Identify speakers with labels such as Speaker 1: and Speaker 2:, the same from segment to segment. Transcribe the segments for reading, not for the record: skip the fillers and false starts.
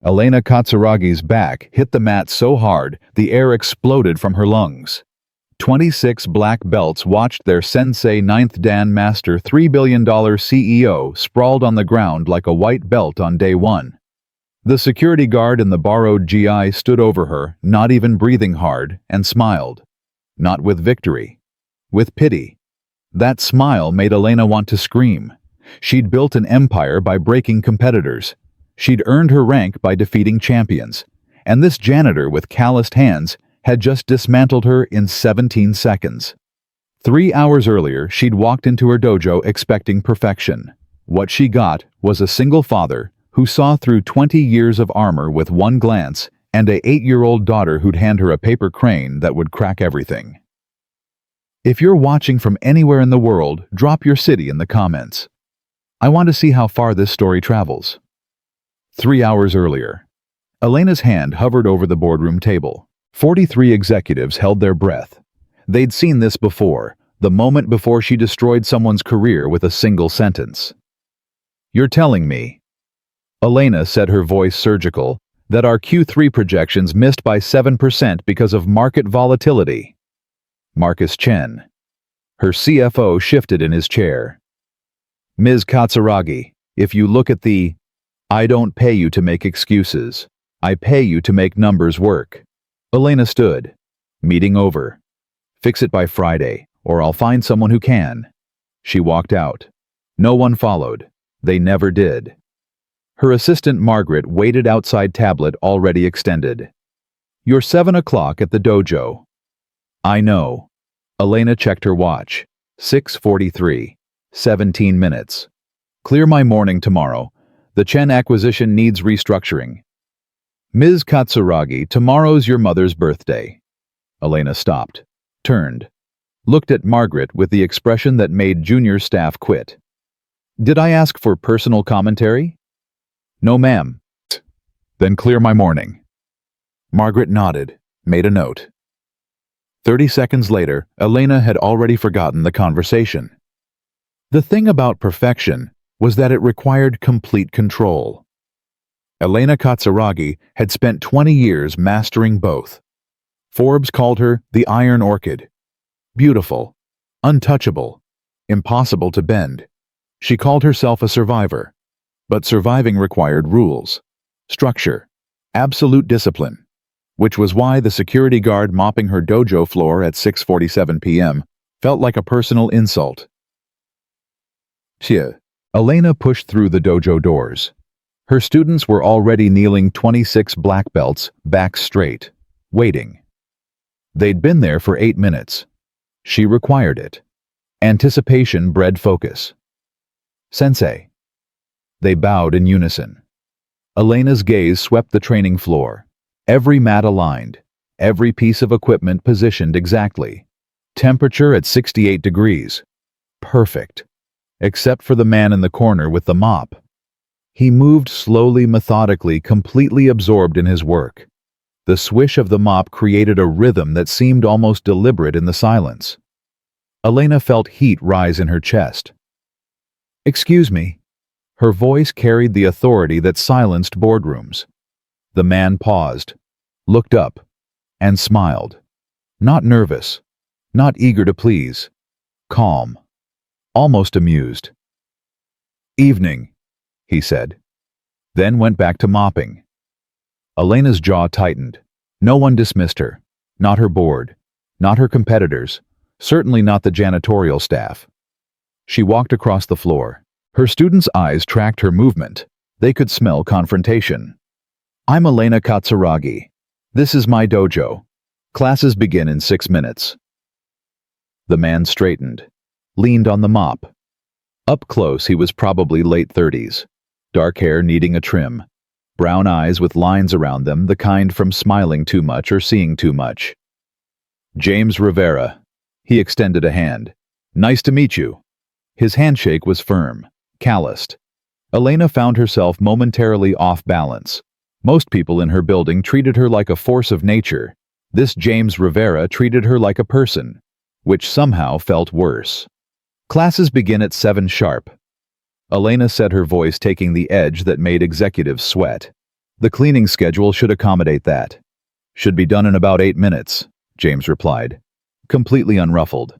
Speaker 1: Elena Katsuragi's back hit the mat so hard the air exploded from her lungs. 26 black belts watched their sensei 8th-Dan master $3 billion CEO sprawled on the ground like a white belt on day one. The security guard in the borrowed GI stood over her, not even breathing hard, and smiled. Not with victory. With pity. That smile made Elena want to scream. She'd built an empire by breaking competitors. She'd earned her rank by defeating champions. And this janitor with calloused hands had just dismantled her in 17 seconds. 3 hours earlier, she'd walked into her dojo expecting perfection. What she got was a single father who saw through 20 years of armor with one glance and a 8-year-old daughter who'd hand her a paper crane that would crack everything. If you're watching from anywhere in the world, drop your city in the comments. I want to see how far this story travels. 3 hours earlier. Elena's hand hovered over the boardroom table. 43 executives held their breath. They'd seen this before, the moment before she destroyed someone's career with a single sentence. "You're telling me," Elena said, her voice surgical, "that our Q3 projections missed by 7% because of market volatility." Marcus Chen. Her CFO shifted in his chair. "Ms. Katsuragi, if you look at I don't pay you to make excuses. I pay you to make numbers work." Elena stood. "Meeting over. Fix it by Friday, or I'll find someone who can." She walked out. No one followed. They never did. Her assistant Margaret waited outside, tablet already extended. "You're 7 o'clock at the dojo." "I know." Elena checked her watch. 6:43. 17 minutes. "Clear my morning tomorrow. The Chen acquisition needs restructuring." "Ms. Katsuragi, tomorrow's your mother's birthday." Elena stopped, turned, looked at Margaret with the expression that made junior staff quit. "Did I ask for personal commentary?" "No, ma'am." "Then clear my morning." Margaret nodded, made a note. 30 seconds later, Elena had already forgotten the conversation. The thing about perfection was that it required complete control. Elena Katsuragi had spent 20 years mastering both. Forbes called her the Iron Orchid. Beautiful, untouchable, impossible to bend. She called herself a survivor. But surviving required rules, structure, absolute discipline, which was why the security guard mopping her dojo floor at 6:47 p.m. felt like a personal insult. Elena pushed through the dojo doors. Her students were already kneeling, 26 black belts, backs straight, waiting. They'd been there for 8 minutes. She required it. Anticipation bred focus. "Sensei." They bowed in unison. Elena's gaze swept the training floor. Every mat aligned, every piece of equipment positioned exactly. Temperature at 68 degrees. Perfect. Except for the man in the corner with the mop. He moved slowly, methodically, completely absorbed in his work. The swish of the mop created a rhythm that seemed almost deliberate in the silence. Elena felt heat rise in her chest. "Excuse me." Her voice carried the authority that silenced boardrooms. The man paused, looked up, and smiled. Not nervous, not eager to please. Calm, almost amused. "Evening," he said, then went back to mopping. Elena's jaw tightened. No one dismissed her. Not her board, not her competitors, certainly not the janitorial staff. She walked across the floor. Her students' eyes tracked her movement. They could smell confrontation. "I'm Elena Katsuragi. This is my dojo. Classes begin in 6 minutes." The man straightened, leaned on the mop. Up close, he was probably late 30s. Dark hair needing a trim. Brown eyes with lines around them, the kind from smiling too much or seeing too much. "James Rivera." He extended a hand. "Nice to meet you." His handshake was firm, calloused. Elena found herself momentarily off balance. Most people in her building treated her like a force of nature. This James Rivera treated her like a person, which somehow felt worse. "Classes begin at 7 sharp." Elena said, her voice taking the edge that made executives sweat. The cleaning schedule should accommodate that. Should be done in about 8 minutes, James replied, completely unruffled.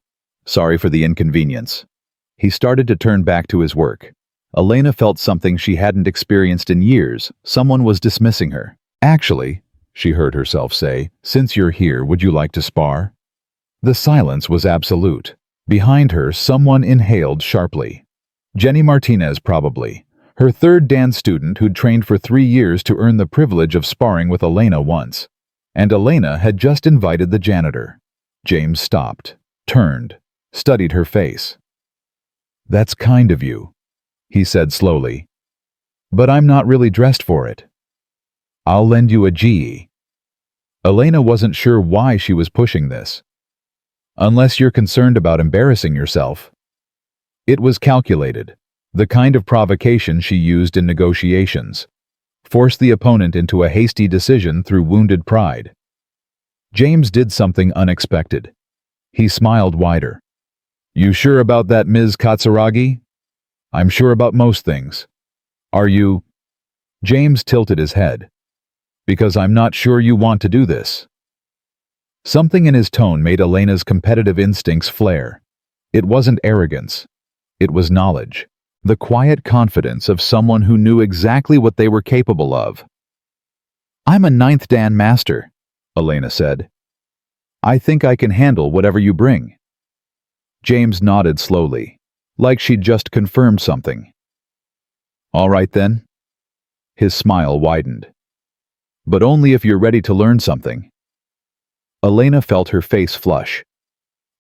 Speaker 1: Sorry for the inconvenience. He started to turn back to his work. Elena felt something she hadn't experienced in years. Someone was dismissing her. Actually, she heard herself say, since you're here, would you like to spar? The silence was absolute. Behind her, someone inhaled sharply. Jenny Martinez, probably. Her 8th-Dan student who'd trained for 3 years to earn the privilege of sparring with Elena once. And Elena had just invited the janitor. James stopped, turned, studied her face. That's kind of you, he said slowly. But I'm not really dressed for it. I'll lend you a GE. Elena wasn't sure why she was pushing this. Unless you're concerned about embarrassing yourself. It was calculated, the kind of provocation she used in negotiations. Force the opponent into a hasty decision through wounded pride. James did something unexpected. He smiled wider. You sure about that, Ms. Katsuragi? I'm sure about most things. Are you? James tilted his head. Because I'm not sure you want to do this. Something in his tone made Elena's competitive instincts flare. It wasn't arrogance. It was knowledge. The quiet confidence of someone who knew exactly what they were capable of. I'm a 9th-Dan master, Elena said. I think I can handle whatever you bring. James nodded slowly, like she'd just confirmed something. All right then. His smile widened. But only if you're ready to learn something. Elena felt her face flush.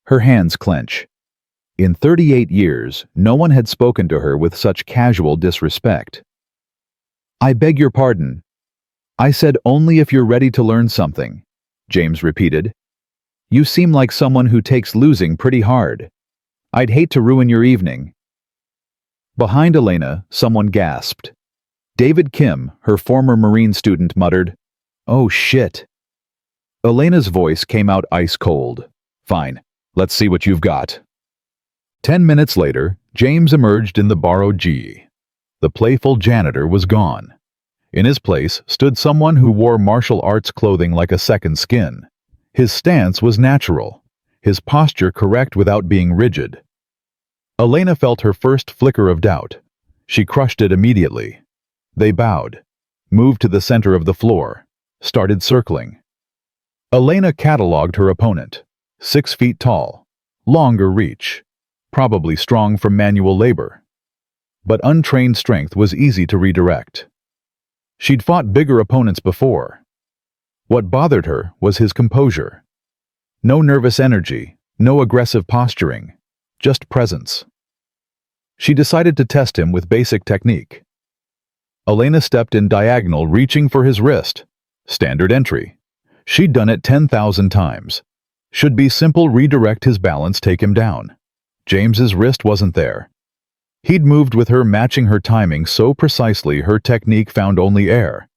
Speaker 1: Her hands clench. In 38 years, no one had spoken to her with such casual disrespect. I beg your pardon. I said only if you're ready to learn something, James repeated. You seem like someone who takes losing pretty hard. I'd hate to ruin your evening. Behind Elena, someone gasped. David Kim, her former Marine student, muttered, "Oh shit." Elena's voice came out ice cold. Fine, let's see what you've got. 10 minutes later, James emerged in the borrowed GE. The playful janitor was gone. In his place stood someone who wore martial arts clothing like a second skin. His stance was natural, his posture correct without being rigid. Elena felt her first flicker of doubt. She crushed it immediately. They bowed, moved to the center of the floor, started circling. Elena catalogued her opponent. 6 feet tall, longer reach, probably strong from manual labor. But untrained strength was easy to redirect. She'd fought bigger opponents before. What bothered her was his composure. No nervous energy, no aggressive posturing, just presence. She decided to test him with basic technique. Elena stepped in diagonal, reaching for his wrist. Standard entry. She'd done it 10,000 times. Should be simple: redirect his balance, take him down. James's wrist wasn't there. He'd moved with her, matching her timing so precisely her technique found only air.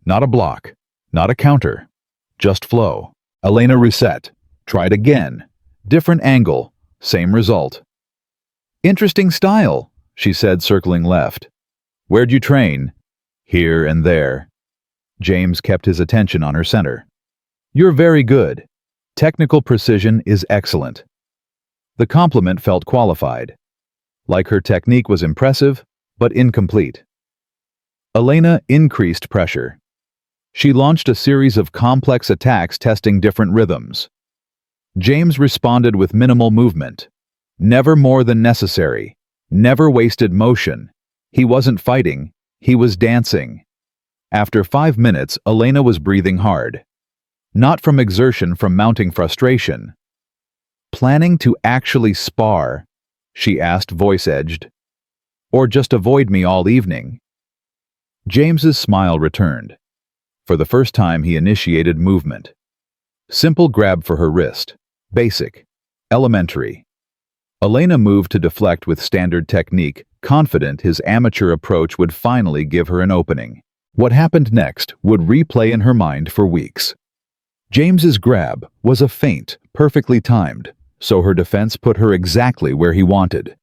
Speaker 1: Not a block, not a counter, just flow. Elena reset, tried again. Different angle, same result. Interesting style, she said, circling left. Where'd you train? Here and there. James kept his attention on her center. You're very good. Technical precision is excellent. The compliment felt qualified. Like her technique was impressive, but incomplete. Elena increased pressure. She launched a series of complex attacks testing different rhythms. James responded with minimal movement. Never more than necessary. Never wasted motion. He wasn't fighting, he was dancing. After 5 minutes, Elena was breathing hard. Not from exertion, from mounting frustration. Planning to actually spar? She asked, voice-edged. Or just avoid me all evening? James's smile returned. For the first time, he initiated movement. Simple grab for her wrist. Basic. Elementary. Elena moved to deflect with standard technique, confident his amateur approach would finally give her an opening. What happened next would replay in her mind for weeks. James's grab was a feint, perfectly timed, so her defense put her exactly where he wanted.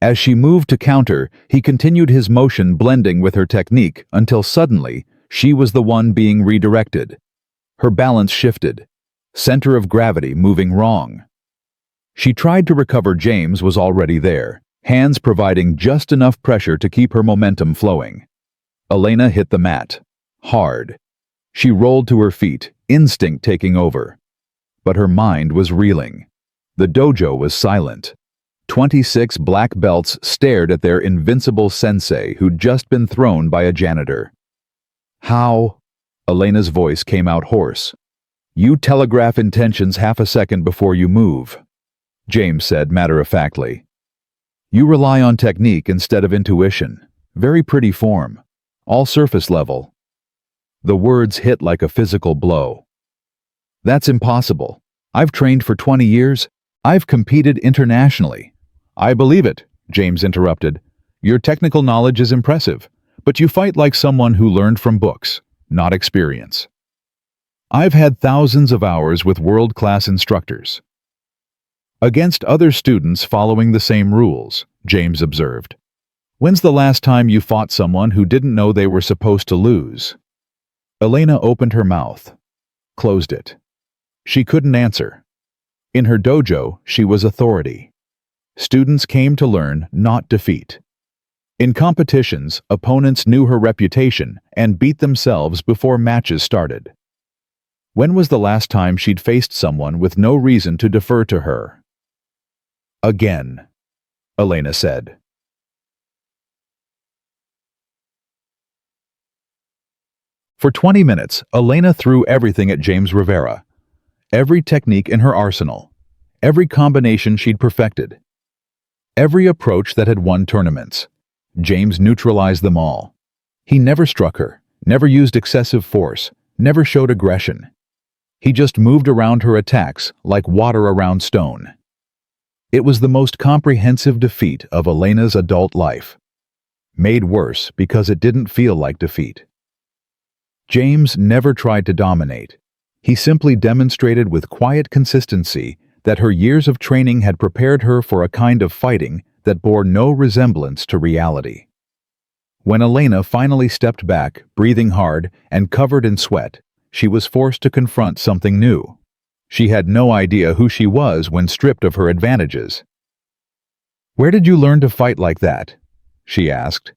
Speaker 1: As she moved to counter, he continued his motion, blending with her technique, until suddenly She was the one being redirected. Her balance shifted. Center of gravity moving wrong. She tried to recover. James was already there, hands providing just enough pressure to keep her momentum flowing. Elena hit the mat. Hard. She rolled to her feet, instinct taking over. But her mind was reeling. The dojo was silent. 26 black belts stared at their invincible sensei who'd just been thrown by a janitor. How? Elena's voice came out hoarse. You telegraph intentions half a second before you move, James said matter-of-factly. You rely on technique instead of intuition. Very pretty form. All surface level. The words hit like a physical blow. That's impossible. I've trained for 20 years. I've competed internationally. I believe it, James interrupted. Your technical knowledge is impressive, but you fight like someone who learned from books, not experience. I've had thousands of hours with world-class instructors. Against other students following the same rules, James observed. When's the last time you fought someone who didn't know they were supposed to lose? Elena opened her mouth, closed it. She couldn't answer. In her dojo, she was authority. Students came to learn, not defeat. In competitions, opponents knew her reputation and beat themselves before matches started. When was the last time she'd faced someone with no reason to defer to her? Again, Elena said. For 20 minutes, Elena threw everything at James Rivera. Every technique in her arsenal. Every combination she'd perfected. Every approach that had won tournaments. James neutralized them all. He never struck her, never used excessive force, never showed aggression. He just moved around her attacks like water around stone. It was the most comprehensive defeat of Elena's adult life. Made worse because it didn't feel like defeat. James never tried to dominate. He simply demonstrated with quiet consistency that her years of training had prepared her for a kind of fighting that bore no resemblance to reality. When Elena finally stepped back, breathing hard and covered in sweat, she was forced to confront something new. She had no idea who she was when stripped of her advantages. "Where did you learn to fight like that?" she asked.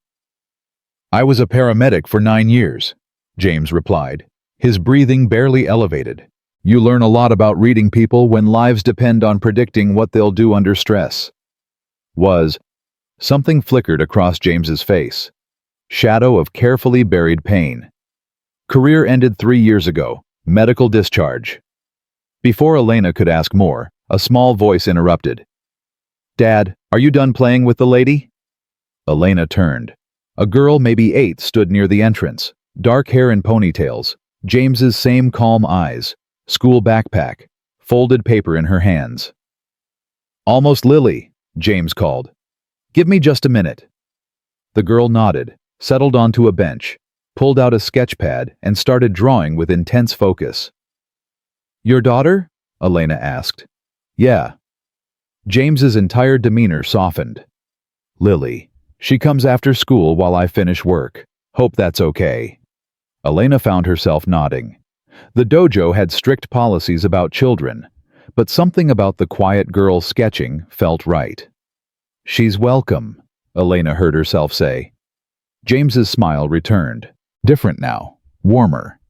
Speaker 1: "I was a paramedic for 9 years," James replied, his breathing barely elevated. "You learn a lot about reading people when lives depend on predicting what they'll do under stress." Something flickered across James's face. Shadow of carefully buried pain. Career ended 3 years ago. Medical discharge. Before Elena could ask more, a small voice interrupted. "Dad, are you done playing with the lady?" Elena turned. A girl, maybe 8, stood near the entrance. Dark hair and ponytails. James's same calm eyes. School backpack. Folded paper in her hands. "Almost Lily," James called. "Give me just a minute." The girl nodded, settled onto a bench, pulled out a sketch pad, and started drawing with intense focus. "Your daughter?" Elena asked. "Yeah." James's entire demeanor softened. "Lily. She comes after school while I finish work. Hope that's okay." Elena found herself nodding. The dojo had strict policies about children, but something about the quiet girl sketching felt right. "She's welcome," Elena heard herself say. James's smile returned. Different now, warmer.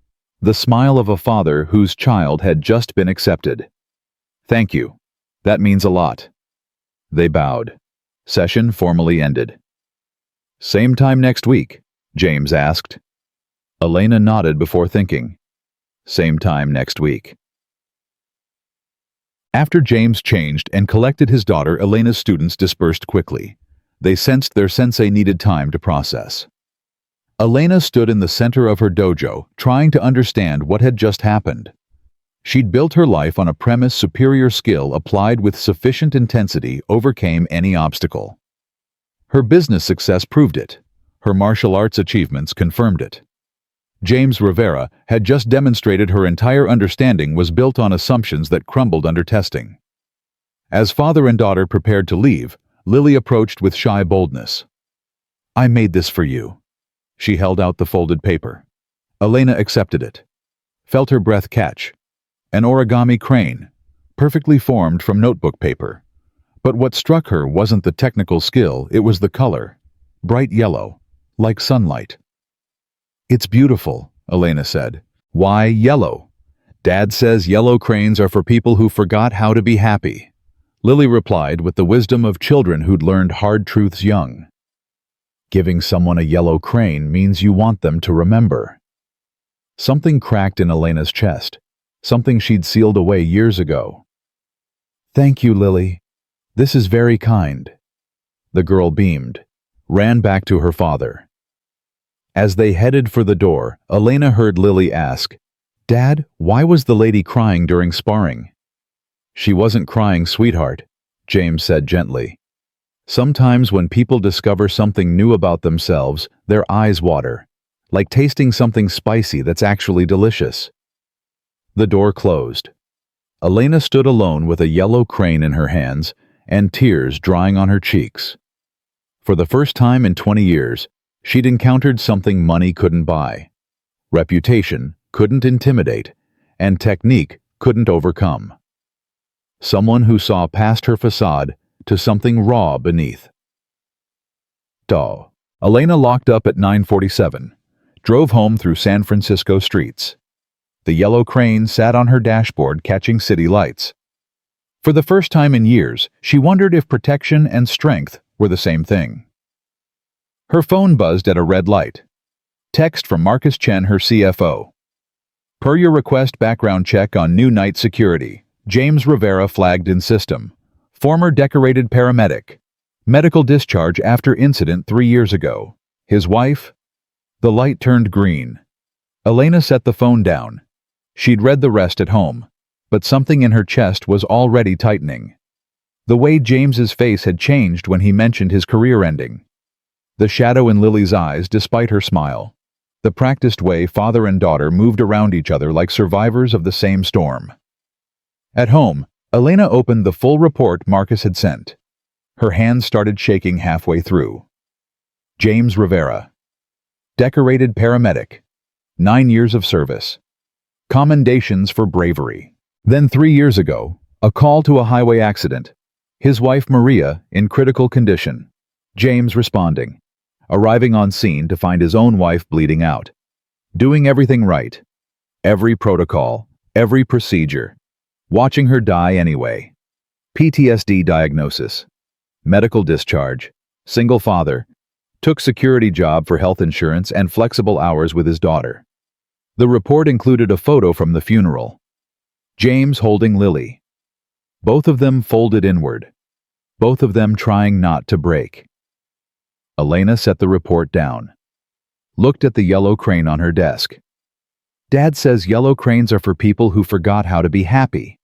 Speaker 1: The smile of a father whose child had just been accepted. "Thank you. That means a lot." They bowed. Session formally ended. "Same time next week?" James asked. Elena nodded before thinking. Same time next week. After James changed and collected his daughter, Elena's students dispersed quickly. They sensed their sensei needed time to process. Elena stood in the center of her dojo, trying to understand what had just happened. She'd built her life on a premise superior skill applied with sufficient intensity overcame any obstacle. Her business success proved it. Her martial arts achievements confirmed it. James Rivera had just demonstrated her entire understanding was built on assumptions that crumbled under testing. As father and daughter prepared to leave, Lily approached with shy boldness. "I made this for you." She held out the folded paper. Elena accepted it. Felt her breath catch. An origami crane, perfectly formed from notebook paper. But what struck her wasn't the technical skill, it was the color. Bright yellow, like sunlight. "It's beautiful," Elena said. "Why yellow?" "Dad says yellow cranes are for people who forgot how to be happy." Lily replied with the wisdom of children who'd learned hard truths young. Giving someone a yellow crane means you want them to remember. Something cracked in Elena's chest, something she'd sealed away years ago. "Thank you, Lily. This is very kind." The girl beamed, ran back to her father. As they headed for the door, Elena heard Lily ask, "Dad, why was the lady crying during sparring?" "She wasn't crying, sweetheart," James said gently. "Sometimes when people discover something new about themselves, their eyes water, like tasting something spicy that's actually delicious." The door closed. Elena stood alone with a yellow crane in her hands and tears drying on her cheeks. For the first time in 20 years, she'd encountered something money couldn't buy. Reputation couldn't intimidate, and technique couldn't overcome. Someone who saw past her facade to something raw beneath. Elena locked up at 9:47, drove home through San Francisco streets. The yellow crane sat on her dashboard catching city lights. For the first time in years, she wondered if protection and strength were the same thing. Her phone buzzed at a red light. Text from Marcus Chen, her CFO. "Per your request, background check on new night security. James Rivera flagged in system. Former decorated paramedic. Medical discharge after incident 3 years ago. His wife?" The light turned green. Elena set the phone down. She'd read the rest at home, but something in her chest was already tightening. The way James's face had changed when he mentioned his career ending. The shadow in Lily's eyes despite her smile. The practiced way father and daughter moved around each other like survivors of the same storm. At home, Elena opened the full report Marcus had sent. Her hands started shaking halfway through. James Rivera. Decorated paramedic. 9 years of service. Commendations for bravery. Then 3 years ago, a call to a highway accident. His wife Maria in critical condition. James responding. Arriving on scene to find his own wife bleeding out. Doing everything right. Every protocol, every procedure. Watching her die anyway. PTSD diagnosis. Medical discharge. Single father. Took security job for health insurance and flexible hours with his daughter. The report included a photo from the funeral. James holding Lily. Both of them folded inward. Both of them trying not to break. Elena set the report down. Looked at the yellow crane on her desk. "Dad says yellow cranes are for people who forgot how to be happy."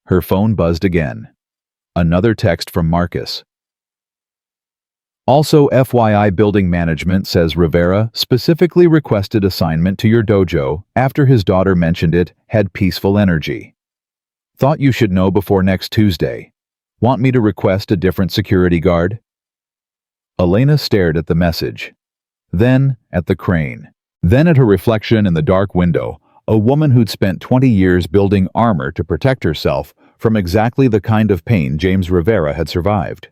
Speaker 1: Her phone buzzed again. Another text from Marcus. "Also FYI, building management says Rivera specifically requested assignment to your dojo after his daughter mentioned it had peaceful energy. Thought you should know before next Tuesday. Want me to request a different security guard?" Elena stared at the message. Then at the crane. Then at her reflection in the dark window, a woman who'd spent 20 years building armor to protect herself from exactly the kind of pain James Rivera had survived.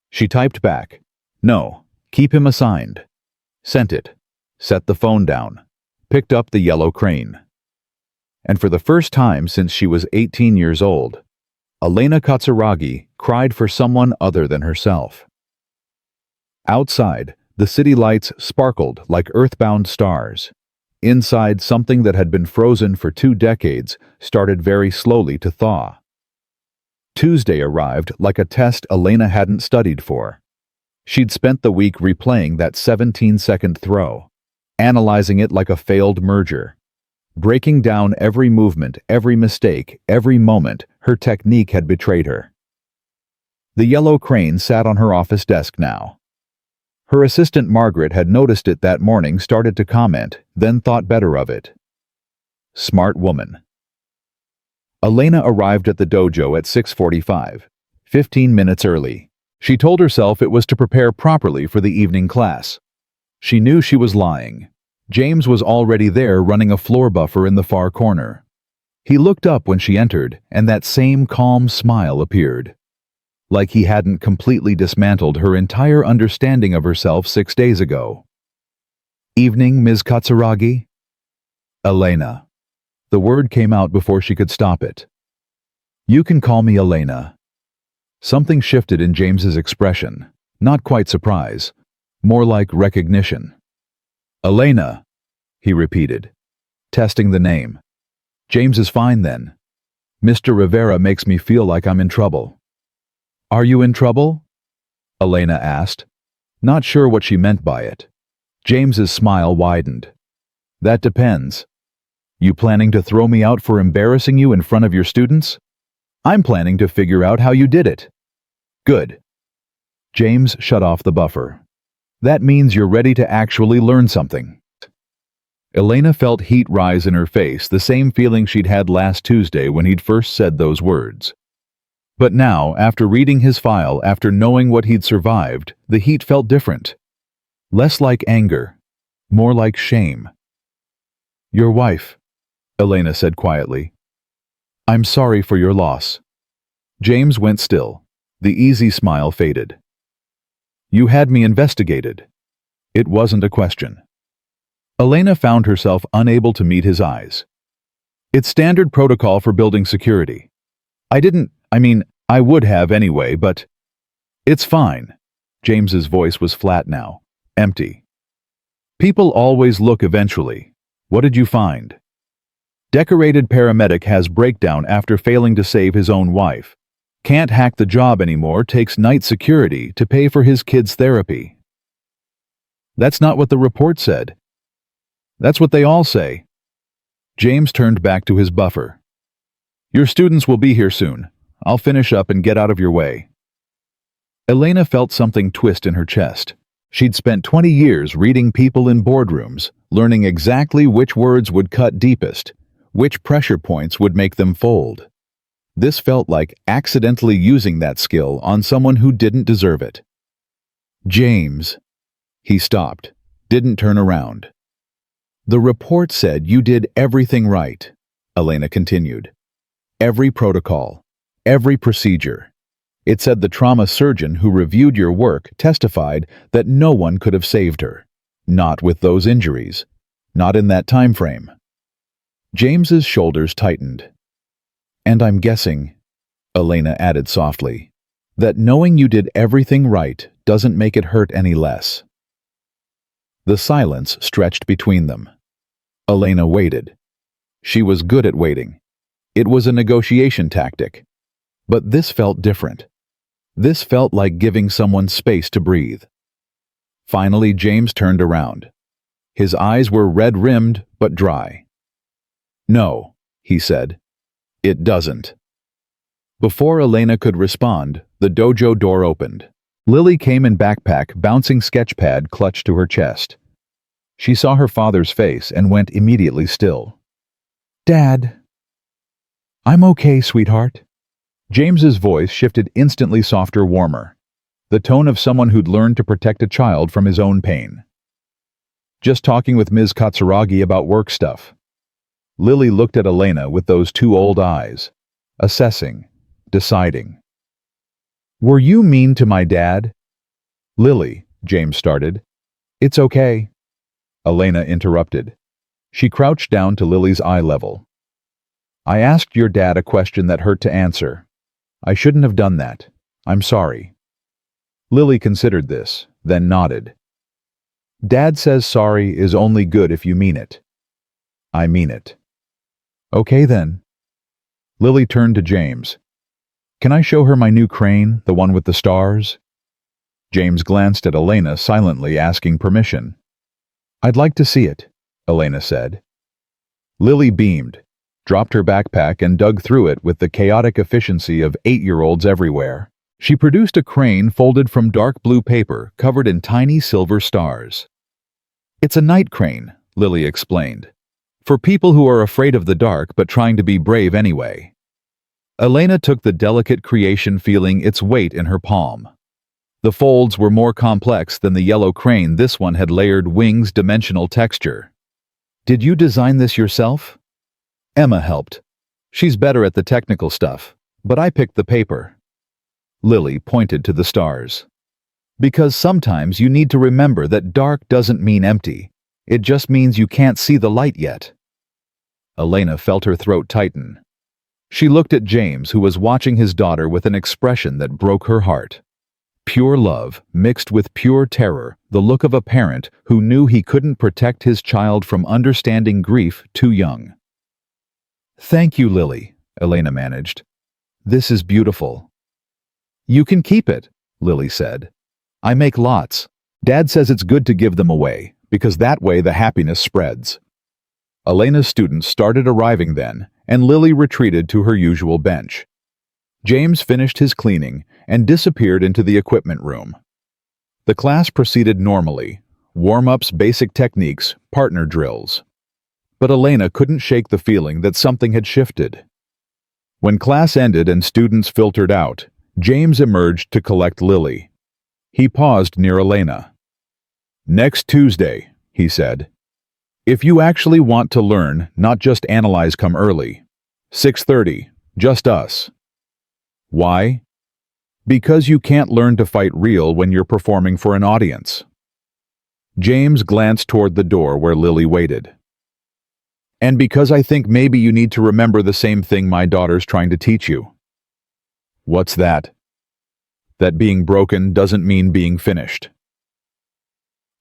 Speaker 1: She typed back, "No, keep him assigned." Sent it. Set the phone down. Picked up the yellow crane. And for the first time since she was 18 years old, Elena Katsuragi cried for someone other than herself. Outside, the city lights sparkled like earthbound stars. Inside, something that had been frozen for 2 decades started very slowly to thaw. Tuesday arrived like a test Elena hadn't studied for. She'd spent the week replaying that 17-second throw, analyzing it like a failed merger, breaking down every movement, every mistake, every moment her technique had betrayed her. The yellow crane sat on her office desk now. Her assistant Margaret had noticed it that morning, started to comment, then thought better of it. Smart woman. Elena arrived at the dojo at 6:45, 15 minutes early. She told herself it was to prepare properly for the evening class. She knew she was lying, James was already there running a floor buffer in the far corner. He looked up when she entered, and that same calm smile appeared. Like he hadn't completely dismantled her entire understanding of herself 6 days ago. "Evening, Ms. Katsuragi?" "Elena." The word came out before she could stop it. "You can call me Elena." Something shifted in James's expression. Not quite surprise. More like recognition. "Elena," he repeated, testing the name. "James is fine then. Mr. Rivera makes me feel like I'm in trouble." "Are you in trouble?" Elena asked, not sure what she meant by it. James's smile widened. "That depends. You planning to throw me out for embarrassing you in front of your students? I'm planning to figure out how you did it." "Good." James shut off the buffer. "That means you're ready to actually learn something." Elena felt heat rise in her face, the same feeling she'd had last Tuesday when he'd first said those words. But now, after reading his file, after knowing what he'd survived, the heat felt different. Less like anger, more like shame. "Your wife," Elena said quietly. "I'm sorry for your loss." James went still. The easy smile faded. "You had me investigated." It wasn't a question. Elena found herself unable to meet his eyes. "It's standard protocol for building security. I would have anyway, but..." "It's fine." James's voice was flat now, empty. "People always look eventually. What did you find?" "Decorated paramedic has breakdown after failing to save his own wife. Can't hack the job anymore, takes night security to pay for his kid's therapy." "That's not what the report said." "That's what they all say." James turned back to his buffer. "Your students will be here soon. I'll finish up and get out of your way." Elena felt something twist in her chest. She'd spent 20 years reading people in boardrooms, learning exactly which words would cut deepest, which pressure points would make them fold. This felt like accidentally using that skill on someone who didn't deserve it. "James." He stopped, didn't turn around. "The report said you did everything right," Elena continued. "Every protocol, every procedure. It said the trauma surgeon who reviewed your work testified that no one could have saved her. Not with those injuries. Not in that time frame." James's shoulders tightened. "And I'm guessing," Elena added softly, "that knowing you did everything right doesn't make it hurt any less." The silence stretched between them. Elena waited. She was good at waiting. It was a negotiation tactic. But this felt different. This felt like giving someone space to breathe. Finally, James turned around. His eyes were red-rimmed but dry. "No," he said. "It doesn't." Before Elena could respond, the dojo door opened. Lily came in backpack, bouncing sketchpad clutched to her chest. She saw her father's face and went immediately still. "Dad." "I'm okay, sweetheart." James's voice shifted instantly softer, warmer. The tone of someone who'd learned to protect a child from his own pain. "Just talking with Ms. Katsuragi about work stuff." Lily looked at Elena with those two old eyes. Assessing. Deciding. "Were you mean to my dad?" "Lily," James started. "It's okay." Elena interrupted. She crouched down to Lily's eye level. "I asked your dad a question that hurt to answer. I shouldn't have done that. I'm sorry." Lily considered this, then nodded. "Dad says sorry is only good if you mean it." "I mean it." "Okay then." Lily turned to James. "Can I show her my new crane, the one with the stars?" James glanced at Elena, silently asking permission. "I'd like to see it," Elena said. Lily beamed, dropped her backpack and dug through it with the chaotic efficiency of 8-year-olds everywhere. She produced a crane folded from dark blue paper covered in tiny silver stars. "It's a night crane," Lily explained. "For people who are afraid of the dark but trying to be brave anyway." Elena took the delicate creation, feeling its weight in her palm. The folds were more complex than the yellow crane. This one had layered wings, dimensional texture. Did you design this yourself? Emma helped. She's better at the technical stuff, but I picked the paper. Lily pointed to the stars. Because sometimes you need to remember that dark doesn't mean empty. It just means you can't see the light yet. Elena felt her throat tighten. She looked at James, who was watching his daughter with an expression that broke her heart. Pure love mixed with pure terror, the look of a parent who knew he couldn't protect his child from understanding grief too young. "Thank you, Lily," Elena managed. "This is beautiful." "You can keep it," Lily said. "I make lots. Dad says it's good to give them away, because that way the happiness spreads." Elena's students started arriving then, and Lily retreated to her usual bench. James finished his cleaning and disappeared into the equipment room. The class proceeded normally, warm-ups, basic techniques, partner drills. But Elena couldn't shake the feeling that something had shifted. When class ended and students filtered out, James emerged to collect Lily. He paused near Elena. "Next Tuesday," he said. "If you actually want to learn, not just analyze, come early. 6:30, just us." Why? Because you can't learn to fight real when you're performing for an audience. James glanced toward the door where Lily waited. "And because I think maybe you need to remember the same thing my daughter's trying to teach you." "What's that?" "That being broken doesn't mean being finished."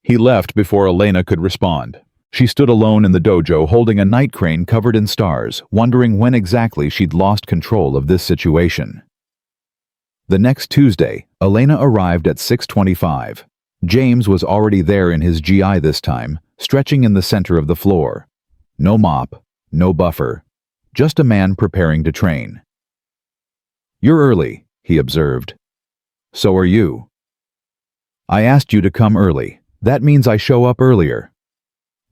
Speaker 1: He left before Elena could respond. She stood alone in the dojo holding a night crane covered in stars, wondering when exactly she'd lost control of this situation. The next Tuesday, Elena arrived at 6:25. James was already there in his GI this time, stretching in the center of the floor. No mop, no buffer, just a man preparing to train. "You're early," he observed. "So are you." "I asked you to come early. That means I show up earlier."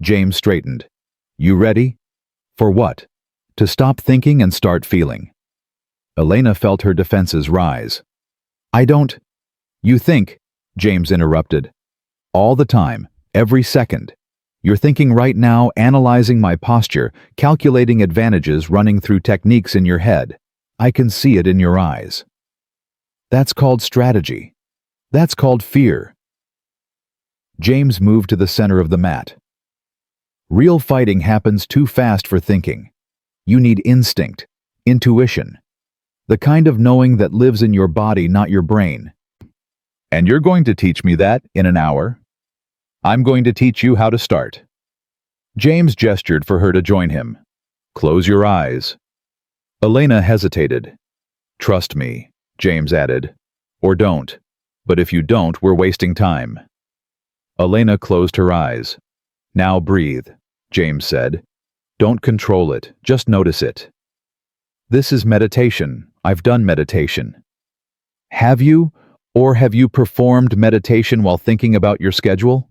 Speaker 1: James straightened. "You ready?" "For what?" "To stop thinking and start feeling." Elena felt her defenses rise. "I don't—" "You think," James interrupted. "All the time, every second. You're thinking right now, analyzing my posture, calculating advantages, running through techniques in your head. I can see it in your eyes. That's called strategy. That's called fear." James moved to the center of the mat. "Real fighting happens too fast for thinking. You need instinct, intuition. The kind of knowing that lives in your body, not your brain. And you're going to teach me that in an hour? I'm going to teach you how to start." James gestured for her to join him. "Close your eyes." Elena hesitated. "Trust me," James added. "Or don't. But if you don't, we're wasting time." Elena closed her eyes. "Now breathe," James said. "Don't control it, just notice it." "This is meditation. I've done meditation." "Have you? Or have you performed meditation while thinking about your schedule?"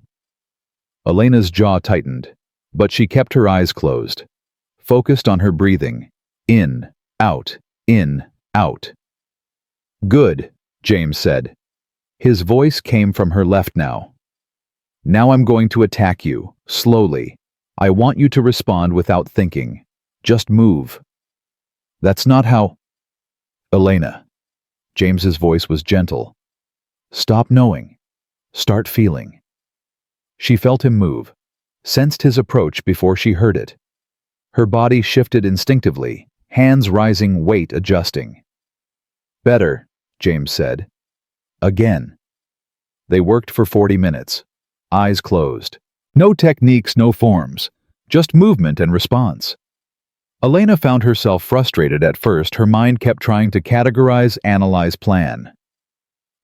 Speaker 1: Elena's jaw tightened, but she kept her eyes closed, focused on her breathing. In, out, in, out. "Good," James said. His voice came from her left now. "Now I'm going to attack you, slowly. I want you to respond without thinking. Just move." "That's not how—" "Elena." James's voice was gentle. "Stop knowing. Start feeling." She felt him move, sensed his approach before she heard it. Her body shifted instinctively, hands rising, weight adjusting. "Better," James said. "Again." They worked for 40 minutes, eyes closed. No techniques, no forms, just movement and response. Elena found herself frustrated at first. Her mind kept trying to categorize, analyze, plan.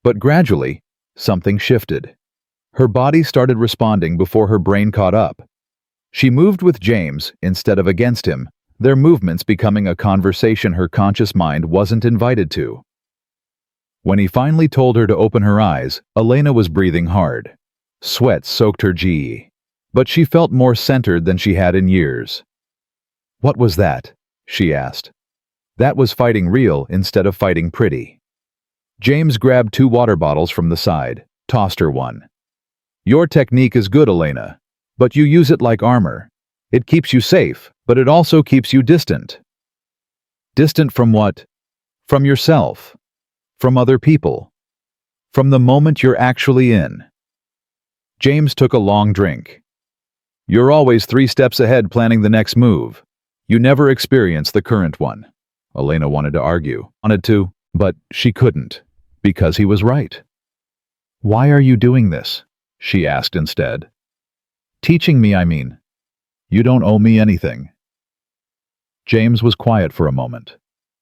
Speaker 1: But gradually, something shifted. Her body started responding before her brain caught up. She moved with James instead of against him, their movements becoming a conversation her conscious mind wasn't invited to. When he finally told her to open her eyes, Elena was breathing hard. Sweat soaked her GE, but she felt more centered than she had in years. "What was that?" she asked. That was fighting real instead of fighting pretty. James grabbed 2 water bottles from the side, tossed her one. "Your technique is good, Elena, but you use it like armor. It keeps you safe, but it also keeps you distant. Distant from what? From yourself. From other people. From the moment you're actually in. James took a long drink. You're always 3 steps ahead planning the next move. You never experience the current one. Elena wanted to argue. Wanted to, but she couldn't. Because he was right. Why are you doing this? She asked instead. Teaching me, I mean. You don't owe me anything. James was quiet for a moment.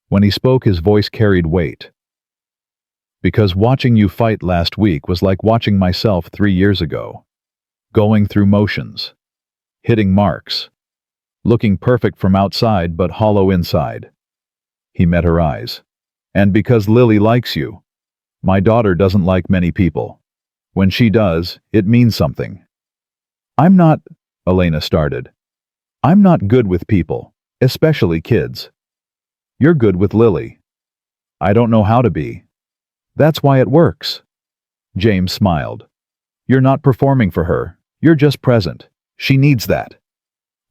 Speaker 1: When he spoke, his voice carried weight. Because watching you fight last week was like watching myself 3 years ago. Going through motions. Hitting marks. Looking perfect from outside but hollow inside. He met her eyes. And because Lily likes you. My daughter doesn't like many people. When she does, it means something. I'm not, Elena started. I'm not good with people, especially kids. You're good with Lily. I don't know how to be. That's why it works. James smiled. You're not performing for her, you're just present. She needs that.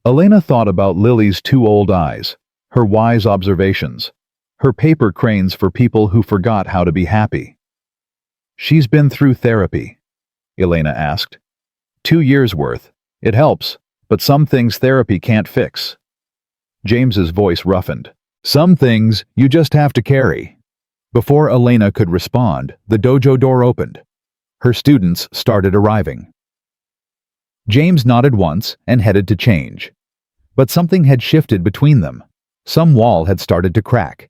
Speaker 1: Elena thought about Lily's 2 old eyes, her wise observations, her paper cranes for people who forgot how to be happy. She's been through therapy, Elena asked. 2 years' worth. It helps, but some things therapy can't fix. James's voice roughened. Some things you just have to carry. Before Elena could respond, the dojo door opened. Her students started arriving. James nodded once and headed to change. But something had shifted between them. Some wall had started to crack.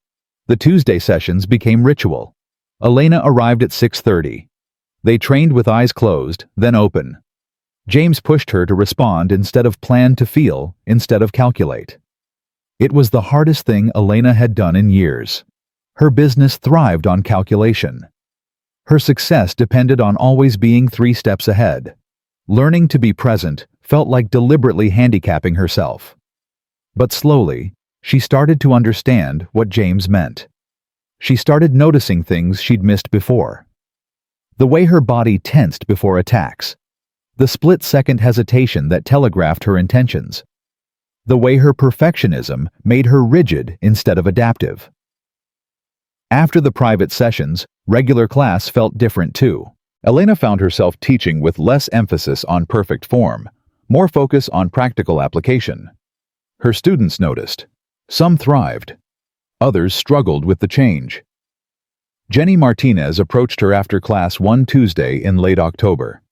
Speaker 1: The Tuesday sessions became ritual. Elena arrived at 6:30. They trained with eyes closed, then open. James pushed her to respond instead of plan, to feel instead of calculate. It was the hardest thing Elena had done in years. Her business thrived on calculation. Her success depended on always being 3 steps ahead. Learning to be present felt like deliberately handicapping herself. But slowly, she started to understand what James meant. She started noticing things she'd missed before. The way her body tensed before attacks. The split-second hesitation that telegraphed her intentions. The way her perfectionism made her rigid instead of adaptive. After the private sessions, regular class felt different too. Elena found herself teaching with less emphasis on perfect form, more focus on practical application. Her students noticed. Some thrived. Others struggled with the change. Jenny Martinez approached her after class one Tuesday in late October.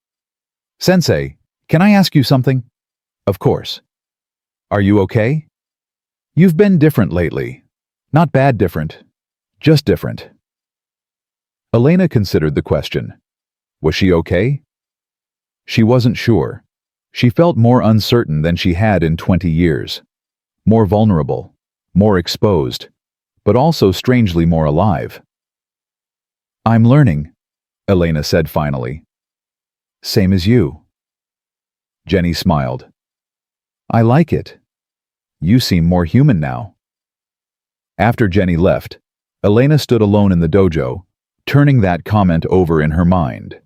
Speaker 1: Sensei, can I ask you something? Of course. Are you okay? You've been different lately. Not bad different, just different. Elena considered the question. Was she okay? She wasn't sure. She felt more uncertain than she had in 20 years. More vulnerable, more exposed, but also strangely more alive. I'm learning, Elena said finally. Same as you. Jenny smiled. I like it. You seem more human now. After Jenny left, Elena stood alone in the dojo, turning that comment over in her mind.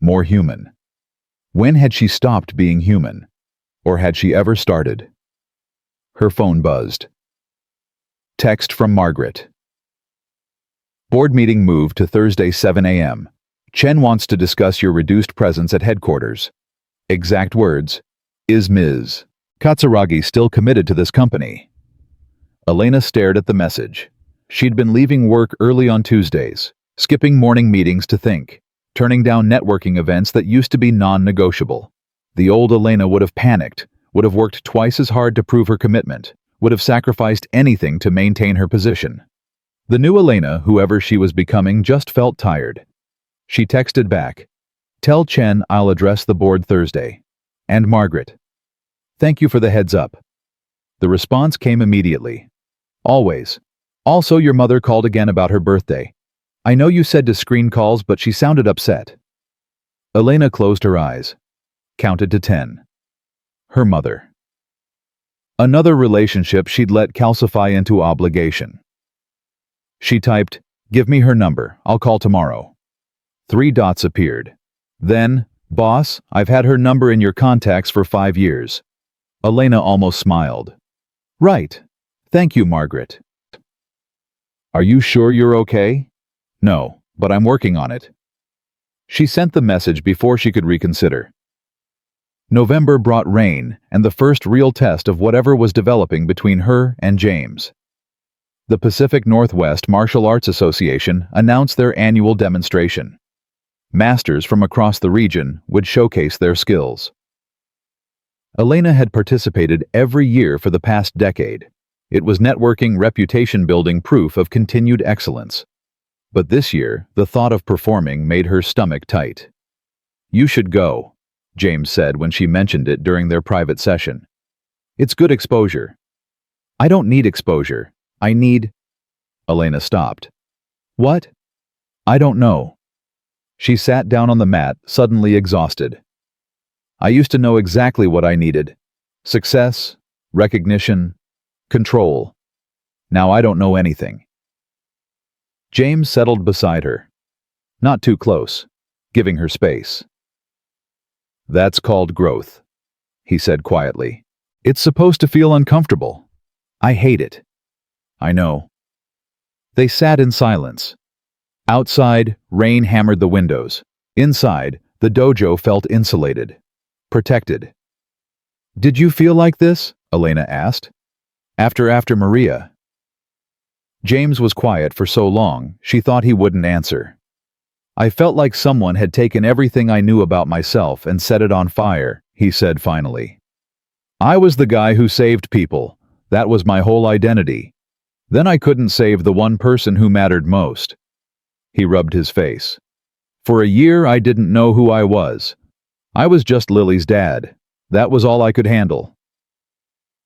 Speaker 1: More human. When had she stopped being human? Or had she ever started? Her phone buzzed. Text from Margaret. Board meeting moved to Thursday 7 a.m. Chen wants to discuss your reduced presence at headquarters. Exact words, is Ms. Katsuragi still committed to this company? Elena stared at the message. She'd been leaving work early on Tuesdays, skipping morning meetings to think, turning down networking events that used to be non-negotiable. The old Elena would have panicked, would have worked twice as hard to prove her commitment, would have sacrificed anything to maintain her position. The new Elena, whoever she was becoming, just felt tired. She texted back, "Tell Chen I'll address the board Thursday. And Margaret. Thank you for the heads up." The response came immediately. Always. Also, your mother called again about her birthday. I know you said to screen calls, but she sounded upset. Elena closed her eyes. Counted to 10. Her mother. Another relationship she'd let calcify into obligation. She typed, "Give me her number, I'll call tomorrow." 3 dots appeared. Then, "Boss, I've had her number in your contacts for 5 years. Elena almost smiled. Right. Thank you, Margaret. Are you sure you're okay? No, but I'm working on it. She sent the message before she could reconsider. November brought rain and the first real test of whatever was developing between her and James. The Pacific Northwest Martial Arts Association announced their annual demonstration. Masters from across the region would showcase their skills. Elena had participated every year for the past decade. It was networking, reputation-building proof of continued excellence. But this year, the thought of performing made her stomach tight. You should go, James said when she mentioned it during their private session. It's good exposure. I don't need exposure. I need... Elena stopped. What? I don't know. She sat down on the mat, suddenly exhausted. I used to know exactly what I needed. Success, recognition, control. Now I don't know anything. James settled beside her. Not too close, giving her space. That's called growth, he said quietly. It's supposed to feel uncomfortable. I hate it. I know. They sat in silence. Outside, rain hammered the windows. Inside, the dojo felt insulated, protected. Did you feel like this? Elena asked. After Maria. James was quiet for so long, she thought he wouldn't answer. I felt like someone had taken everything I knew about myself and set it on fire, he said finally. I was the guy who saved people. That was my whole identity. Then I couldn't save the one person who mattered most. He rubbed his face. For a year I didn't know who I was. I was just Lily's dad. That was all I could handle.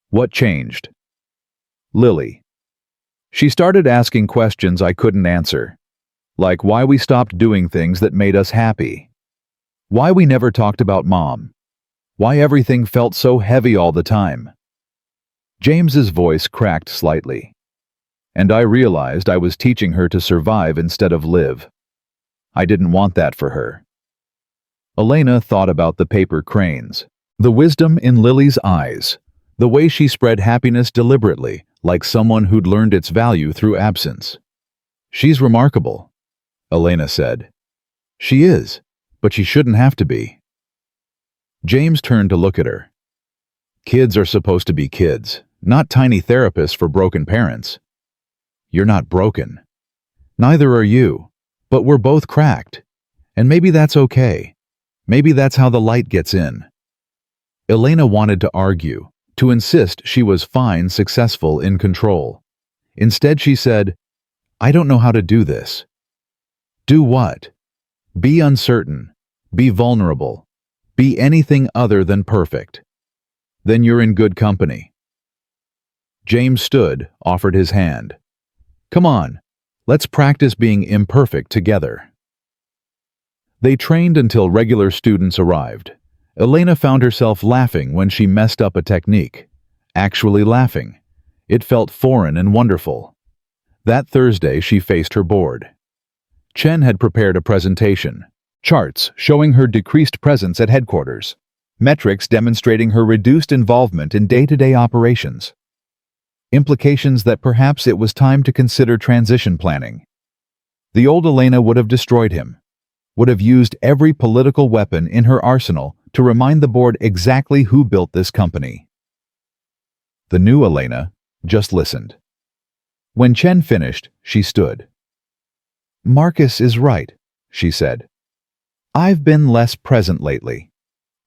Speaker 1: What changed? Lily. She started asking questions I couldn't answer. Like why we stopped doing things that made us happy. Why we never talked about Mom. Why everything felt so heavy all the time. James's voice cracked slightly. And I realized I was teaching her to survive instead of live. I didn't want that for her. Elena thought about the paper cranes, the wisdom in Lily's eyes, the way she spread happiness deliberately, like someone who'd learned its value through absence. She's remarkable, Elena said. She is, but she shouldn't have to be. James turned to look at her. Kids are supposed to be kids, not tiny therapists for broken parents. You're not broken. Neither are you, but we're both cracked. And maybe that's okay. Maybe that's how the light gets in. Elena wanted to argue, to insist she was fine, successful, in control. Instead she said, I don't know how to do this. Do what? Be uncertain. Be vulnerable. Be anything other than perfect. Then you're in good company. James stood, offered his hand. Come on, let's practice being imperfect together. They trained until regular students arrived. Elena found herself laughing when she messed up a technique. Actually laughing. It felt foreign and wonderful. That Thursday she faced her board. Chen had prepared a presentation. Charts showing her decreased presence at headquarters. Metrics demonstrating her reduced involvement in day-to-day operations. Implications that perhaps it was time to consider transition planning. The old Elena would have destroyed him, would have used every political weapon in her arsenal to remind the board exactly who built this company. The new Elena just listened. When Chen finished, she stood. Marcus is right, she said. I've been less present lately.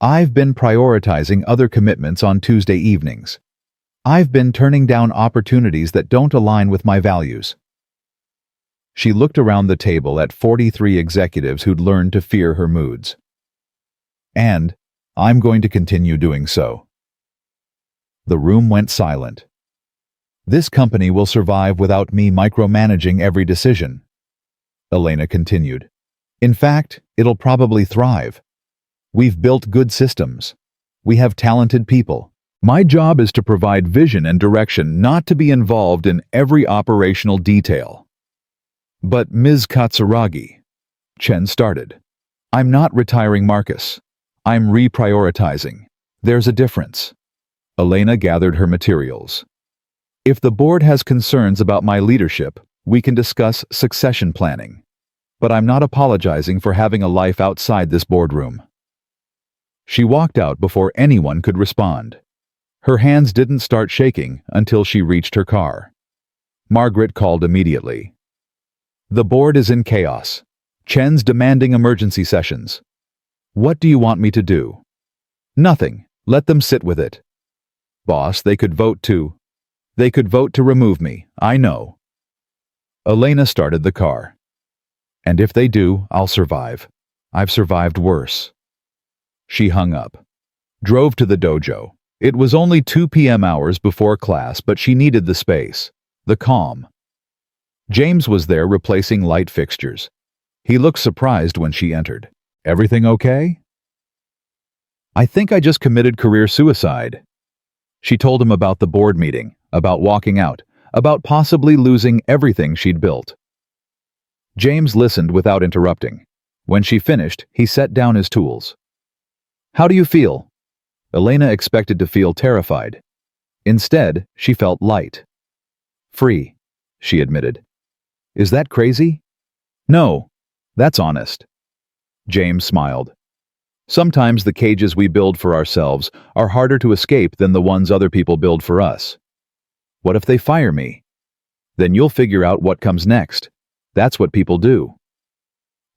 Speaker 1: I've been prioritizing other commitments on Tuesday evenings. I've been turning down opportunities that don't align with my values. She looked around the table at 43 executives who'd learned to fear her moods. And I'm going to continue doing so. The room went silent. This company will survive without me micromanaging every decision, Elena continued. In fact, it'll probably thrive. We've built good systems. We have talented people. My job is to provide vision and direction, not to be involved in every operational detail. But Ms. Katsuragi, Chen started. I'm not retiring Marcus. I'm reprioritizing. There's a difference. Elena gathered her materials. If the board has concerns about my leadership, we can discuss succession planning. But I'm not apologizing for having a life outside this boardroom. She walked out before anyone could respond. Her hands didn't start shaking until she reached her car. Margaret called immediately. The board is in chaos. Chen's demanding emergency sessions. What do you want me to do? Nothing. Let them sit with it. Boss, they could vote to remove me, I know. Elena started the car. And if they do, I'll survive. I've survived worse. She hung up. Drove to the dojo. It was only 2 p.m. hours before class, but she needed the space, the calm. James was there replacing light fixtures. He looked surprised when she entered. Everything okay? I think I just committed career suicide. She told him about the board meeting, about walking out, about possibly losing everything she'd built. James listened without interrupting. When she finished, he set down his tools. How do you feel? Elena expected to feel terrified. Instead, she felt light. Free, she admitted. Is that crazy? No, that's honest. James smiled. Sometimes the cages we build for ourselves are harder to escape than the ones other people build for us. What if they fire me? Then you'll figure out what comes next. That's what people do.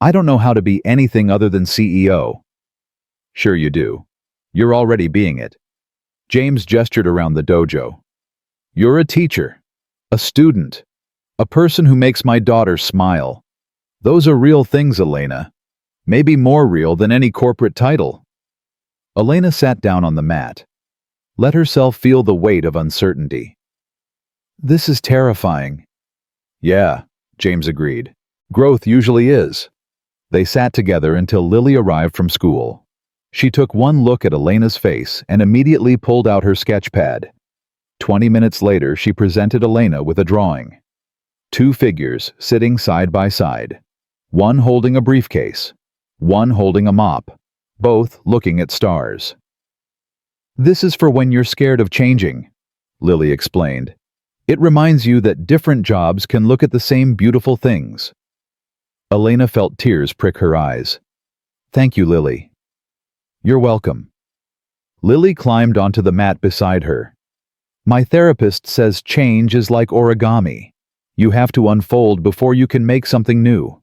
Speaker 1: I don't know how to be anything other than CEO. Sure you do. You're already being it. James gestured around the dojo. You're a teacher, a student, a person who makes my daughter smile. Those are real things, Elena. Maybe more real than any corporate title. Elena sat down on the mat. Let herself feel the weight of uncertainty. This is terrifying. Yeah, James agreed. Growth usually is. They sat together until Lily arrived from school. She took one look at Elena's face and immediately pulled out her sketch pad. 20 minutes later, she presented Elena with a drawing. 2 figures sitting side by side. One holding a briefcase. One holding a mop. Both looking at stars. This is for when you're scared of changing, Lily explained. It reminds you that different jobs can look at the same beautiful things. Elena felt tears prick her eyes. Thank you, Lily. You're welcome. Lily climbed onto the mat beside her. My therapist says change is like origami. You have to unfold before you can make something new.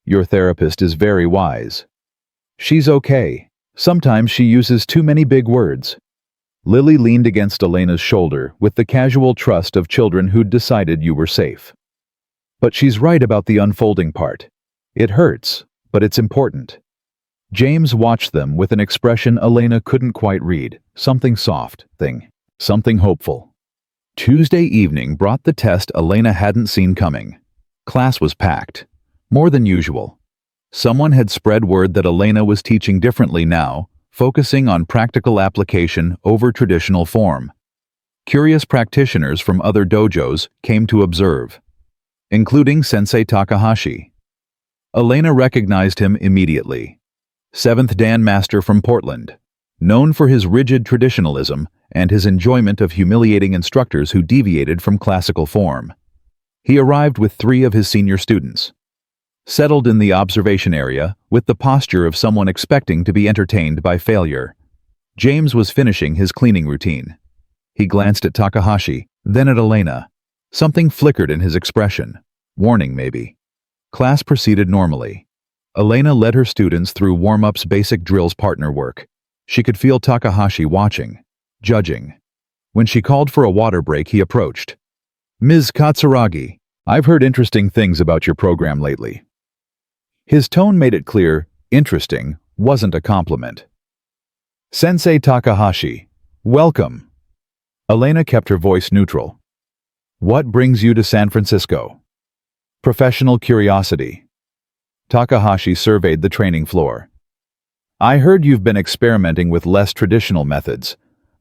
Speaker 1: Your therapist is very wise. She's okay. Sometimes she uses too many big words. Lily leaned against Elena's shoulder with the casual trust of children who'd decided you were safe. But she's right about the unfolding part. It hurts, but it's important. James watched them with an expression Elena couldn't quite read, something soft, something hopeful. Tuesday evening brought the test Elena hadn't seen coming. Class was packed, more than usual. Someone had spread word that Elena was teaching differently now, focusing on practical application over traditional form. Curious practitioners from other dojos came to observe, including Sensei Takahashi. Elena recognized him immediately. 7th-Dan master from Portland, known for his rigid traditionalism and his enjoyment of humiliating instructors who deviated from classical form. He arrived with 3 of his senior students. Settled in the observation area with the posture of someone expecting to be entertained by failure. James was finishing his cleaning routine. He glanced at Takahashi, then at Elena. Something flickered in his expression. Warning, maybe. Class proceeded normally. Elena led her students through warm-ups, basic drills, partner work. She could feel Takahashi watching, judging. When she called for a water break, he approached. Ms. Katsuragi, I've heard interesting things about your program lately. His tone made it clear, interesting wasn't a compliment. Sensei Takahashi, welcome. Elena kept her voice neutral. What brings you to San Francisco? Professional curiosity. Takahashi surveyed the training floor. I heard you've been experimenting with less traditional methods,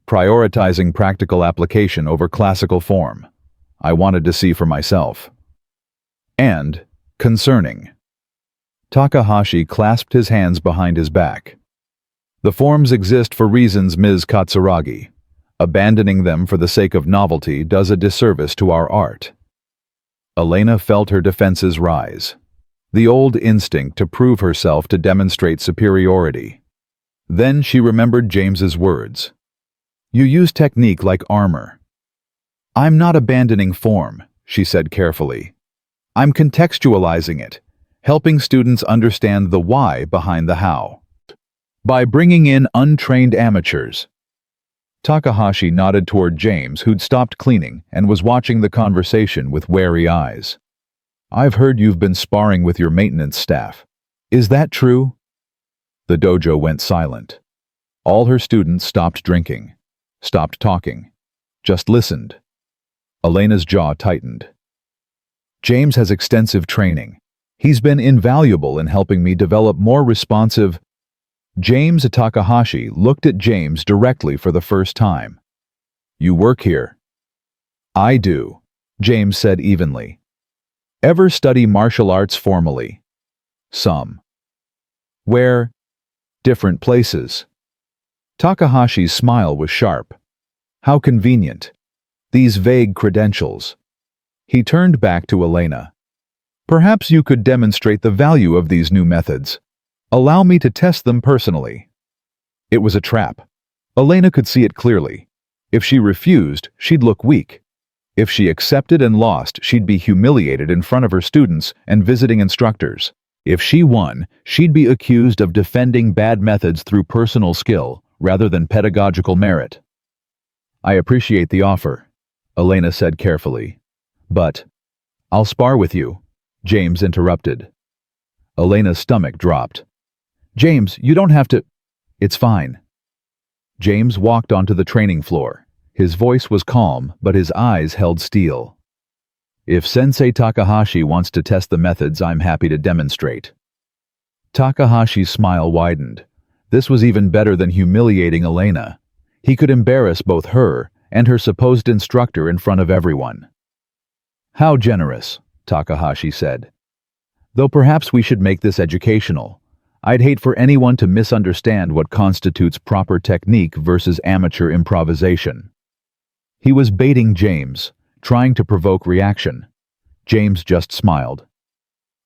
Speaker 1: prioritizing practical application over classical form. I wanted to see for myself. And concerning. Takahashi clasped his hands behind his back. The forms exist for reasons, Ms. Katsuragi. Abandoning them for the sake of novelty does a disservice to our art. Elena felt her defenses rise. The old instinct to prove herself to demonstrate superiority. Then she remembered James's words. You use technique like armor. I'm not abandoning form, she said carefully. I'm contextualizing it, helping students understand the why behind the how. By bringing in untrained amateurs. Takahashi nodded toward James, who'd stopped cleaning and was watching the conversation with wary eyes. I've heard you've been sparring with your maintenance staff. Is that true? The dojo went silent. All her students stopped drinking, stopped talking, just listened. Elena's jaw tightened. James has extensive training. He's been invaluable in helping me develop more responsive. James Takahashi looked at James directly for the first time. You work here? I do, James said evenly. Ever study martial arts formally? Some. Where? Different places. Takahashi's smile was sharp. How convenient. These vague credentials. He turned back to Elena. Perhaps you could demonstrate the value of these new methods. Allow me to test them personally. It was a trap. Elena could see it clearly. If she refused, she'd look weak. If she accepted and lost, she'd be humiliated in front of her students and visiting instructors. If she won, she'd be accused of defending bad methods through personal skill rather than pedagogical merit. I appreciate the offer, Elena said carefully. But, I'll spar with you, James interrupted. Elena's stomach dropped. James, you don't have to. It's fine. James walked onto the training floor. His voice was calm, but his eyes held steel. If Sensei Takahashi wants to test the methods, I'm happy to demonstrate. Takahashi's smile widened. This was even better than humiliating Elena. He could embarrass both her and her supposed instructor in front of everyone. How generous, Takahashi said. Though perhaps we should make this educational. I'd hate for anyone to misunderstand what constitutes proper technique versus amateur improvisation. He was baiting James, trying to provoke reaction. James just smiled.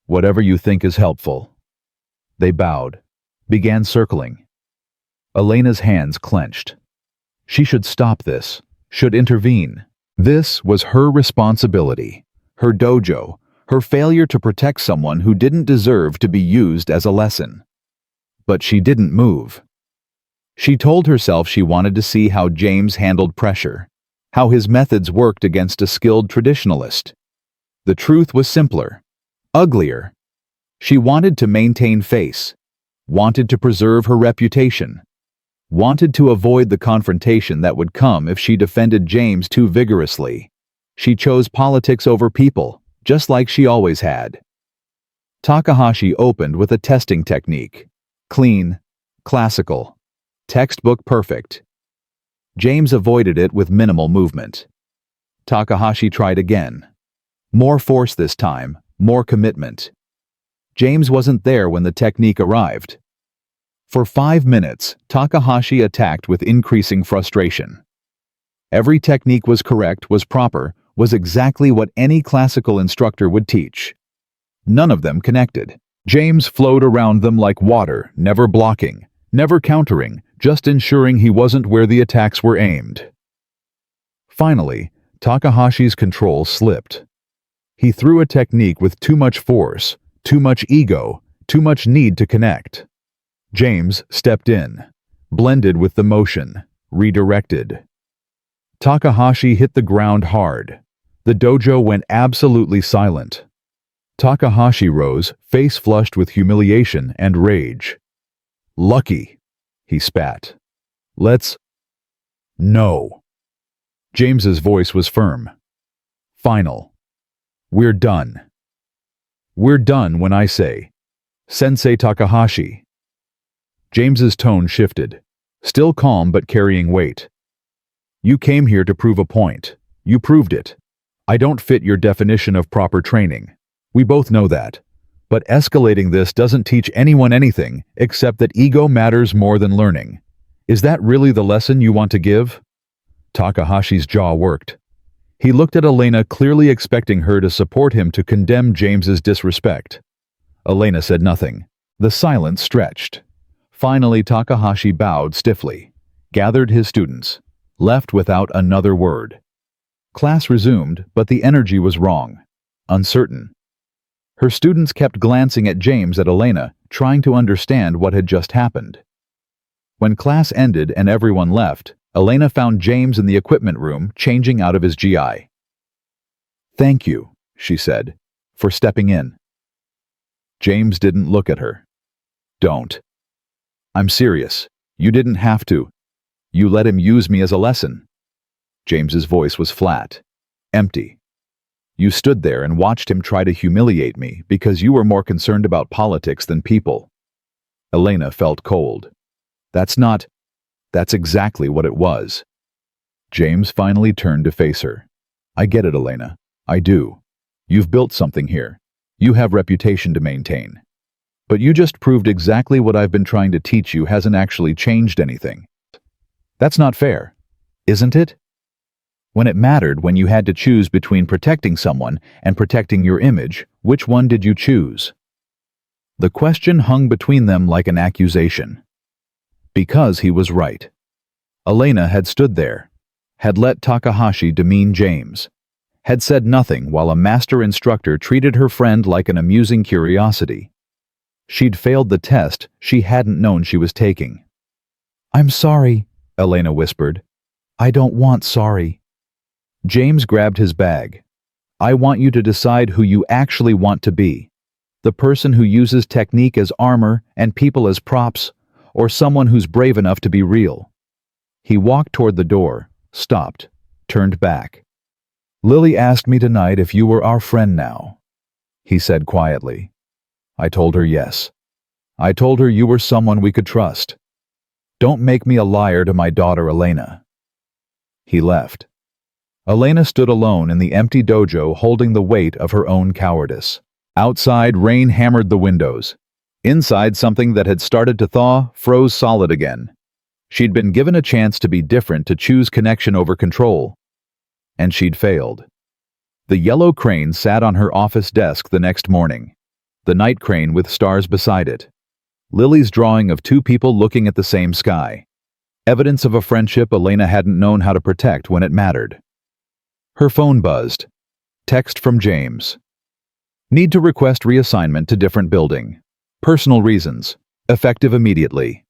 Speaker 1: Whatever you think is helpful. They bowed, began circling. Elena's hands clenched. She should stop this, should intervene. This was her responsibility, her dojo, her failure to protect someone who didn't deserve to be used as a lesson. But she didn't move. She told herself she wanted to see how James handled pressure, how his methods worked against a skilled traditionalist. The truth was simpler, uglier. She wanted to maintain face, wanted to preserve her reputation, wanted to avoid the confrontation that would come if she defended James too vigorously. She chose politics over people, just like she always had. Takahashi opened with a testing technique. Clean, classical, textbook perfect. James avoided it with minimal movement. Takahashi tried again. More force this time, more commitment. James wasn't there when the technique arrived. For 5 minutes, Takahashi attacked with increasing frustration. Every technique was correct, was proper, was exactly what any classical instructor would teach. None of them connected. James flowed around them like water, never blocking, never countering, just ensuring he wasn't where the attacks were aimed. Finally, Takahashi's control slipped. He threw a technique with too much force, too much ego, too much need to connect. James stepped in, blended with the motion, redirected. Takahashi hit the ground hard. The dojo went absolutely silent. Takahashi rose, face flushed with humiliation and rage. Lucky, he spat. Let's... No. James's voice was firm. Final. We're done. We're done when I say, Sensei Takahashi. James's tone shifted, still calm but carrying weight. You came here to prove a point. You proved it. I don't fit your definition of proper training. We both know that. But escalating this doesn't teach anyone anything except that ego matters more than learning. Is that really the lesson you want to give? Takahashi's jaw worked. He looked at Elena, clearly expecting her to support him to condemn James's disrespect. Elena said nothing. The silence stretched. Finally, Takahashi bowed stiffly, gathered his students, left without another word. Class resumed, but the energy was wrong, uncertain. Her students kept glancing at James at Elena, trying to understand what had just happened. When class ended and everyone left, Elena found James in the equipment room, changing out of his GI. "Thank you," she said, "for stepping in." James didn't look at her. "Don't. I'm serious. You didn't have to. You let him use me as a lesson." James's voice was flat, empty. "You stood there and watched him try to humiliate me because you were more concerned about politics than people." Elena felt cold. That's exactly what it was. James finally turned to face her. "I get it, Elena. I do. You've built something here. You have reputation to maintain. But you just proved exactly what I've been trying to teach you hasn't actually changed anything. That's not fair, isn't it? When it mattered, when you had to choose between protecting someone and protecting your image, which one did you choose?" The question hung between them like an accusation. Because he was right. Elena had stood there, had let Takahashi demean James, had said nothing while a master instructor treated her friend like an amusing curiosity. She'd failed the test she hadn't known she was taking. "I'm sorry," Elena whispered. "I don't want sorry." James grabbed his bag. "I want you to decide who you actually want to be. The person who uses technique as armor and people as props, or someone who's brave enough to be real." He walked toward the door, stopped, turned back. "Lily asked me tonight if you were our friend now," he said quietly. I told her yes. I told her you were someone we could trust. Don't make me a liar to my daughter Elena." He left. Elena stood alone in the empty dojo, holding the weight of her own cowardice. Outside, rain hammered the windows. Inside, something that had started to thaw froze solid again. She'd been given a chance to be different, to choose connection over control. And she'd failed. The yellow crane sat on her office desk the next morning. The night crane with stars beside it. Lily's drawing of two people looking at the same sky. Evidence of a friendship Elena hadn't known how to protect when it mattered. Her phone buzzed. Text from James. "Need to request reassignment to different building. Personal reasons. Effective immediately."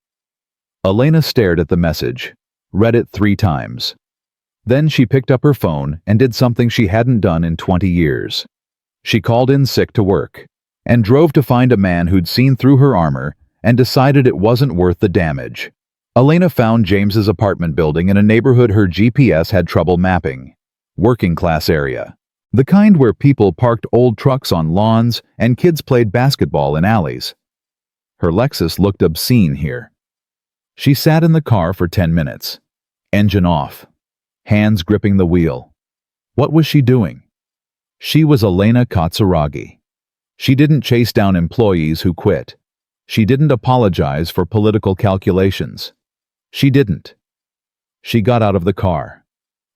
Speaker 1: Elena stared at the message, read it 3 times. Then she picked up her phone and did something she hadn't done in 20 years. She called in sick to work, and drove to find a man who'd seen through her armor and decided it wasn't worth the damage. Elena found James's apartment building in a neighborhood her GPS had trouble mapping. Working class area. The kind where people parked old trucks on lawns and kids played basketball in alleys. Her Lexus looked obscene here. She sat in the car for 10 minutes. Engine off. Hands gripping the wheel. What was she doing? She was Elena Katsuragi. She didn't chase down employees who quit. She didn't apologize for political calculations. She didn't. She got out of the car.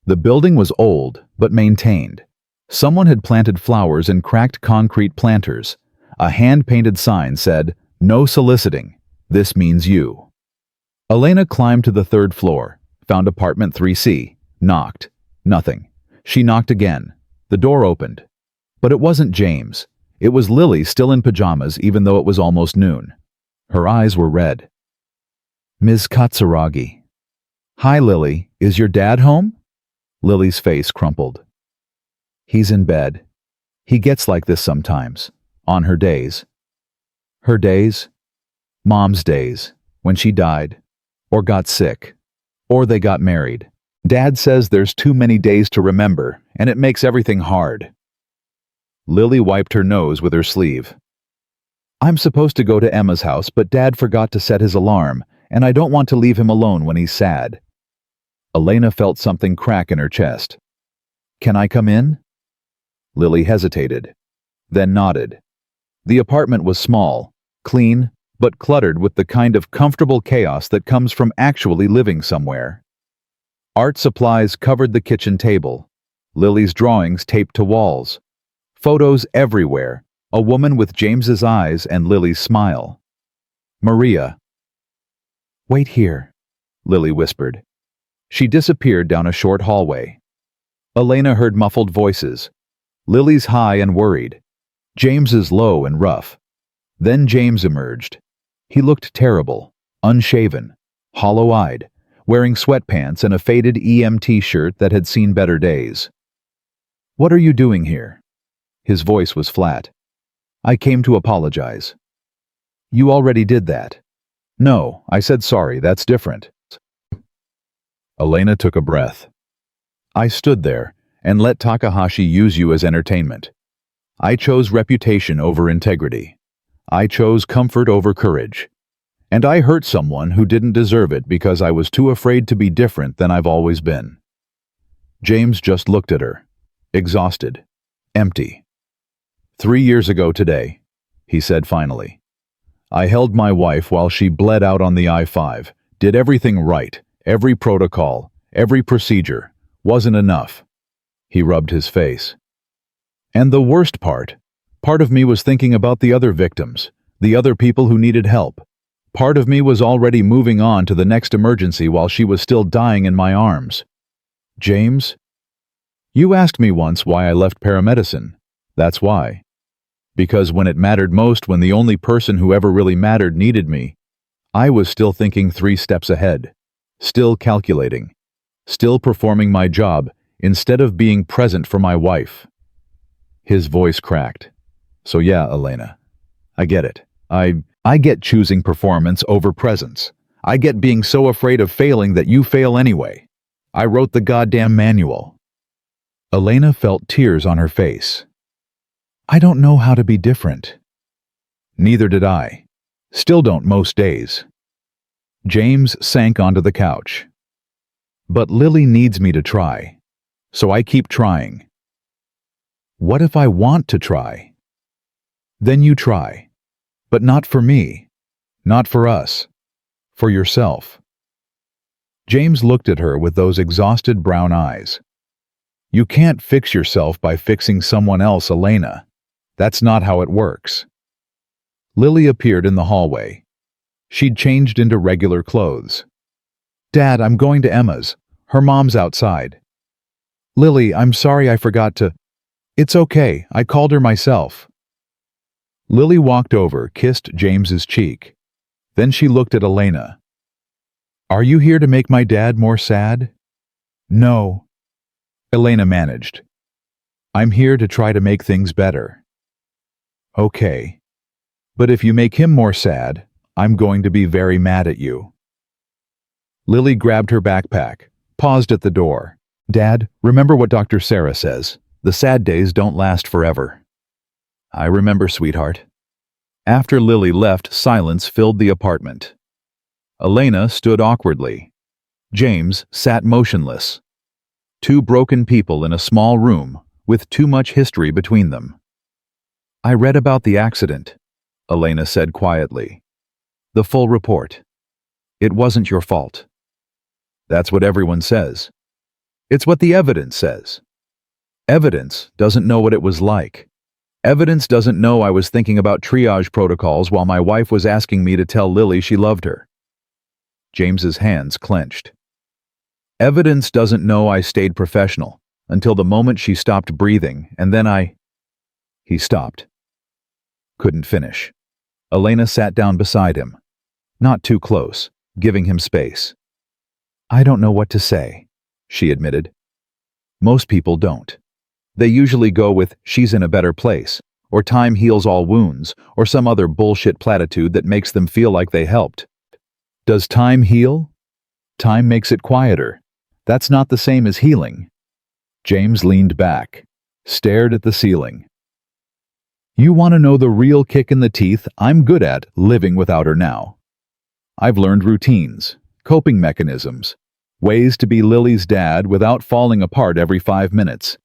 Speaker 1: The building was old, but maintained. Someone had planted flowers in cracked concrete planters. A hand-painted sign said, "No soliciting. This means you." Elena climbed to the 3rd floor, found apartment 3C, knocked. Nothing. She knocked again. The door opened. But it wasn't James. It was Lily, still in pajamas even though it was almost noon. Her eyes were red. "Ms. Katsuragi." "Hi, Lily. Is your dad home?" Lily's face crumpled. "He's in bed. He gets like this sometimes, on her days." Her days? Mom's days, when she died, or got sick, or they got married. Dad says there's too many days to remember, and it makes everything hard. Lily wiped her nose with her sleeve. "I'm supposed to go to Emma's house, but Dad forgot to set his alarm, and I don't want to leave him alone when he's sad." Elena felt something crack in her chest. "Can I come in?" Lily hesitated, then nodded. The apartment was small, clean, but cluttered with the kind of comfortable chaos that comes from actually living somewhere. Art supplies covered the kitchen table. Lily's drawings taped to walls. Photos everywhere. A woman with James's eyes and Lily's smile. Maria. "Wait here," Lily whispered. She disappeared down a short hallway. Elena heard muffled voices. Lily's high and worried. James's low and rough. Then James emerged. He looked terrible, unshaven, hollow-eyed, wearing sweatpants and a faded EM t-shirt that had seen better days. "What are you doing here?" His voice was flat. "I came to apologize." "You already did that." "No, I said sorry, that's different." Elena took a breath. "I stood there and let Takahashi use you as entertainment. I chose reputation over integrity. I chose comfort over courage. And I hurt someone who didn't deserve it because I was too afraid to be different than I've always been." James just looked at her, exhausted, empty. "3 years ago today," he said finally. "I held my wife while she bled out on the I-5, did everything right, every protocol, every procedure, wasn't enough." He rubbed his face. "And the worst part of me was thinking about the other victims, the other people who needed help. Part of me was already moving on to the next emergency while she was still dying in my arms." "James, you asked me once why I left paramedicine. That's why. Because when it mattered most, when the only person who ever really mattered needed me, I was still thinking 3 steps ahead, still calculating, still performing my job instead of being present for my wife." His voice cracked. "So yeah, Elena, I get it. I get choosing performance over presence. I get being so afraid of failing that you fail anyway. I wrote the goddamn manual." Elena felt tears on her face. "I don't know how to be different." "Neither did I. Still don't most days." James sank onto the couch. "But Lily needs me to try. So I keep trying." "What if I want to try?" "Then you try. But not for me. Not for us. For yourself." James looked at her with those exhausted brown eyes. "You can't fix yourself by fixing someone else, Elena. That's not how it works." Lily appeared in the hallway. She'd changed into regular clothes. "Dad, I'm going to Emma's. Her mom's outside." "Lily, I'm sorry I forgot to—" "It's okay, I called her myself." Lily walked over, kissed James's cheek. Then she looked at Elena. "Are you here to make my dad more sad?" "No." Elena managed. "I'm here to try to make things better." "Okay. But if you make him more sad, I'm going to be very mad at you." Lily grabbed her backpack, paused at the door. "Dad, remember what Dr. Sarah says. The sad days don't last forever." "I remember, sweetheart." After Lily left, silence filled the apartment. Elena stood awkwardly. James sat motionless. 2 broken people in a small room with too much history between them. "I read about the accident," Elena said quietly. "The full report. It wasn't your fault." "That's what everyone says. It's what the evidence says. Evidence doesn't know what it was like. Evidence doesn't know I was thinking about triage protocols while my wife was asking me to tell Lily she loved her." James's hands clenched. "Evidence doesn't know I stayed professional until the moment she stopped breathing, and then He stopped. Couldn't finish. Elena sat down beside him. Not too close, giving him space. "I don't know what to say," she admitted. "Most people don't. They usually go with, 'she's in a better place,' or 'time heals all wounds,' or some other bullshit platitude that makes them feel like they helped. Does time heal? Time makes it quieter. That's not the same as healing." James leaned back, stared at the ceiling. "You want to know the real kick in the teeth? I'm good at living without her now. I've learned routines, coping mechanisms, ways to be Lily's dad without falling apart every 5 minutes.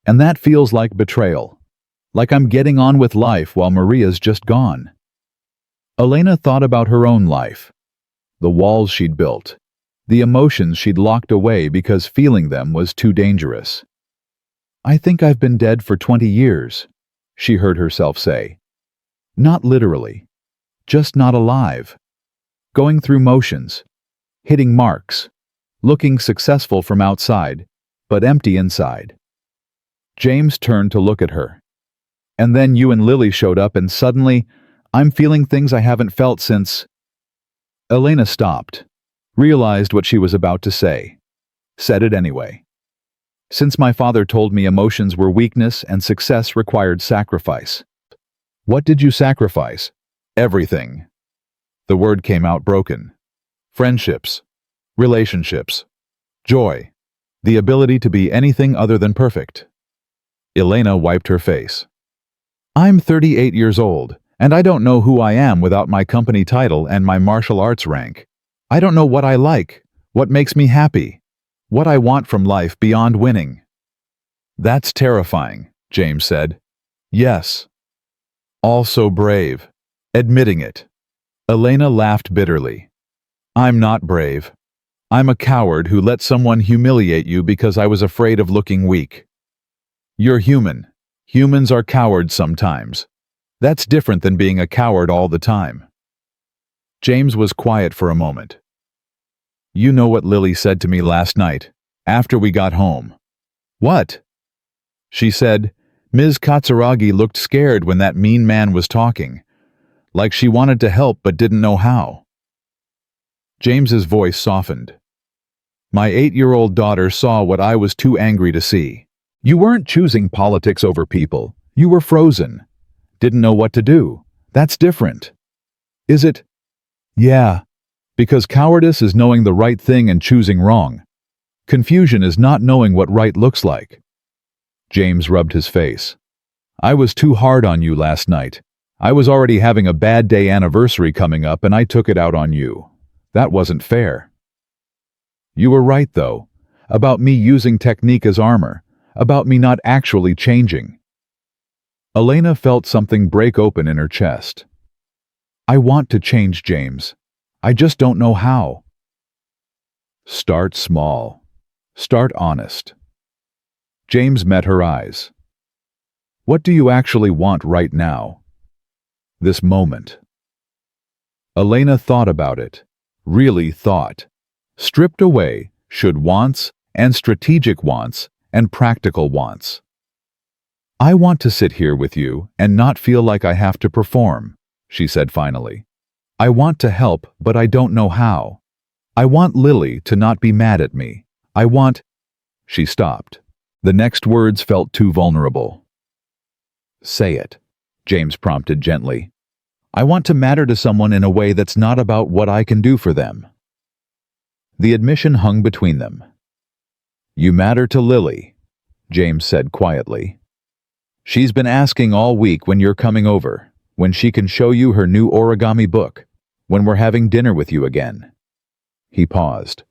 Speaker 1: And that feels like betrayal. Like I'm getting on with life while Maria's just gone." Elena thought about her own life. The walls she'd built, the emotions she'd locked away because feeling them was too dangerous. "I think I've been dead for 20 years, she heard herself say. Not literally, just not alive. Going through motions, hitting marks, looking successful from outside, but empty inside." James turned to look at her. "And then you and Lily showed up and suddenly, I'm feeling things I haven't felt since—" Elena stopped, realized what she was about to say, said it anyway. "Since my father told me emotions were weakness and success required sacrifice." "What did you sacrifice?" "Everything." The word came out broken. "Friendships, relationships, joy, the ability to be anything other than perfect." Elena wiped her face. "I'm 38 years old, and I don't know who I am without my company title and my martial arts rank. I don't know what I like, what makes me happy, what I want from life beyond winning." "That's terrifying," James said. "Yes. Also brave. Admitting it." Elena laughed bitterly. "I'm not brave. I'm a coward who let someone humiliate you because I was afraid of looking weak." "You're human. Humans are cowards sometimes. That's different than being a coward all the time." James was quiet for a moment. "You know what Lily said to me last night, after we got home." "What?" "She said, Ms. Katsuragi looked scared when that mean man was talking, like she wanted to help but didn't know how." James's voice softened. "My 8-year-old daughter saw what I was too angry to see. You weren't choosing politics over people. You were frozen. Didn't know what to do. That's different." "Is it?" "Yeah, because cowardice is knowing the right thing and choosing wrong. Confusion is not knowing what right looks like." James rubbed his face. "I was too hard on you last night. I was already having a bad day anniversary coming up and I took it out on you. That wasn't fair." "You were right, though, about me using technique as armor, about me not actually changing." Elena felt something break open in her chest. "I want to change, James. I just don't know how." "Start small. Start honest." James met her eyes. "What do you actually want right now? This moment?" Elena thought about it. Really thought. Stripped away should wants and strategic wants and practical wants. "I want to sit here with you and not feel like I have to perform," she said finally. "I want to help, but I don't know how. I want Lily to not be mad at me. I want—" She stopped. The next words felt too vulnerable. "Say it," James prompted gently. "I want to matter to someone in a way that's not about what I can do for them." The admission hung between them. "You matter to Lily," James said quietly. "She's been asking all week when you're coming over, when she can show you her new origami book, when we're having dinner with you again." He paused.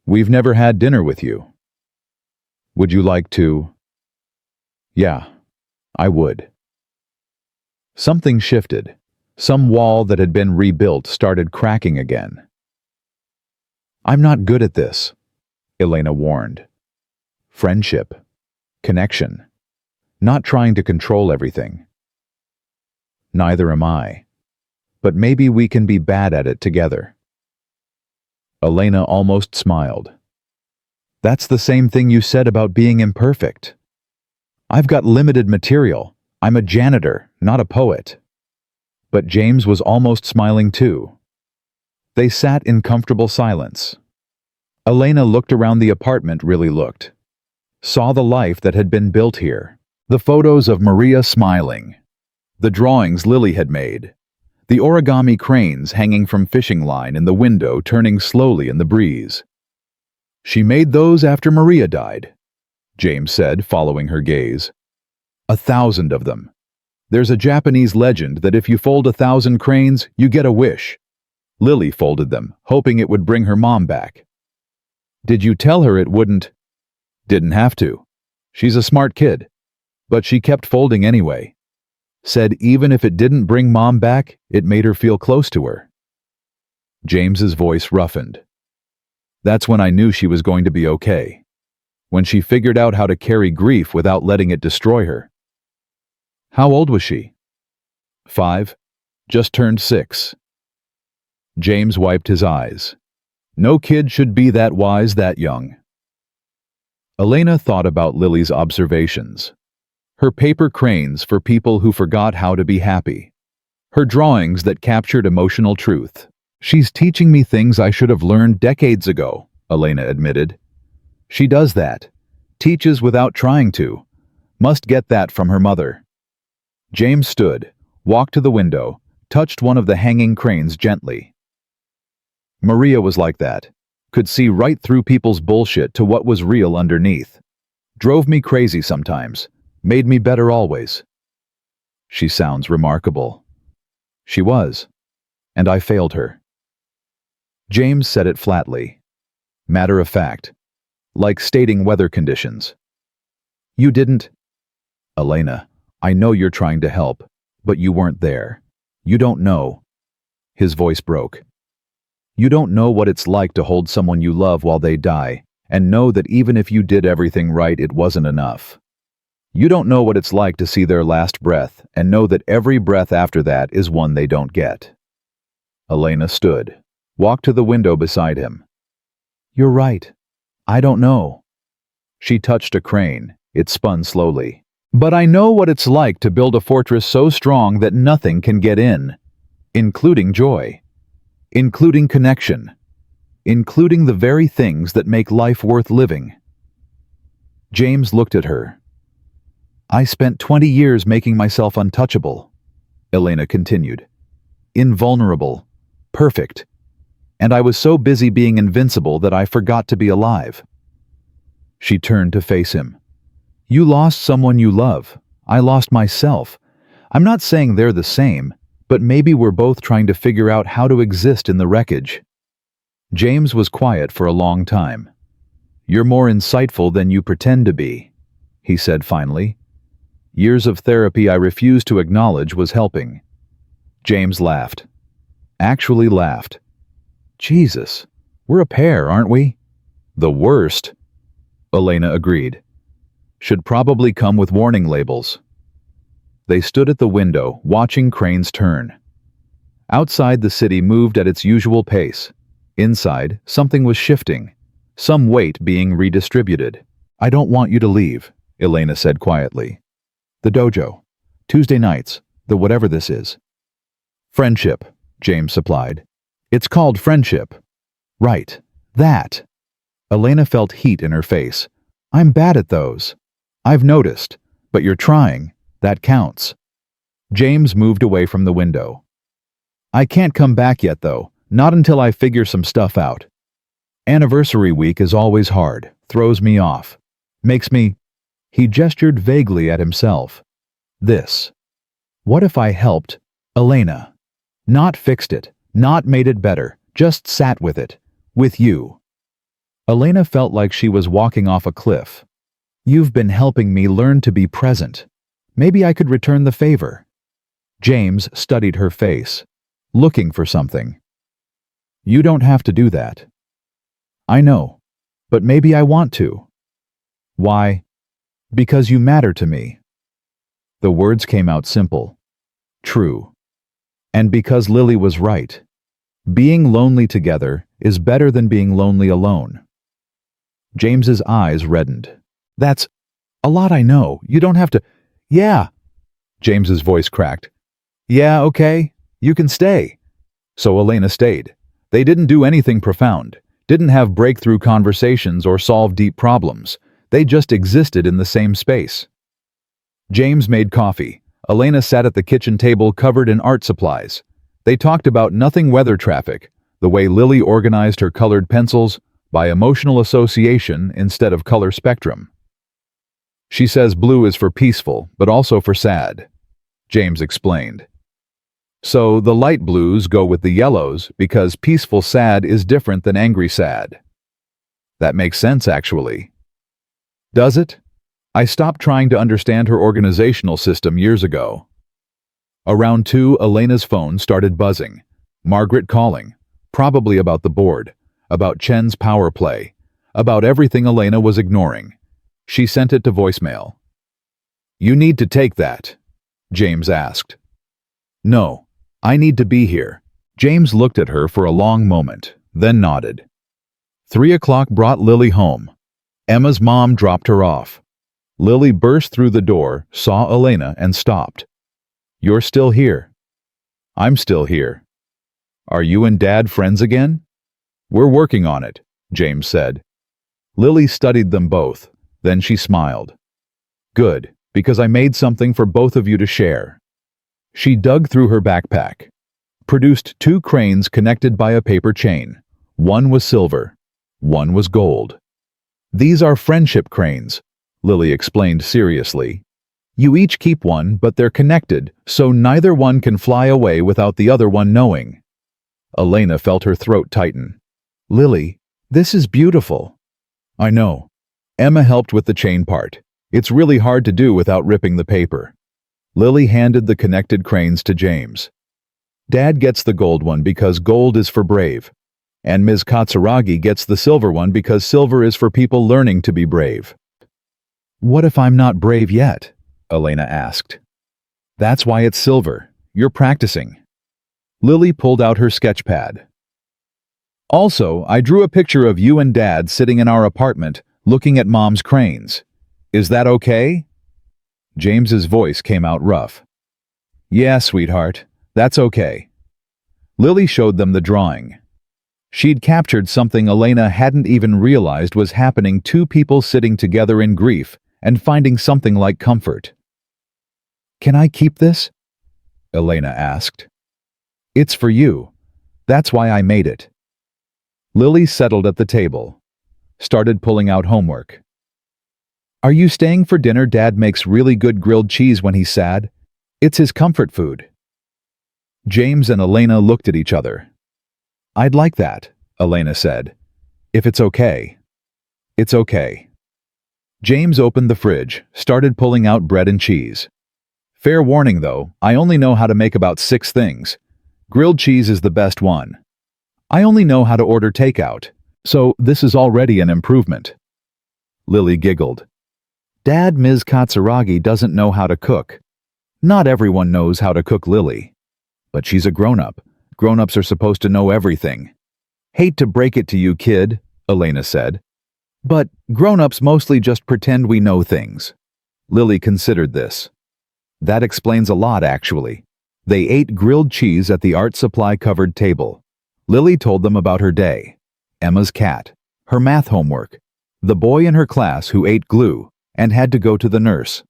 Speaker 1: "We've never had dinner with you. Would you like to?" "Yeah, I would." Something shifted. Some wall that had been rebuilt started cracking again. "I'm not good at this," Elena warned. "Friendship. Connection. Not trying to control everything." "Neither am I. But maybe we can be bad at it together." Elena almost smiled. "That's the same thing you said about being imperfect. I've got limited material. I'm a janitor, not a poet." But James was almost smiling too. They sat in comfortable silence. Elena looked around the apartment, really looked. Saw the life that had been built here. The photos of Maria smiling. The drawings Lily had made. The origami cranes hanging from fishing line in the window turning slowly in the breeze. "She made those after Maria died," James said, following her gaze. 1,000 of them. There's a Japanese legend that if you fold 1,000 cranes, you get a wish. Lily folded them, hoping it would bring her mom back. Did you tell her it wouldn't? Didn't have to. She's a smart kid. But she kept folding anyway. Said even if it didn't bring mom back, it made her feel close to her. James's voice roughened. That's when I knew she was going to be okay. When she figured out how to carry grief without letting it destroy her. How old was she? 5. Just turned 6. James wiped his eyes. No kid should be that wise that young. Elena thought about Lily's observations. Her paper cranes for people who forgot how to be happy. Her drawings that captured emotional truth. She's teaching me things I should have learned decades ago, Elena admitted. She does that. Teaches without trying to. Must get that from her mother. James stood, walked to the window, touched one of the hanging cranes gently. Maria was like that. Could see right through people's bullshit to what was real underneath. Drove me crazy sometimes. Made me better always. She sounds remarkable. She was. And I failed her. James said it flatly. Matter of fact. Like stating weather conditions. You didn't? Elena, I know you're trying to help, but you weren't there. You don't know. His voice broke. You don't know what it's like to hold someone you love while they die, and know that even if you did everything right, it wasn't enough. You don't know what it's like to see their last breath, and know that every breath after that is one they don't get. Elena stood, walked to the window beside him. You're right. I don't know. She touched a crane. It spun slowly. But I know what it's like to build a fortress so strong that nothing can get in, including joy, including connection, including the very things that make life worth living. James looked at her. I spent 20 years making myself untouchable, Elena continued. Invulnerable, perfect. And I was so busy being invincible that I forgot to be alive. She turned to face him. You lost someone you love. I lost myself. I'm not saying they're the same, but maybe we're both trying to figure out how to exist in the wreckage. James was quiet for a long time. You're more insightful than you pretend to be, he said finally. Years of therapy I refused to acknowledge was helping. James laughed. Actually laughed. Jesus, we're a pair, aren't we? The worst, Elena agreed. Should probably come with warning labels. They stood at the window, watching cranes turn. Outside, the city moved at its usual pace. Inside, something was shifting, some weight being redistributed. I don't want you to leave, Elena said quietly. The dojo. Tuesday nights, the whatever this is. Friendship, James supplied. It's called friendship. Right. That. Elena felt heat in her face. I'm bad at those. I've noticed. But you're trying. That counts. James moved away from the window. I can't come back yet, though. Not until I figure some stuff out. Anniversary week is always hard. Throws me off. Makes me... He gestured vaguely at himself. This. What if I helped Elena? Not fixed it. Not made it better. Just sat with it. With you. Elena felt like she was walking off a cliff. You've been helping me learn to be present. Maybe I could return the favor. James studied her face, looking for something. You don't have to do that. I know, but maybe I want to. Why? Because you matter to me. The words came out simple. True. And because Lily was right. Being lonely together is better than being lonely alone. James's eyes reddened. That's a lot, I know. You don't have to... Yeah. James's voice cracked. Yeah, okay. You can stay. So Elena stayed. They didn't do anything profound. Didn't have breakthrough conversations or solve deep problems. They just existed in the same space. James made coffee. Elena sat at the kitchen table covered in art supplies. They talked about nothing weather traffic, the way Lily organized her colored pencils, by emotional association instead of color spectrum. She says blue is for peaceful, but also for sad, James explained. So the light blues go with the yellows because peaceful sad is different than angry sad. That makes sense, actually. Does it? I stopped trying to understand her organizational system years ago. Around 2, Elena's phone started buzzing. Margaret calling, probably about the board. about Chen's power play, about everything Elena was ignoring. She sent it to voicemail. "You need to take that," James asked. "No, I need to be here." James looked at her for a long moment, then nodded. 3 o'clock brought Lily home. Emma's mom dropped her off. Lily burst through the door, saw Elena, and stopped. "You're still here." "I'm still here." "Are you and Dad friends again?" "We're working on it," James said. Lily studied them both, then she smiled. "Good, because I made something for both of you to share." She dug through her backpack, produced 2 cranes connected by a paper chain. One was silver, one was gold. "These are friendship cranes," Lily explained seriously. "You each keep one, but they're connected, so neither one can fly away without the other one knowing." Elena felt her throat tighten. "Lily, this is beautiful." "I know." Emma helped with the chain part. "It's really hard to do without ripping the paper." Lily handed the connected cranes to James. "Dad gets the gold one because gold is for brave, and Ms. Katsuragi gets the silver one because silver is for people learning to be brave." "What if I'm not brave yet?" Elena asked. "That's why it's silver. You're practicing." Lily pulled out her sketch pad. "Also, I drew a picture of you and Dad sitting in our apartment, looking at Mom's cranes. Is that okay?" James's voice came out rough. "Yeah, sweetheart, that's okay." Lily showed them the drawing. She'd captured something Elena hadn't even realized was happening: 2 people sitting together in grief and finding something like comfort. "Can I keep this?" Elena asked. "It's for you. That's why I made it." Lily settled at the table, started pulling out homework. "Are you staying for dinner? Dad makes really good grilled cheese when he's sad. It's his comfort food." James and Elena looked at each other. "I'd like that," Elena said. "If it's okay." "It's okay." James opened the fridge, started pulling out bread and cheese. "Fair warning though, I only know how to make about 6 things. Grilled cheese is the best one. I only know how to order takeout, so this is already an improvement." Lily giggled. "Dad, Ms. Katsuragi doesn't know how to cook." "Not everyone knows how to cook, Lily. But she's a grown-up. Grown-ups are supposed to know everything." "Hate to break it to you, kid," Elena said. "But grown-ups mostly just pretend we know things." Lily considered this. That explains a lot, actually. They ate grilled cheese at the art supply covered table. Lily told them about her day, Emma's cat, her math homework, the boy in her class who ate glue and had to go to the nurse.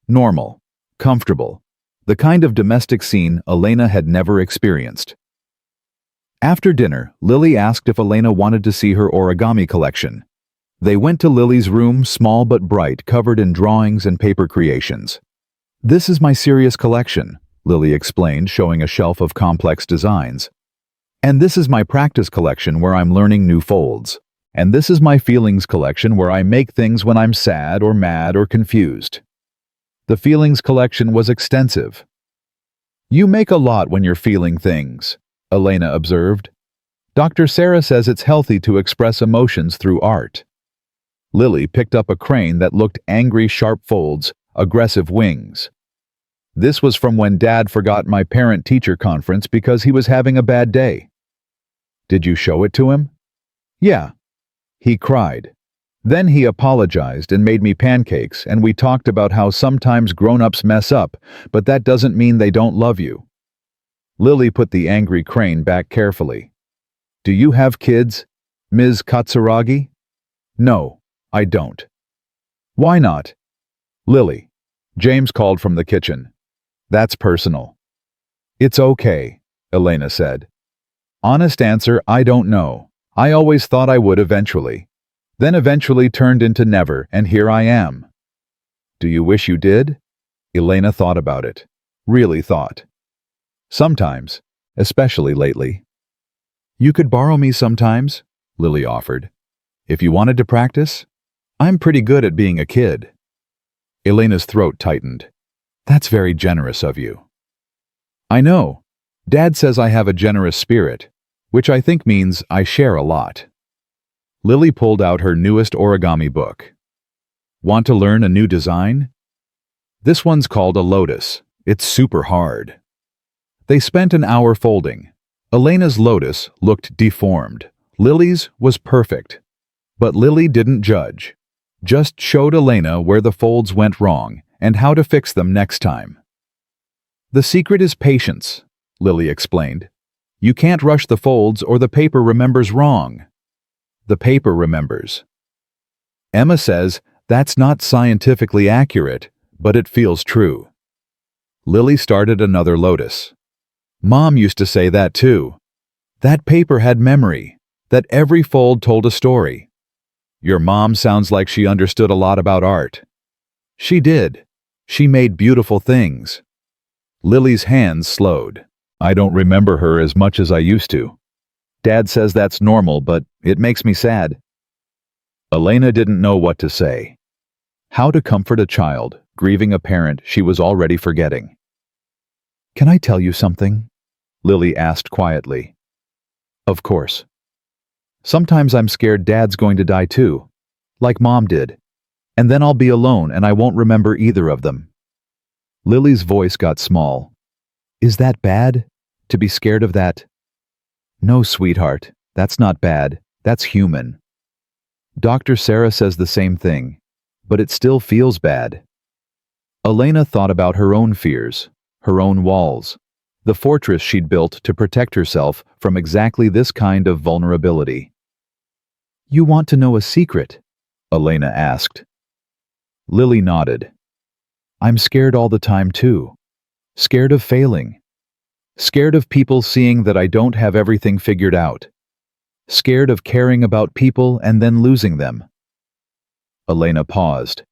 Speaker 1: Normal, comfortable, the kind of domestic scene Elena had never experienced. After dinner, Lily asked if Elena wanted to see her origami collection. They went to Lily's room, small but bright, covered in drawings and paper creations. "This is my serious collection," Lily explained, showing a shelf of complex designs. "And this is my practice collection where I'm learning new folds. And this is my feelings collection where I make things when I'm sad or mad or confused." The feelings collection was extensive. "You make a lot when you're feeling things," Elena observed. "Dr. Sarah says it's healthy to express emotions through art." Lily picked up a crane that looked angry, sharp folds, aggressive wings. "This was from when Dad forgot my parent-teacher conference because he was having a bad day." "Did you show it to him?" "Yeah." "He cried. Then he apologized and made me pancakes, and we talked about how sometimes grown-ups mess up, but that doesn't mean they don't love you." Lily put the angry crane back carefully. "Do you have kids, Ms. Katsuragi?" "No, I don't." "Why not?" "Lily." James called from the kitchen. "That's personal." "It's okay," Elena said. "Honest answer, I don't know. I always thought I would eventually. Then eventually turned into never, and here I am." "Do you wish you did?" Elena thought about it. Really thought. "Sometimes, especially lately." "You could borrow me sometimes," Lily offered. "If you wanted to practice. I'm pretty good at being a kid." Elena's throat tightened. "That's very generous of you." "I know. Dad says I have a generous spirit, which I think means I share a lot." Lily pulled out her newest origami book. Want to learn a new design? This one's called a lotus. It's super hard. They spent an hour folding. Elena's lotus looked deformed. Lily's was perfect. But Lily didn't judge. Just showed Elena where the folds went wrong and how to fix them next time. The secret is patience, Lily explained. You can't rush the folds or the paper remembers wrong. The paper remembers. Emma says that's not scientifically accurate, but it feels true. Lily started another lotus. Mom used to say that too. That paper had memory, that every fold told a story. Your mom sounds like she understood a lot about art. She did. She made beautiful things. Lily's hands slowed. I don't remember her as much as I used to. Dad says that's normal, but it makes me sad. Elena didn't know what to say. How to comfort a child grieving a parent she was already forgetting. Can I tell you something? Lily asked quietly. Of course. Sometimes I'm scared Dad's going to die too, like Mom did, and then I'll be alone and I won't remember either of them. Lily's voice got small. Is that bad? To be scared of that? No, sweetheart, that's not bad. That's human. Dr. Sarah says the same thing, but it still feels bad. Elena thought about her own fears, her own walls, the fortress she'd built to protect herself from exactly this kind of vulnerability. You want to know a secret? Elena asked. Lily nodded. I'm scared all the time too. Scared of failing. Scared of people seeing that I don't have everything figured out. Scared of caring about people and then losing them. Elena paused.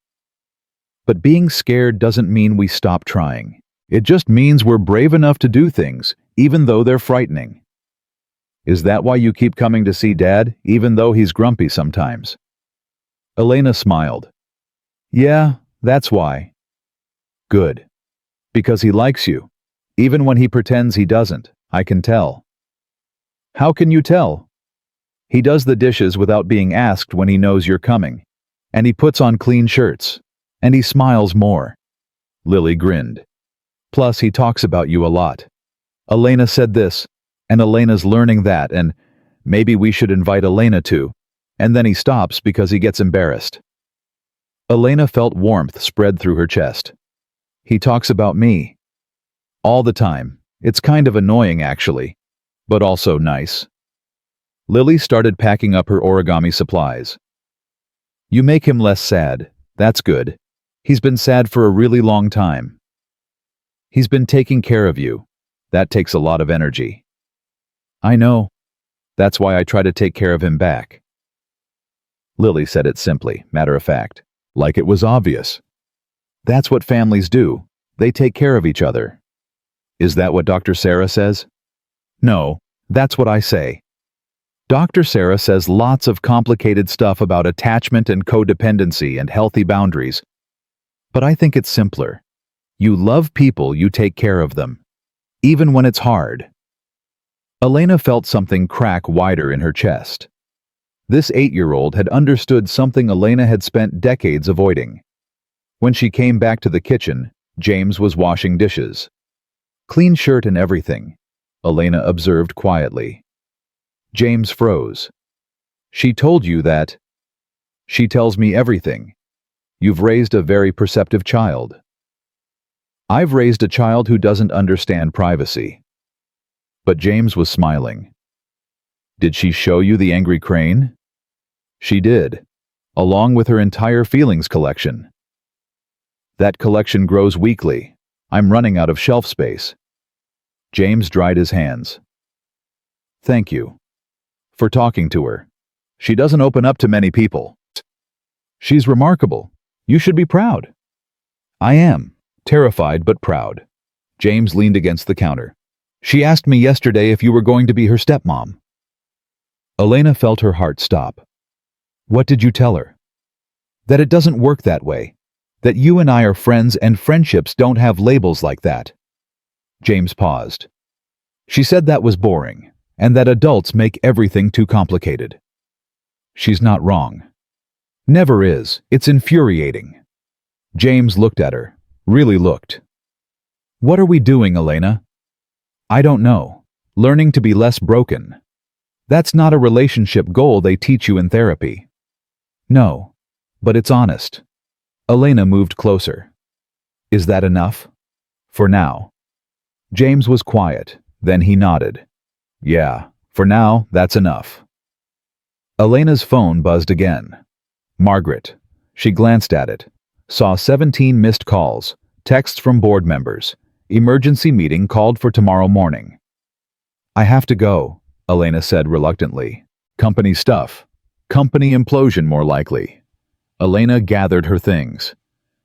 Speaker 1: But being scared doesn't mean we stop trying. It just means we're brave enough to do things, even though they're frightening. Is that why you keep coming to see Dad, even though he's grumpy sometimes? Elena smiled. Yeah, that's why. Good. Because he likes you. Even when he pretends he doesn't, I can tell. How can you tell? He does the dishes without being asked when he knows you're coming. And he puts on clean shirts. And he smiles more. Lily grinned. Plus, he talks about you a lot. Elena said this, and Elena's learning that, and maybe we should invite Elena too. And then he stops because he gets embarrassed. Elena felt warmth spread through her chest. He talks about me. All the time. It's kind of annoying, actually, but also nice. Lily started packing up her origami supplies. You make him less sad. That's good. He's been sad for a really long time. He's been taking care of you. That takes a lot of energy. I know. That's why I try to take care of him back. Lily said it simply, matter of fact, like it was obvious. That's what families do. They take care of each other. Is that what Dr. Sarah says? No, that's what I say. Dr. Sarah says lots of complicated stuff about attachment and codependency and healthy boundaries. But I think it's simpler. You love people, you take care of them. Even when it's hard. Elena felt something crack wider in her chest. This 8-year-old had understood something Elena had spent decades avoiding. When she came back to the kitchen, James was washing dishes. Clean shirt and everything, Elena observed quietly. James froze. She told you that? She tells me everything. You've raised a very perceptive child. I've raised a child who doesn't understand privacy. But James was smiling. Did she show you the angry crane? She did, along with her entire feelings collection. That collection grows weekly. I'm running out of shelf space. James dried his hands. Thank you. For talking to her. She doesn't open up to many people. She's remarkable. You should be proud. I am. Terrified but proud. James leaned against the counter. She asked me yesterday if you were going to be her stepmom. Elena felt her heart stop. What did you tell her? That it doesn't work that way. That you and I are friends and friendships don't have labels like that. James paused. She said that was boring, and that adults make everything too complicated. She's not wrong. Never is. It's infuriating. James looked at her. Really looked. What are we doing, Elena? I don't know. Learning to be less broken. That's not a relationship goal they teach you in therapy. No, but it's honest. Elena moved closer. Is that enough? For now. James was quiet, then he nodded. Yeah, for now, that's enough. Elena's phone buzzed again. Margaret. She glanced at it. Saw 17 missed calls, texts from board members. Emergency meeting called for tomorrow morning. I have to go, Elena said reluctantly. Company stuff. Company implosion, more likely. Elena gathered her things.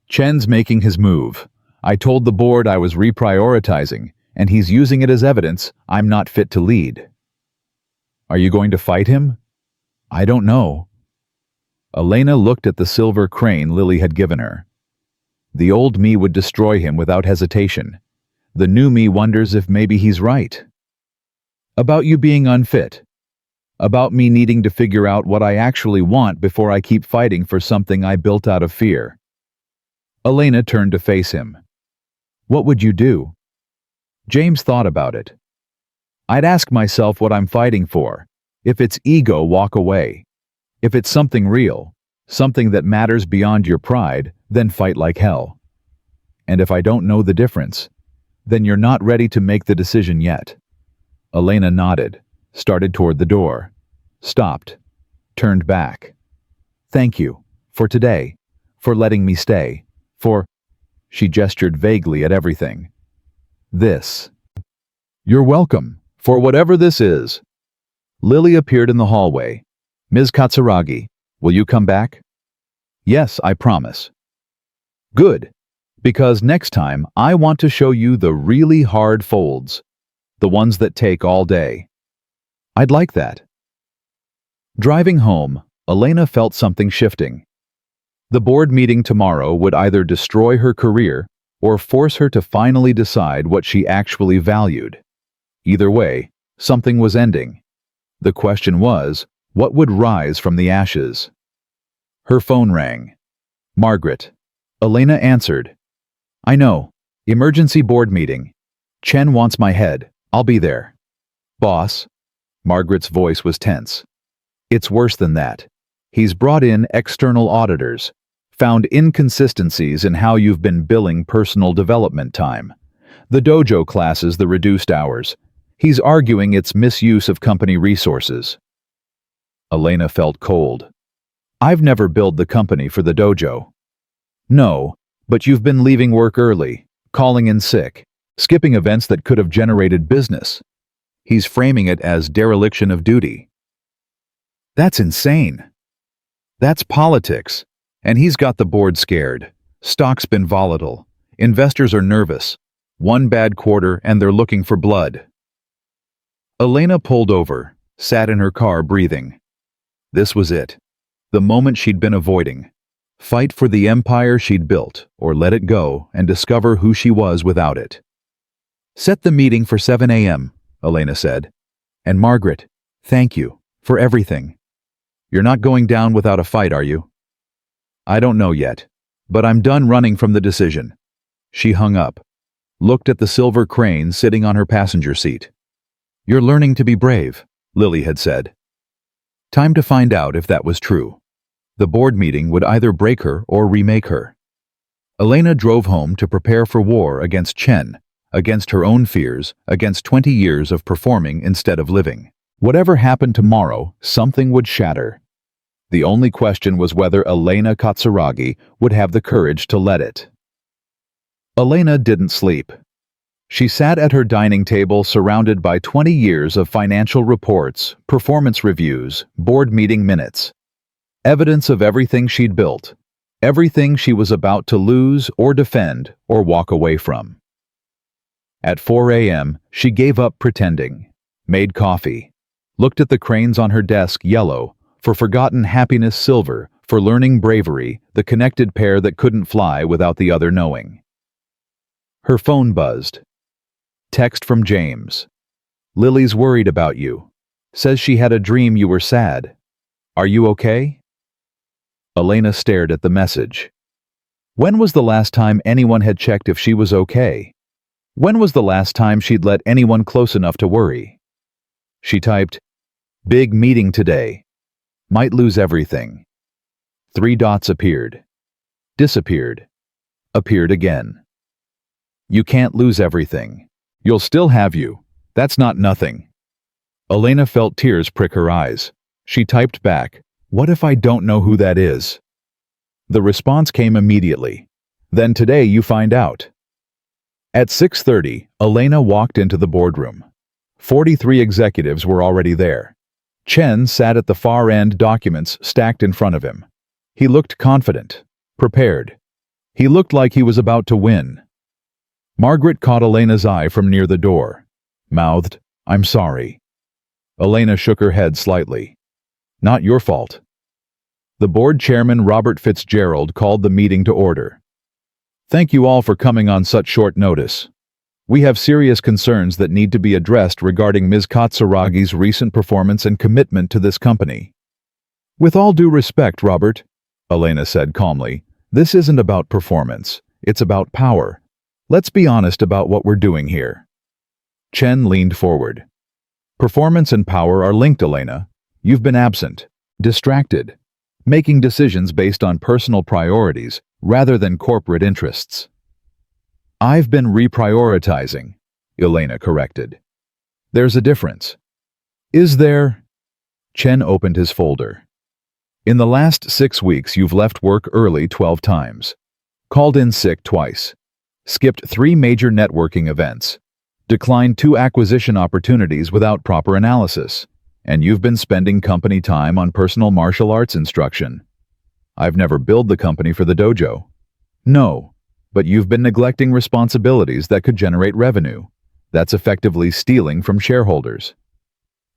Speaker 1: Chen's making his move. I told the board I was reprioritizing, and he's using it as evidence I'm not fit to lead. Are you going to fight him? I don't know. Elena looked at the silver crane Lily had given her. The old me would destroy him without hesitation. The new me wonders if maybe he's right. About you being unfit. About me needing to figure out what I actually want before I keep fighting for something I built out of fear. Elena turned to face him. What would you do? James thought about it. I'd ask myself what I'm fighting for. If it's ego, walk away. If it's something real, something that matters beyond your pride, then fight like hell. And if I don't know the difference, then you're not ready to make the decision yet. Elena nodded, started toward the door, stopped, turned back. Thank you, for today, for letting me stay, for... She gestured vaguely at everything. This. You're welcome, for whatever this is. Lily appeared in the hallway. Ms. Katsuragi, will you come back? Yes, I promise. Good, because next time I want to show you the really hard folds, the ones that take all day. I'd like that. Driving home, Elena felt something shifting. The board meeting tomorrow would either destroy her career or force her to finally decide what she actually valued. Either way, something was ending. The question was, what would rise from the ashes? Her phone rang. Margaret. Elena answered. I know. Emergency board meeting. Chen wants my head. I'll be there. Boss. Margaret's voice was tense. It's worse than that. He's brought in external auditors, found inconsistencies in how you've been billing personal development time. The dojo classes the reduced hours. He's arguing it's misuse of company resources. Elena felt cold. I've never billed the company for the dojo. No, but you've been leaving work early, calling in sick, skipping events that could have generated business. He's framing it as dereliction of duty. That's insane. That's politics, and he's got the board scared. Stock's been volatile. Investors are nervous. One bad quarter and they're looking for blood. Elena pulled over, sat in her car breathing. This was it. The moment she'd been avoiding. Fight for the empire she'd built, or let it go and discover who she was without it. Set the meeting for 7 a.m., Elena said. And Margaret, thank you for everything. You're not going down without a fight, are you? I don't know yet, but I'm done running from the decision. She hung up, looked at the silver crane sitting on her passenger seat. You're learning to be brave, Lily had said. Time to find out if that was true. The board meeting would either break her or remake her. Elena drove home to prepare for war against Chen, against her own fears, against 20 years of performing instead of living. Whatever happened tomorrow, something would shatter. The only question was whether Elena Katsuragi would have the courage to let it. Elena didn't sleep. She sat at her dining table surrounded by 20 years of financial reports, performance reviews, board meeting minutes. Evidence of everything she'd built, everything she was about to lose or defend or walk away from. At 4 a.m., she gave up pretending, made coffee, looked at the cranes on her desk yellow, for forgotten happiness silver, for learning bravery, the connected pair that couldn't fly without the other knowing. Her phone buzzed. Text from James. Lily's worried about you. Says she had a dream you were sad. Are you okay? Elena stared at the message. When was the last time anyone had checked if she was okay? When was the last time she'd let anyone close enough to worry? She typed, "Big meeting today. Might lose everything." 3 dots appeared. Disappeared. Appeared again. "You can't lose everything. You'll still have you. That's not nothing." Elena felt tears prick her eyes. She typed back, "What if I don't know who that is?" The response came immediately. "Then today you find out." At 6:30, Elena walked into the boardroom. 43 executives were already there. Chen sat at the far end, documents stacked in front of him. He looked confident, prepared. He looked like he was about to win. Margaret caught Elena's eye from near the door. Mouthed, "I'm sorry." Elena shook her head slightly. "Not your fault." The board chairman, Robert Fitzgerald, called the meeting to order. "Thank you all for coming on such short notice. We have serious concerns that need to be addressed regarding Ms. Katsuragi's recent performance and commitment to this company." "With all due respect, Robert," Elena said calmly, "this isn't about performance. It's about power. Let's be honest about what we're doing here." Chen leaned forward. "Performance and power are linked, Elena. You've been absent, distracted, making decisions based on personal priorities rather than corporate interests." "I've been reprioritizing," Elena corrected. "There's a difference." "Is there?" Chen opened his folder. "In the last 6 weeks, you've left work early 12 times, called in sick twice, skipped 3 major networking events, declined 2 acquisition opportunities without proper analysis, and you've been spending company time on personal martial arts instruction. I've never billed the company for the dojo. No, but you've been neglecting responsibilities that could generate revenue. That's effectively stealing from shareholders."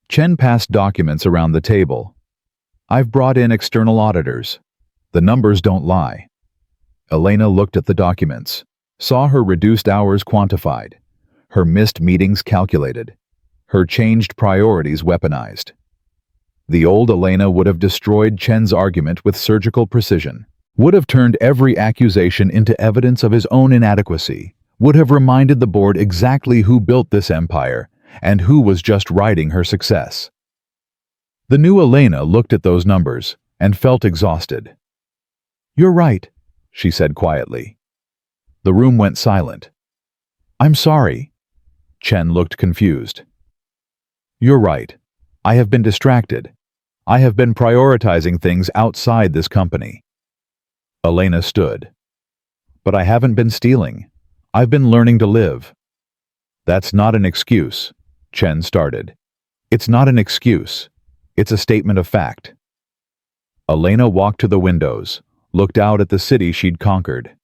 Speaker 1: Chen passed documents around the table. "I've brought in external auditors. The numbers don't lie." Elena looked at the documents, saw her reduced hours quantified, her missed meetings calculated, her changed priorities weaponized. The old Elena would have destroyed Chen's argument with surgical precision, would have turned every accusation into evidence of his own inadequacy, would have reminded the board exactly who built this empire and who was just riding her success. The new Elena looked at those numbers and felt exhausted. "You're right," she said quietly. The room went silent. "I'm sorry." Chen looked confused. "You're right. I have been distracted. I have been prioritizing things outside this company." Elena stood. "But I haven't been stealing. I've been learning to live." "That's not an excuse," Chen started. "It's not an excuse. It's a statement of fact." Elena walked to the windows, looked out at the city she'd conquered.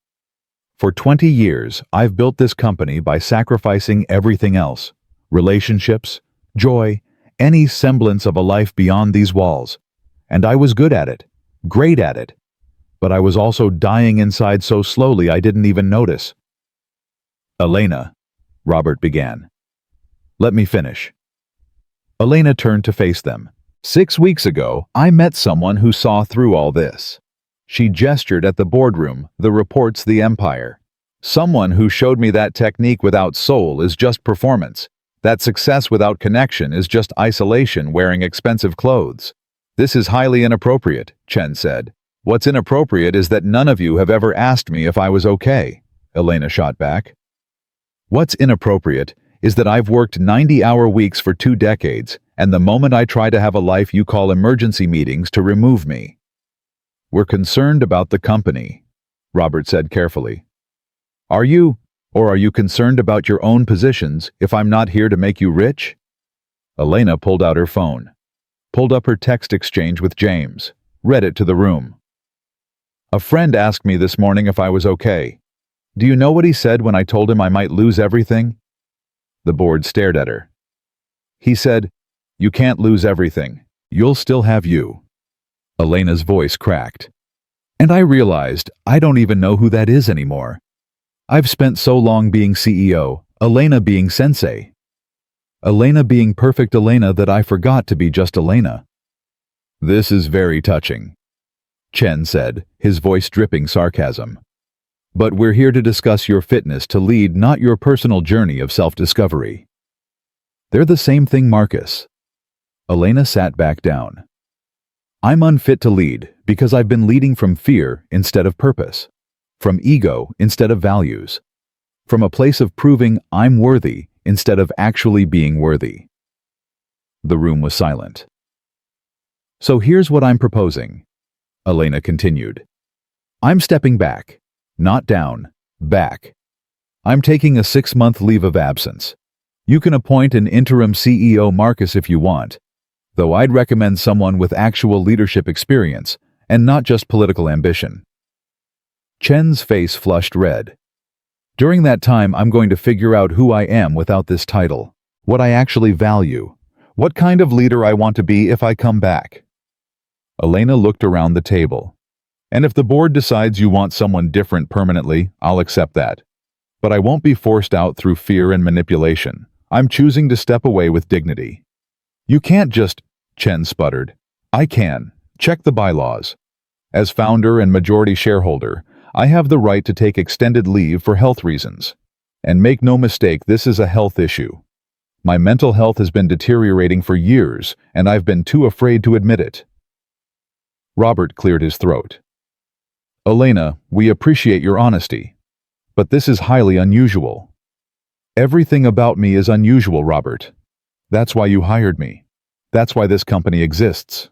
Speaker 1: "For 20 years, I've built this company by sacrificing everything else: relationships, joy, any semblance of a life beyond these walls. And I was good at it, great at it. But I was also dying inside so slowly I didn't even notice." "Elena," Robert began. "Let me finish." Elena turned to face them. "6 weeks ago, I met someone who saw through all this." She gestured at the boardroom, the reports, the empire. "Someone who showed me that technique without soul is just performance. That success without connection is just isolation wearing expensive clothes. This is highly inappropriate," Chen said. "What's inappropriate is that none of you have ever asked me if I was okay," Elena shot back. "What's inappropriate is that I've worked 90-hour weeks for 2 decades, and the moment I try to have a life you call emergency meetings to remove me." "We're concerned about the company," Robert said carefully. Are you concerned about your own positions if I'm not here to make you rich?" Elena pulled out her phone, pulled up her text exchange with James, read it to the room. "A friend asked me this morning if I was okay. Do you know what he said when I told him I might lose everything?" The board stared at her. "He said, 'You can't lose everything. You'll still have you.'" Elena's voice cracked. "And I realized I don't even know who that is anymore. I've spent so long being CEO, Elena being sensei. Elena being perfect Elena that I forgot to be just Elena." This is very touching, Chen said, his voice dripping sarcasm. But we're here to discuss your fitness to lead, not your personal journey of self-discovery. They're the same thing, Marcus. Elena sat back down. I'm unfit to lead because I've been leading from fear instead of purpose, from ego instead of values, from a place of proving I'm worthy instead of actually being worthy. The room was silent. So here's what I'm proposing, Elena continued. I'm stepping back, not down, back. I'm taking a 6-month leave of absence. You can appoint an interim CEO, Marcus, if you want, though I'd recommend someone with actual leadership experience and not just political ambition. Chen's face flushed red. During that time, I'm going to figure out who I am without this title, what I actually value, what kind of leader I want to be if I come back. Elena looked around the table. And if the board decides you want someone different permanently, I'll accept that. But I won't be forced out through fear and manipulation. I'm choosing to step away with dignity. You can't just, Chen sputtered. I can. Check the bylaws. As founder and majority shareholder, I have the right to take extended leave for health reasons. And make no mistake, this is a health issue. My mental health has been deteriorating for years, and I've been too afraid to admit it. Robert cleared his throat. Elena, we appreciate your honesty, but this is highly unusual. Everything about me is unusual, Robert. That's why you hired me. That's why this company exists.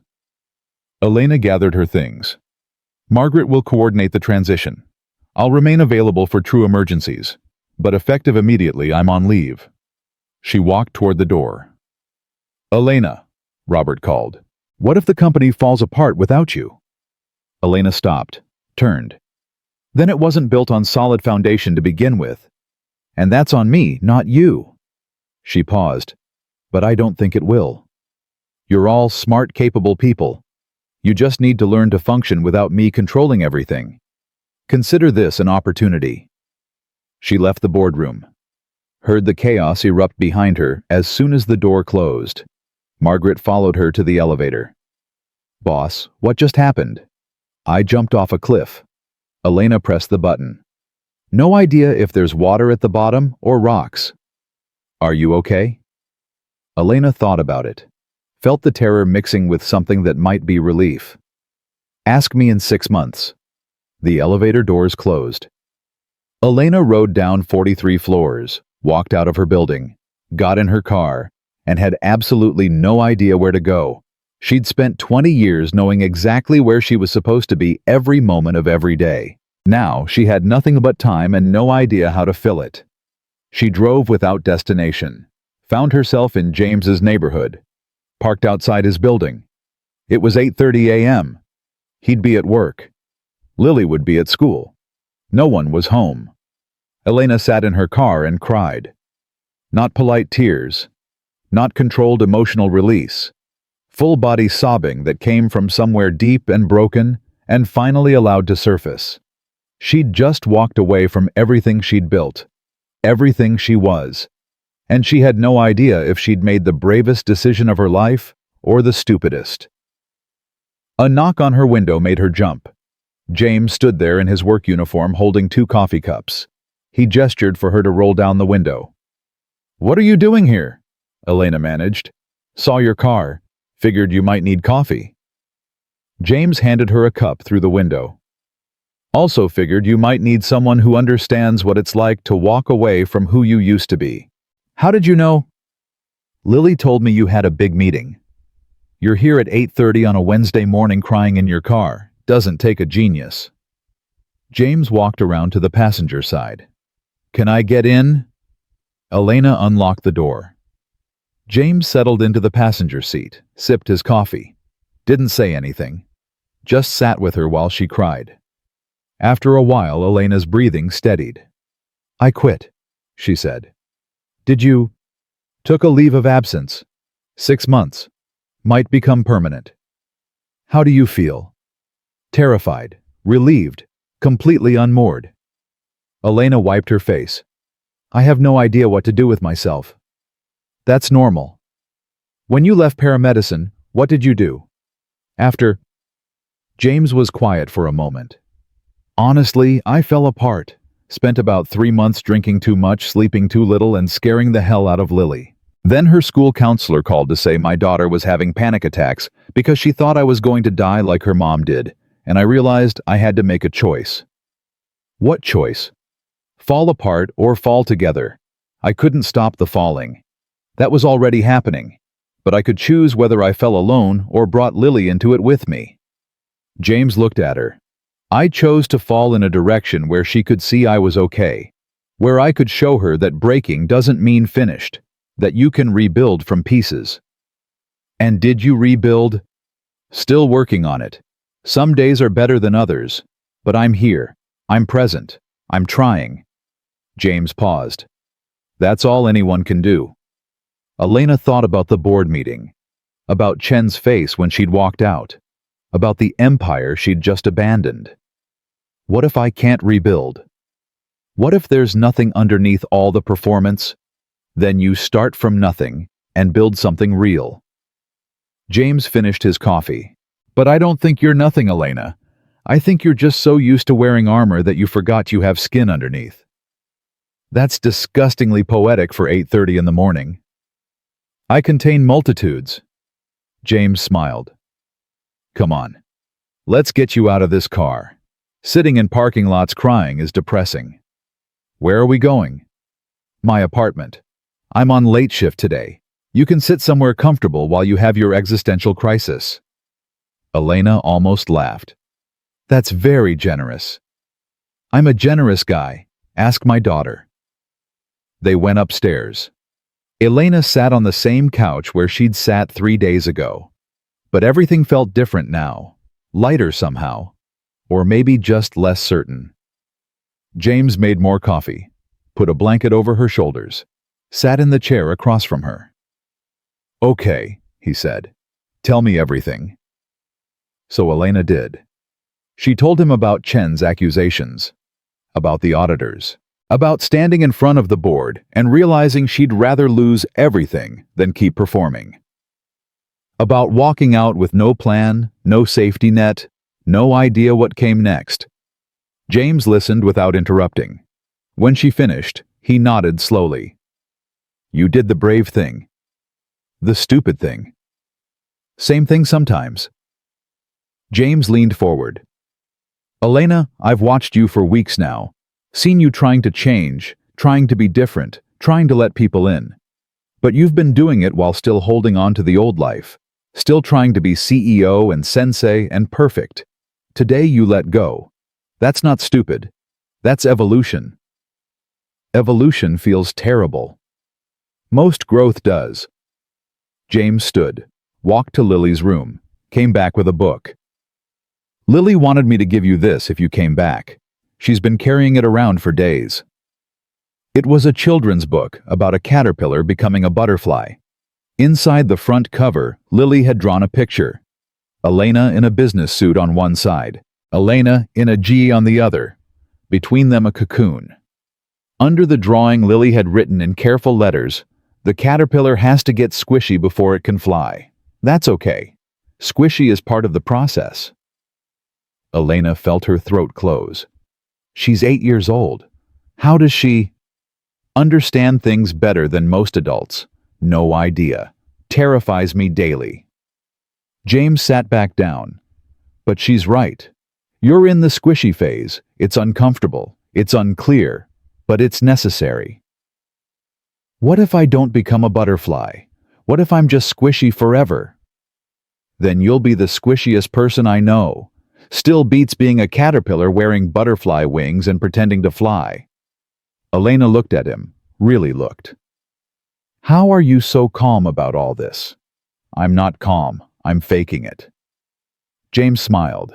Speaker 1: Elena gathered her things. Margaret will coordinate the transition. I'll remain available for true emergencies, but effective immediately, I'm on leave. She walked toward the door. Elena, Robert called. What if the company falls apart without you? Elena stopped, turned. Then it wasn't built on solid foundation to begin with. And that's on me, not you. She paused. But I don't think it will. You're all smart, capable people. You just need to learn to function without me controlling everything. Consider this an opportunity. She left the boardroom. Heard the chaos erupt behind her as soon as the door closed. Margaret followed her to the elevator. Boss, what just happened? I jumped off a cliff. Elena pressed the button. No idea if there's water at the bottom or rocks. Are you okay? Elena thought about it. Felt the terror mixing with something that might be relief. Ask me in 6 months. The elevator doors closed. Elena rode down 43 floors, walked out of her building, got in her car, and had absolutely no idea where to go. She'd spent 20 years knowing exactly where she was supposed to be every moment of every day. Now she had nothing but time and no idea how to fill it. She drove without destination, found herself in James's neighborhood, parked outside his building. It was 8:30 a.m. He'd be at work. Lily would be at school. No one was home. Elena sat in her car and cried. Not polite tears, not controlled emotional release. Full-body sobbing that came from somewhere deep and broken and finally allowed to surface. She'd just walked away from everything she'd built, everything she was, and she had no idea if she'd made the bravest decision of her life or the stupidest. A knock on her window made her jump. James stood there in his work uniform holding 2 coffee cups. He gestured for her to roll down the window. What are you doing here? Elena managed. Saw your car. Figured you might need coffee. James handed her a cup through the window. Also figured you might need someone who understands what it's like to walk away from who you used to be. How did you know? Lily told me you had a big meeting. You're here at 8:30 on a Wednesday morning crying in your car. Doesn't take a genius. James walked around to the passenger side. Can I get in? Elena unlocked the door. James settled into the passenger seat, sipped his coffee. Didn't say anything. Just sat with her while she cried. After a while, Elena's breathing steadied. I quit, she said. Did you? Took a leave of absence. 6 months. Might become permanent. How do you feel? Terrified, relieved, completely unmoored. Elena wiped her face. I have no idea what to do with myself. That's normal. When you left paramedicine, what did you do? After James was quiet for a moment. Honestly, I fell apart. Spent about 3 months drinking too much, sleeping too little, and scaring the hell out of Lily. Then her school counselor called to say my daughter was having panic attacks because she thought I was going to die like her mom did, and I realized I had to make a choice. What choice? Fall apart or fall together. I couldn't stop the falling. That was already happening, but I could choose whether I fell alone or brought Lily into it with me. James looked at her. I chose to fall in a direction where she could see I was okay, where I could show her that breaking doesn't mean finished, that you can rebuild from pieces. And did you rebuild? Still working on it. Some days are better than others, but I'm here. I'm present. I'm trying. James paused. That's all anyone can do. Elena thought about the board meeting, about Chen's face when she'd walked out, about the empire she'd just abandoned. What if I can't rebuild? What if there's nothing underneath all the performance? Then you start from nothing and build something real. James finished his coffee. But I don't think you're nothing, Elena. I think you're just so used to wearing armor that you forgot you have skin underneath. That's disgustingly poetic for 8:30 in the morning. I contain multitudes. James smiled. Come on. Let's get you out of this car. Sitting in parking lots crying is depressing. Where are we going? My apartment. I'm on late shift today. You can sit somewhere comfortable while you have your existential crisis. Elena almost laughed. That's very generous. I'm a generous guy. Ask my daughter. They went upstairs. Elena sat on the same couch where she'd sat 3 days ago. But everything felt different now. Lighter somehow. Or maybe just less certain. James made more coffee, put a blanket over her shoulders, sat in the chair across from her. Okay, he said. Tell me everything. So Elena did. She told him about Chen's accusations, about the auditors, about standing in front of the board and realizing she'd rather lose everything than keep performing. About walking out with no plan, no safety net, no idea what came next. James listened without interrupting. When she finished, he nodded slowly. You did the brave thing. The stupid thing. Same thing sometimes. James leaned forward. Elena, I've watched you for weeks now, seen you trying to change, trying to be different, trying to let people in. But you've been doing it while still holding on to the old life, still trying to be CEO and sensei and perfect. Today you let go. That's not stupid. That's evolution. Evolution feels terrible. Most growth does. James stood, walked to Lily's room, came back with a book. Lily wanted me to give you this if you came back. She's been carrying it around for days. It was a children's book about a caterpillar becoming a butterfly. Inside the front cover, Lily had drawn a picture. Elena in a business suit on one side, Elena in a G on the other. Between them a cocoon. Under the drawing, Lily had written in careful letters, "The caterpillar has to get squishy before it can fly. That's okay. Squishy is part of the process." Elena felt her throat close. She's 8 years old. How does she understand things better than most adults? No idea. Terrifies me daily. James sat back down. But she's right. You're in the squishy phase. It's uncomfortable. It's unclear. But it's necessary. What if I don't become a butterfly? What if I'm just squishy forever? Then you'll be the squishiest person I know. Still beats being a caterpillar wearing butterfly wings and pretending to fly. Elena looked at him, really looked. How are you so calm about all this? I'm not calm. I'm faking it. James smiled.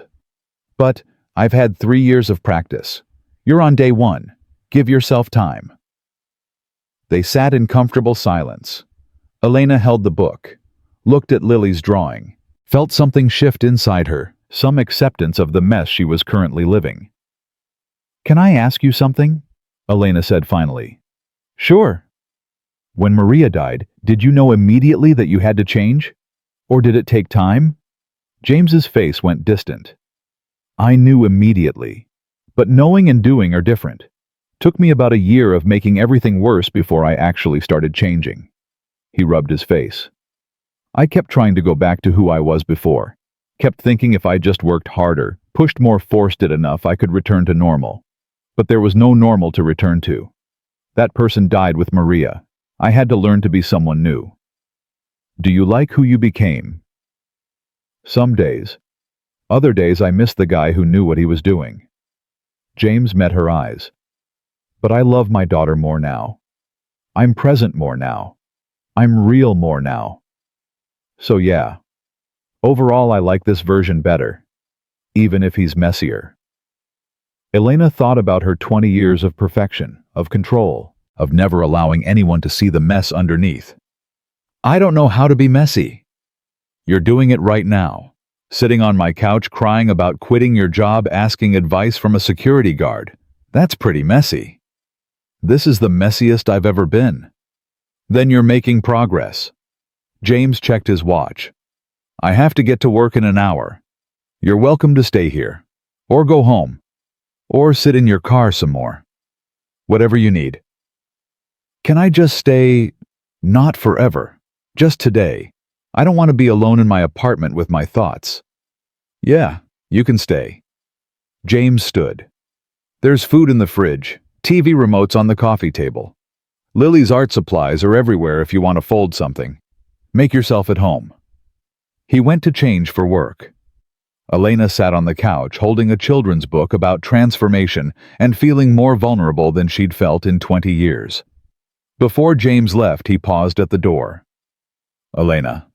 Speaker 1: But I've had 3 years of practice. You're on day 1. Give yourself time. They sat in comfortable silence. Elena held the book, looked at Lily's drawing, felt something shift inside her, some acceptance of the mess she was currently living. Can I ask you something? Elena said finally. Sure. When Maria died, did you know immediately that you had to change? Or did it take time? James's face went distant. I knew immediately. But knowing and doing are different. Took me about a year of making everything worse before I actually started changing. He rubbed his face. I kept trying to go back to who I was before. Kept thinking if I just worked harder, pushed more, forced it enough, I could return to normal. But there was no normal to return to. That person died with Maria. I had to learn to be someone new. Do you like who you became? Some days. Other days I miss the guy who knew what he was doing. James met her eyes. But I love my daughter more now. I'm present more now. I'm real more now. So yeah. Overall I like this version better. Even if he's messier. Elena thought about her 20 years of perfection, of control, of never allowing anyone to see the mess underneath. I don't know how to be messy. You're doing it right now. Sitting on my couch crying about quitting your job, asking advice from a security guard. That's pretty messy. This is the messiest I've ever been. Then you're making progress. James checked his watch. I have to get to work in an hour. You're welcome to stay here. Or go home. Or sit in your car some more. Whatever you need. Can I just stay? Not forever. Just today. I don't want to be alone in my apartment with my thoughts. Yeah, you can stay. James stood. There's food in the fridge, TV remotes on the coffee table. Lily's art supplies are everywhere if you want to fold something. Make yourself at home. He went to change for work. Elena sat on the couch holding a children's book about transformation and feeling more vulnerable than she'd felt in 20 years. Before James left, he paused at the door. Elena.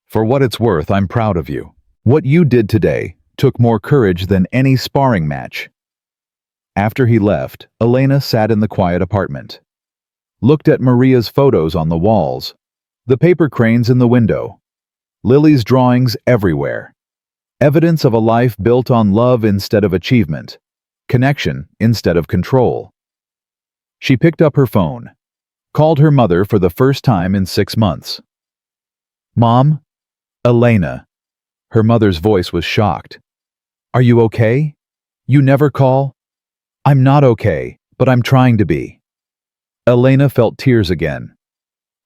Speaker 1: For what it's worth, I'm proud of you. What you did today took more courage than any sparring match. After he left, Elena sat in the quiet apartment. Looked at Maria's photos on the walls, the paper cranes in the window, Lily's drawings everywhere. Evidence of a life built on love instead of achievement, connection instead of control. She picked up her phone, called her mother for the first time in 6 months. Mom? Elena. Her mother's voice was shocked. Are you okay? You never call? I'm not okay, but I'm trying to be. Elena felt tears again.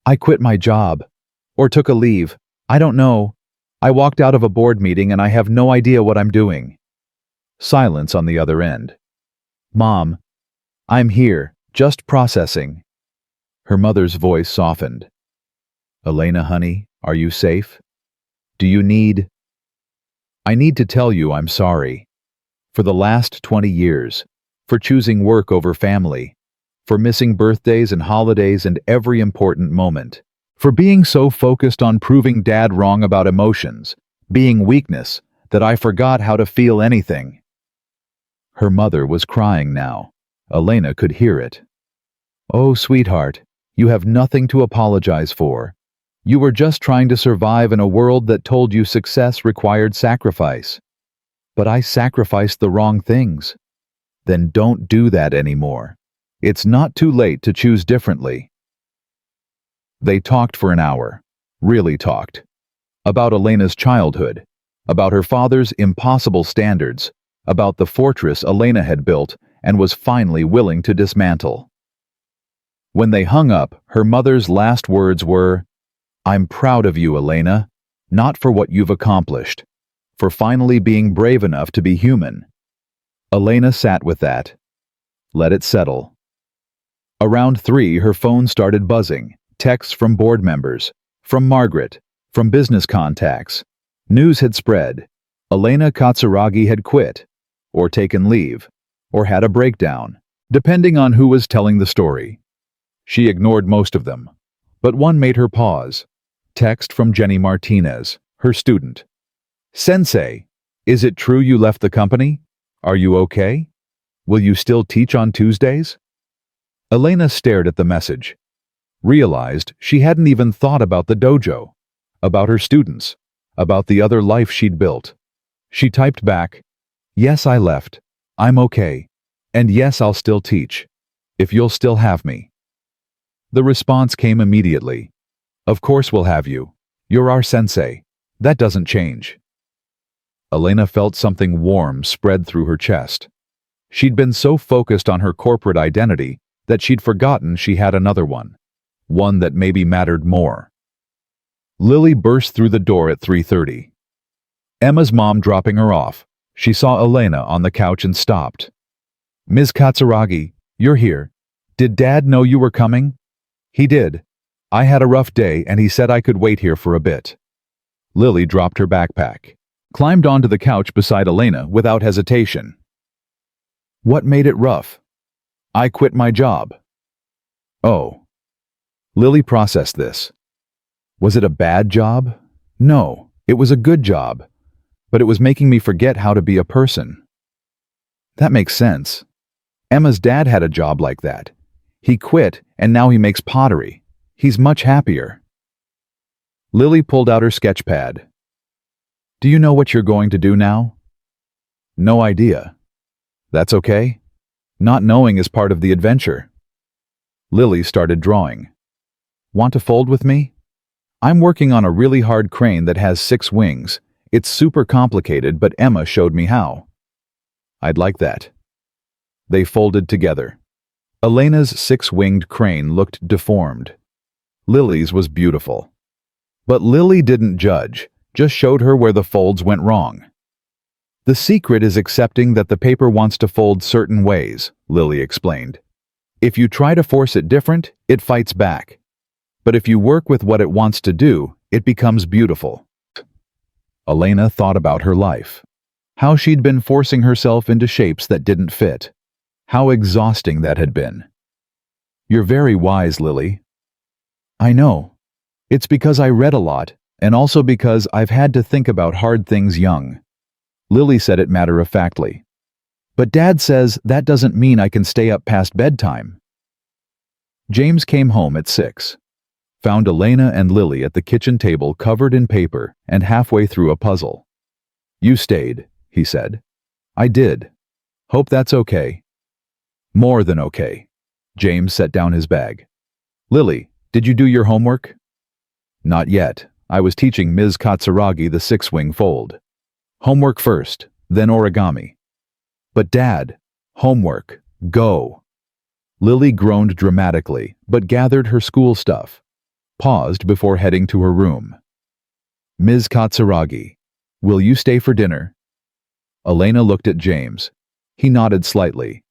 Speaker 1: I quit my job. Or took a leave. I don't know. I walked out of a board meeting and I have no idea what I'm doing. Silence on the other end. Mom, I'm here, just processing. Her mother's voice softened. Elena, honey, are you safe? Do you need? I need to tell you I'm sorry. For the last 20 years. For choosing work over family. For missing birthdays and holidays and every important moment. For being so focused on proving Dad wrong about emotions, being weakness, that I forgot how to feel anything. Her mother was crying now. Elena could hear it. Oh, sweetheart, you have nothing to apologize for. You were just trying to survive in a world that told you success required sacrifice. But I sacrificed the wrong things. Then don't do that anymore. It's not too late to choose differently. They talked for an hour. Really talked. About Elena's childhood. About her father's impossible standards. About the fortress Elena had built and was finally willing to dismantle. When they hung up, her mother's last words were, I'm proud of you, Elena, not for what you've accomplished, for finally being brave enough to be human. Elena sat with that. Let it settle. Around 3, her phone started buzzing. Texts from board members, from Margaret, from business contacts. News had spread. Elena Katsuragi had quit, or taken leave, or had a breakdown, depending on who was telling the story. She ignored most of them, but one made her pause. Text from Jenny Martinez, her student. Sensei, is it true you left the company? Are you okay? Will you still teach on Tuesdays? Elena stared at the message. Realized she hadn't even thought about the dojo, about her students, about the other life she'd built. She typed back, yes, I left. I'm okay. And yes, I'll still teach. If you'll still have me. The response came immediately. Of course we'll have you. You're our sensei. That doesn't change. Elena felt something warm spread through her chest. She'd been so focused on her corporate identity that she'd forgotten she had another one that maybe mattered more. Lily burst through the door at 3:30. Emma's mom dropping her off. She saw Elena on the couch and stopped. "Ms. Katsuragi, you're here. Did Dad know you were coming?" "He did. I had a rough day and he said I could wait here for a bit." Lily dropped her backpack, climbed onto the couch beside Elena without hesitation. "What made it rough?" "I quit my job." "Oh." Lily processed this. Was it a bad job? No, it was a good job, but it was making me forget how to be a person. That makes sense. Emma's dad had a job like that. He quit and now he makes pottery. He's much happier. Lily pulled out her sketch pad. "Do you know what you're going to do now?" "No idea." "That's okay. Not knowing is part of the adventure." Lily started drawing. "Want to fold with me? I'm working on a really hard crane that has 6 wings. It's super complicated, but Emma showed me how." "I'd like that." They folded together. Elena's 6-winged crane looked deformed. Lily's was beautiful. But Lily didn't judge, just showed her where the folds went wrong. "The secret is accepting that the paper wants to fold certain ways," Lily explained. "If you try to force it different, it fights back. But if you work with what it wants to do, it becomes beautiful." Elena thought about her life. How she'd been forcing herself into shapes that didn't fit. How exhausting that had been. "You're very wise, Lily." "I know. It's because I read a lot, and also because I've had to think about hard things young." Lily said it matter-of-factly. "But Dad says that doesn't mean I can stay up past bedtime." James came home at 6. Found Elena and Lily at the kitchen table covered in paper and halfway through a puzzle. "You stayed," he said. "I did. Hope that's okay." "More than okay." James set down his bag. "Lily, did you do your homework?" "Not yet. I was teaching Ms. Katsuragi the 6-wing fold. Homework first, then origami." "But Dad, homework, go." Lily groaned dramatically, but gathered her school stuff. Paused before heading to her room. "Ms. Katsuragi, will you stay for dinner?" Elena looked at James. He nodded slightly.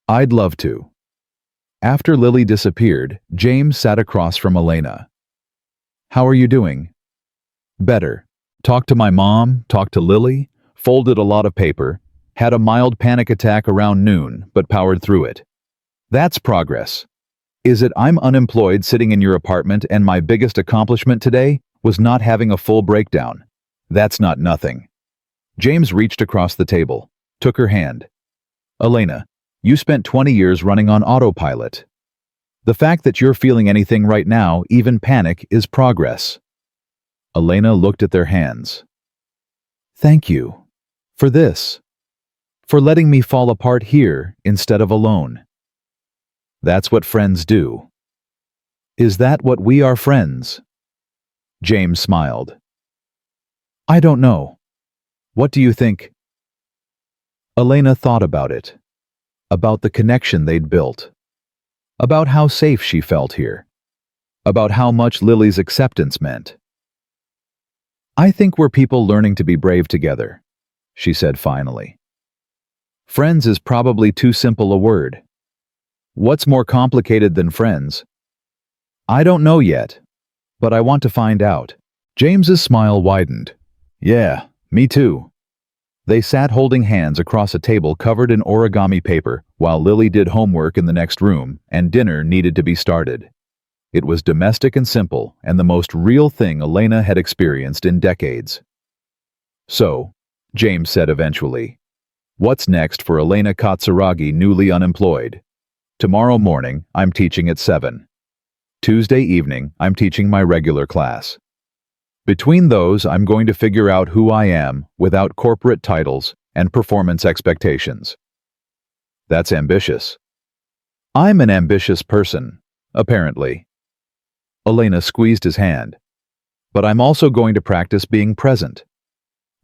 Speaker 1: "I'd love to." After Lily disappeared, James sat across from Elena. "How are you doing?" "Better. Talked to my mom, talked to Lily, folded a lot of paper, had a mild panic attack around noon, but powered through it. That's progress. Is it I'm unemployed sitting in your apartment and my biggest accomplishment today was not having a full breakdown? That's not nothing." James reached across the table, took her hand. "Elena, you spent 20 years running on autopilot. The fact that you're feeling anything right now, even panic, is progress." Elena looked at their hands. "Thank you. For this. For letting me fall apart here instead of alone." "That's what friends do." "Is that what we are, friends?" James smiled. "I don't know. What do you think?" Elena thought about it. About the connection they'd built. About how safe she felt here. About how much Lily's acceptance meant. "I think we're people learning to be brave together," she said finally. "Friends is probably too simple a word. What's more complicated than friends?" "I don't know yet, but I want to find out." James's smile widened. "Yeah, me too." They sat holding hands across a table covered in origami paper while Lily did homework in the next room and dinner needed to be started. It was domestic and simple and the most real thing Elena had experienced in decades. "So," James said eventually, "what's next for Elena Katsuragi, newly unemployed?" "Tomorrow morning, I'm teaching at 7. Tuesday evening, I'm teaching my regular class. Between those, I'm going to figure out who I am without corporate titles and performance expectations." "That's ambitious." "I'm an ambitious person, apparently." Elena squeezed his hand. "But I'm also going to practice being present.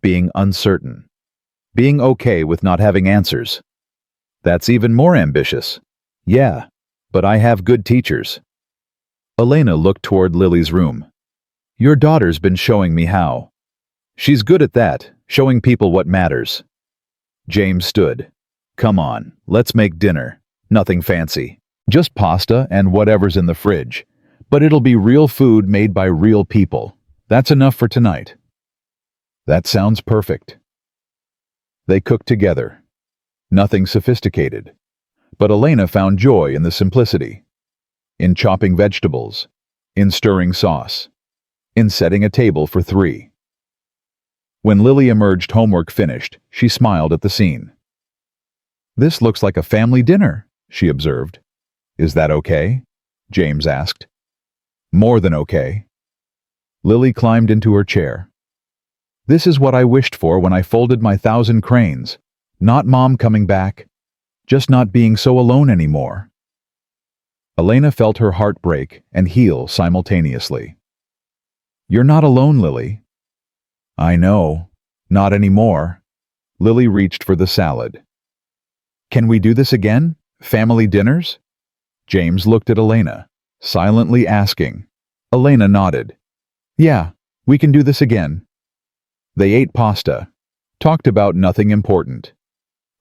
Speaker 1: being uncertain, being okay with not having answers. That's even more ambitious. Yeah, but I have good teachers. Elena looked toward Lily's room. Your daughter's been showing me how. She's good at that, showing people what matters. James stood. Come on, let's make dinner. Nothing fancy. Just pasta and whatever's in the fridge. But it'll be real food made by real people. That's enough for tonight. That sounds perfect. They cooked together. Nothing sophisticated. But Elena found joy in the simplicity. In chopping vegetables. In stirring sauce. In setting a table for 3. When Lily emerged homework finished, she smiled at the scene. This looks like a family dinner, she observed. Is that okay? James asked. More than okay. Lily climbed into her chair. This is what I wished for when I folded my 1,000 cranes. Not Mom coming back. Just not being so alone anymore. Elena felt her heart break and heal simultaneously. You're not alone, Lily. I know. Not anymore. Lily reached for the salad. Can we do this again? Family dinners? James looked at Elena, silently asking. Elena nodded. Yeah, we can do this again. They ate pasta, talked about nothing important.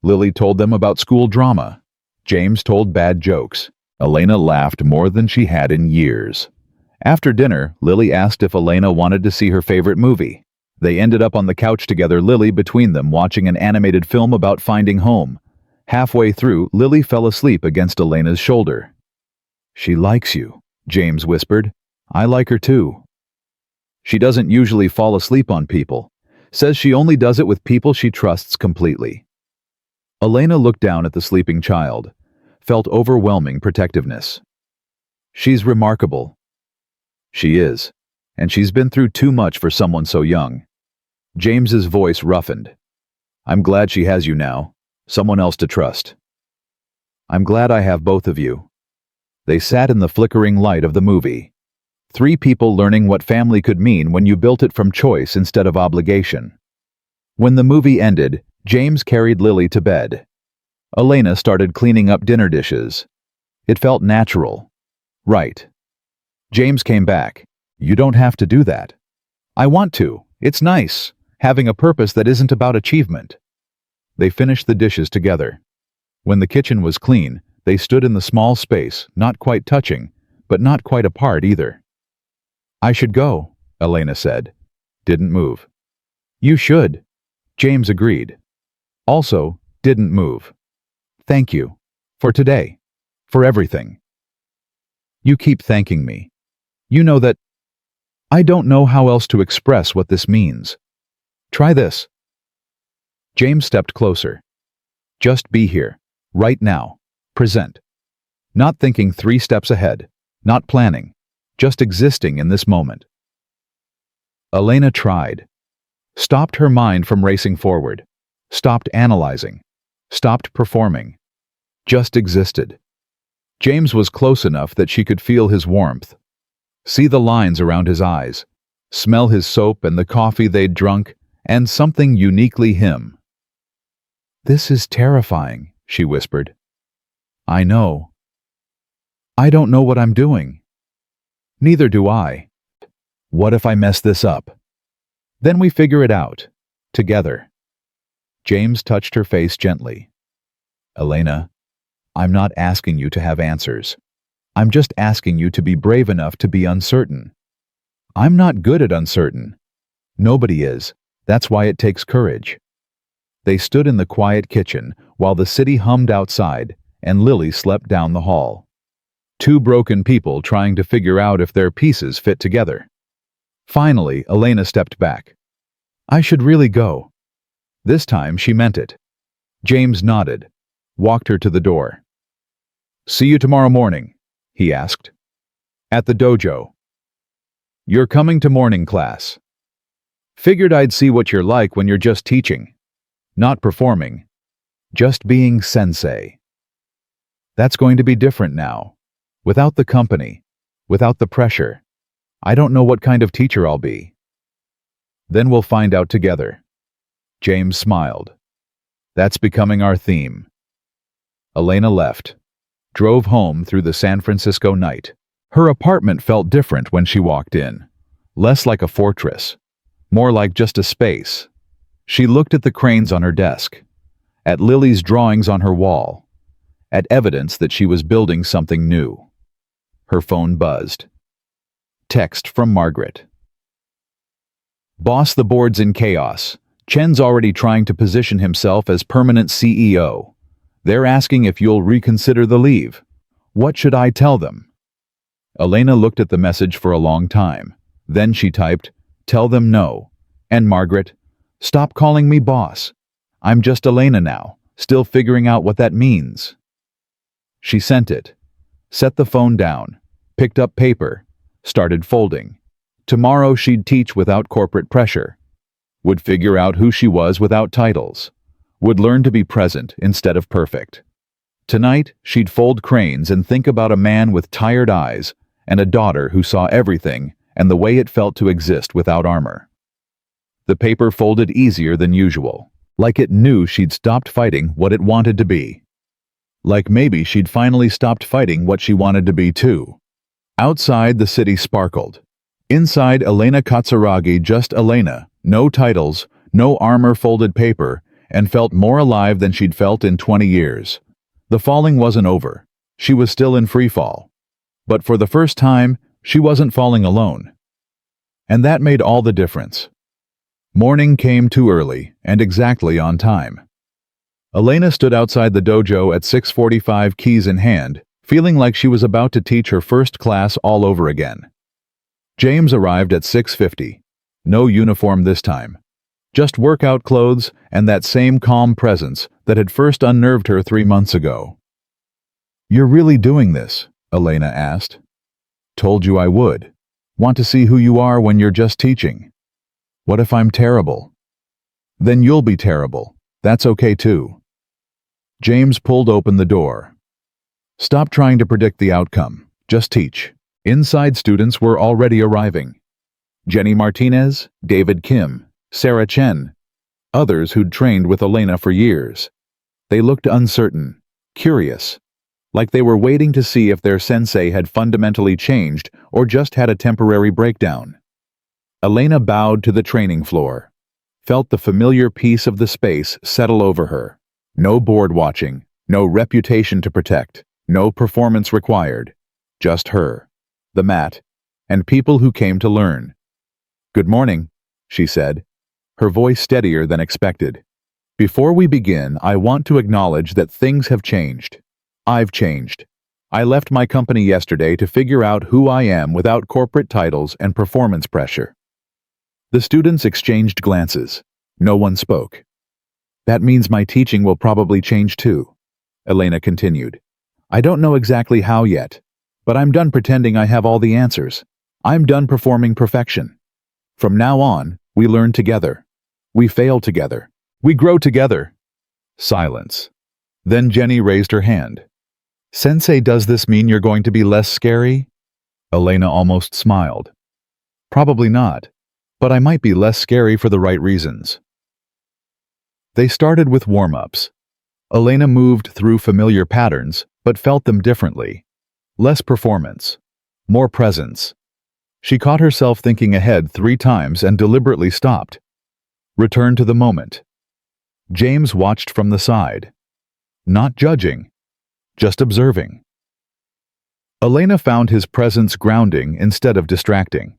Speaker 1: Lily told them about school drama. James told bad jokes. Elena laughed more than she had in years. After dinner, Lily asked if Elena wanted to see her favorite movie. They ended up on the couch together, Lily between them, watching an animated film about finding home. Halfway through, Lily fell asleep against Elena's shoulder. She likes you, James whispered. I like her too. She doesn't usually fall asleep on people. Says she only does it with people she trusts completely. Elena looked down at the sleeping child, felt overwhelming protectiveness. She's remarkable. She is, and she's been through too much for someone so young. James's voice roughened. I'm glad she has you now, someone else to trust. I'm glad I have both of you. They sat in the flickering light of the movie. 3 people learning what family could mean when you built it from choice instead of obligation. When the movie ended, James carried Lily to bed. Elena started cleaning up dinner dishes. It felt natural. Right. James came back. You don't have to do that. I want to. It's nice, having a purpose that isn't about achievement. They finished the dishes together. When the kitchen was clean, they stood in the small space, not quite touching, but not quite apart either. I should go, Elena said. Didn't move. You should. James agreed. Also, didn't move. Thank you. For today. For everything. You keep thanking me. You know that I don't know how else to express what this means. Try this. James stepped closer. Just be here, right now, present. Not thinking 3 steps ahead, not planning, just existing in this moment. Elena tried. Stopped her mind from racing forward. Stopped analyzing. Stopped performing. Just existed. James was close enough that she could feel his warmth. See the lines around his eyes. Smell his soap and the coffee they'd drunk, and something uniquely him. This is terrifying, she whispered. I know. I don't know what I'm doing. Neither do I. What if I mess this up? Then we figure it out. Together. James touched her face gently. Elena, I'm not asking you to have answers. I'm just asking you to be brave enough to be uncertain. I'm not good at uncertain. Nobody is. That's why it takes courage. They stood in the quiet kitchen while the city hummed outside and Lily slept down the hall. 2 broken people trying to figure out if their pieces fit together. Finally, Elena stepped back. I should really go. This time she meant it. James nodded, walked her to the door. See you tomorrow morning, he asked. At the dojo. You're coming to morning class. Figured I'd see what you're like when you're just teaching. Not performing. Just being sensei. That's going to be different now. Without the company. Without the pressure. I don't know what kind of teacher I'll be. Then we'll find out together. James smiled. That's becoming our theme. Elena left, drove home through the San Francisco night. Her apartment felt different when she walked in. Less like a fortress, more like just a space. She looked at the cranes on her desk, at Lily's drawings on her wall, at evidence that she was building something new. Her phone buzzed. Text from Margaret. Boss, the board's in chaos. Chen's already trying to position himself as permanent CEO. They're asking if you'll reconsider the leave. What should I tell them? Elena looked at the message for a long time. Then she typed, "Tell them no." And Margaret, "Stop calling me boss. I'm just Elena now, still figuring out what that means." She sent it, set the phone down, picked up paper, started folding. Tomorrow she'd teach without corporate pressure, would figure out who she was without titles, would learn to be present instead of perfect. Tonight, she'd fold cranes and think about a man with tired eyes and a daughter who saw everything and the way it felt to exist without armor. The paper folded easier than usual, like it knew she'd stopped fighting what it wanted to be. Like maybe she'd finally stopped fighting what she wanted to be too. Outside, the city sparkled. Inside, Elena Katsuragi, just Elena, no titles, no armor-folded paper, and felt more alive than she'd felt in 20 years. The falling wasn't over. She was still in freefall. But for the first time, she wasn't falling alone. And that made all the difference. Morning came too early and exactly on time. Elena stood outside the dojo at 6:45, keys in hand, feeling like she was about to teach her first class all over again. James arrived at 6:50. No uniform this time. Just workout clothes and that same calm presence that had first unnerved her 3 months ago. "You're really doing this?" Elena asked. "Told you I would. Want to see who you are when you're just teaching. What if I'm terrible?" "Then you'll be terrible. That's okay too." James pulled open the door. "Stop trying to predict the outcome. Just teach." Inside, students were already arriving. Jenny Martinez, David Kim, Sarah Chen, others who'd trained with Elena for years. They looked uncertain, curious, like they were waiting to see if their sensei had fundamentally changed or just had a temporary breakdown. Elena bowed to the training floor, felt the familiar peace of the space settle over her. No board watching, no reputation to protect, no performance required. Just her, the mat, and people who came to learn. "Good morning," she said, her voice steadier than expected. "Before we begin, I want to acknowledge that things have changed. I've changed. I left my company yesterday to figure out who I am without corporate titles and performance pressure." The students exchanged glances. No one spoke. "That means my teaching will probably change too," Elena continued. "I don't know exactly how yet, but I'm done pretending I have all the answers. I'm done performing perfection. From now on, we learn together. We fail together. We grow together." Silence. Then Jenny raised her hand. "Sensei, does this mean you're going to be less scary?" Elena almost smiled. "Probably not, but I might be less scary for the right reasons." They started with warm-ups. Elena moved through familiar patterns, but felt them differently. Less performance, more presence. She caught herself thinking ahead 3 times and deliberately stopped. Returned to the moment. James watched from the side. Not judging, just observing. Elena found his presence grounding instead of distracting.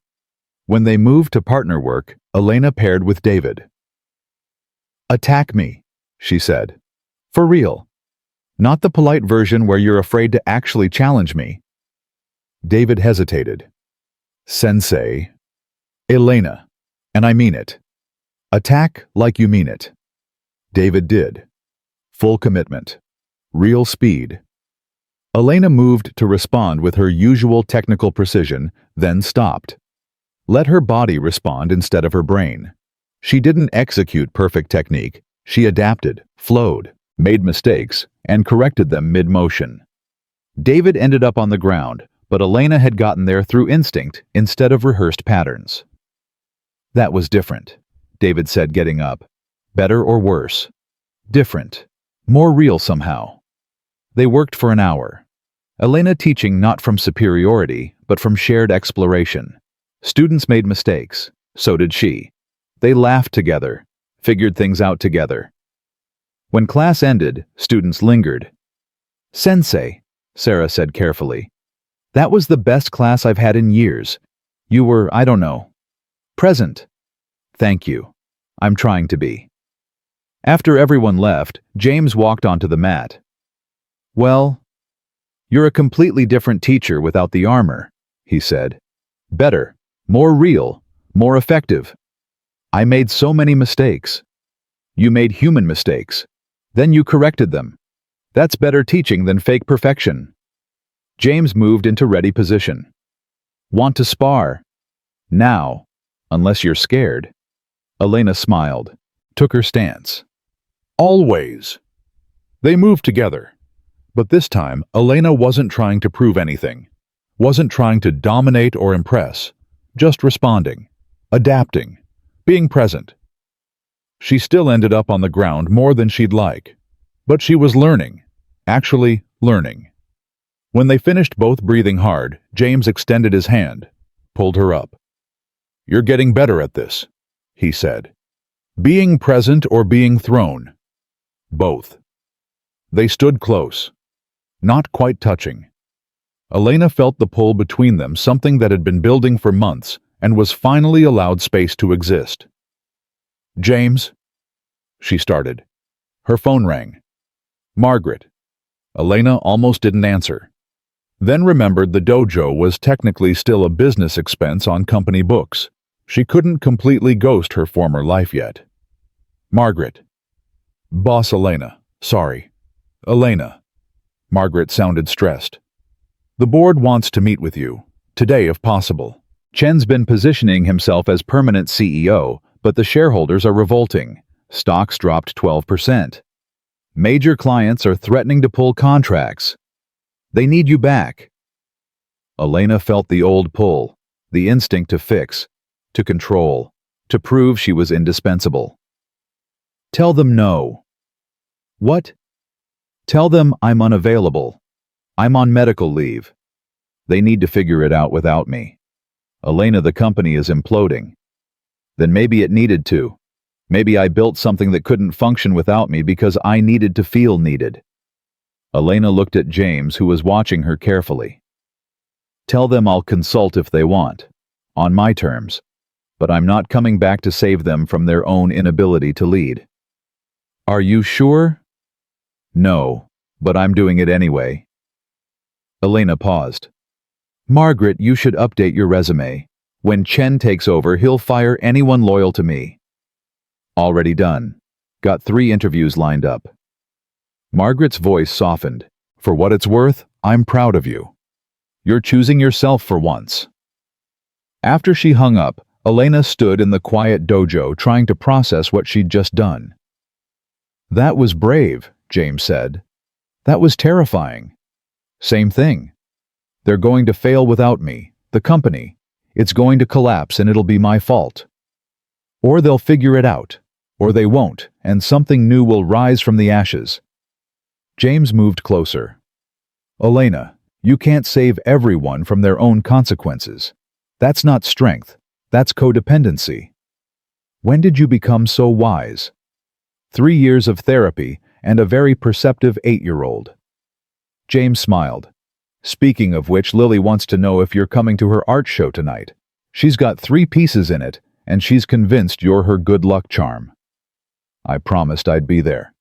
Speaker 1: When they moved to partner work, Elena paired with David. "Attack me," she said. "For real. Not the polite version where you're afraid to actually challenge me." David hesitated. "Sensei." "Elena, and I mean it. Attack like you mean it." David did. Full commitment. Real speed. Elena moved to respond with her usual technical precision, then stopped. Let her body respond instead of her brain. She didn't execute perfect technique. She adapted, flowed, made mistakes, and corrected them mid-motion. David ended up on the ground, but Elena had gotten there through instinct instead of rehearsed patterns. "That was different," David said, getting up. Better or worse? Different. More real somehow. They worked for an hour. Elena teaching not from superiority, but from shared exploration. Students made mistakes. So did she. They laughed together, figured things out together. When class ended, students lingered. "Sensei," Sarah said carefully, "that was the best class I've had in years. You were, I don't know, present." "Thank you. I'm trying to be." After everyone left, James walked onto the mat. "Well, you're a completely different teacher without the armor," he said. "Better, more real, more effective. I made so many mistakes. You made human mistakes. Then you corrected them. That's better teaching than fake perfection." James moved into ready position. "Want to spar?" "Now, unless you're scared." Elena smiled, took her stance. "Always." They moved together. But this time, Elena wasn't trying to prove anything. Wasn't trying to dominate or impress. Just responding. Adapting. Being present. She still ended up on the ground more than she'd like. But she was learning. Actually learning. When they finished both breathing hard, James extended his hand, pulled her up. "You're getting better at this," he said. "Being present or being thrown?" "Both." They stood close. Not quite touching. Elena felt the pull between them, something that had been building for months and was finally allowed space to exist. "James," she started. Her phone rang. "Margaret." Elena almost didn't answer. Then remembered the dojo was technically still a business expense on company books. She couldn't completely ghost her former life yet. "Margaret." "Boss Elena, sorry." "Elena." Margaret sounded stressed. "The board wants to meet with you, today if possible." Chen's been positioning himself as permanent CEO, but the shareholders are revolting. Stocks dropped 12%. Major clients are threatening to pull contracts. They need you back. Elena felt the old pull, the instinct to fix, to control, to prove she was indispensable. "Tell them no." "What?" "Tell them I'm unavailable. I'm on medical leave. They need to figure it out without me. Elena, the company is imploding." "Then maybe it needed to. Maybe I built something that couldn't function without me because I needed to feel needed." Elena looked at James, who was watching her carefully. "Tell them I'll consult if they want, on my terms, but I'm not coming back to save them from their own inability to lead." "Are you sure?" "No, but I'm doing it anyway." Elena paused. "Margaret, you should update your resume. When Chen takes over, he'll fire anyone loyal to me." "Already done. Got 3 interviews lined up." Margaret's voice softened. "For what it's worth, I'm proud of you. You're choosing yourself for once." After she hung up, Elena stood in the quiet dojo trying to process what she'd just done. "That was brave," James said. "That was terrifying." "Same thing. They're going to fail without me, the company. It's going to collapse and it'll be my fault. Or they'll figure it out, or they won't, and something new will rise from the ashes." James moved closer. "Elena, you can't save everyone from their own consequences. That's not strength. That's codependency. When did you become so wise?" 3 years of therapy and a very perceptive 8-year-old. James smiled. "Speaking of which, Lily wants to know if you're coming to her art show tonight. She's got 3 pieces in it, and she's convinced you're her good luck charm." "I promised I'd be there."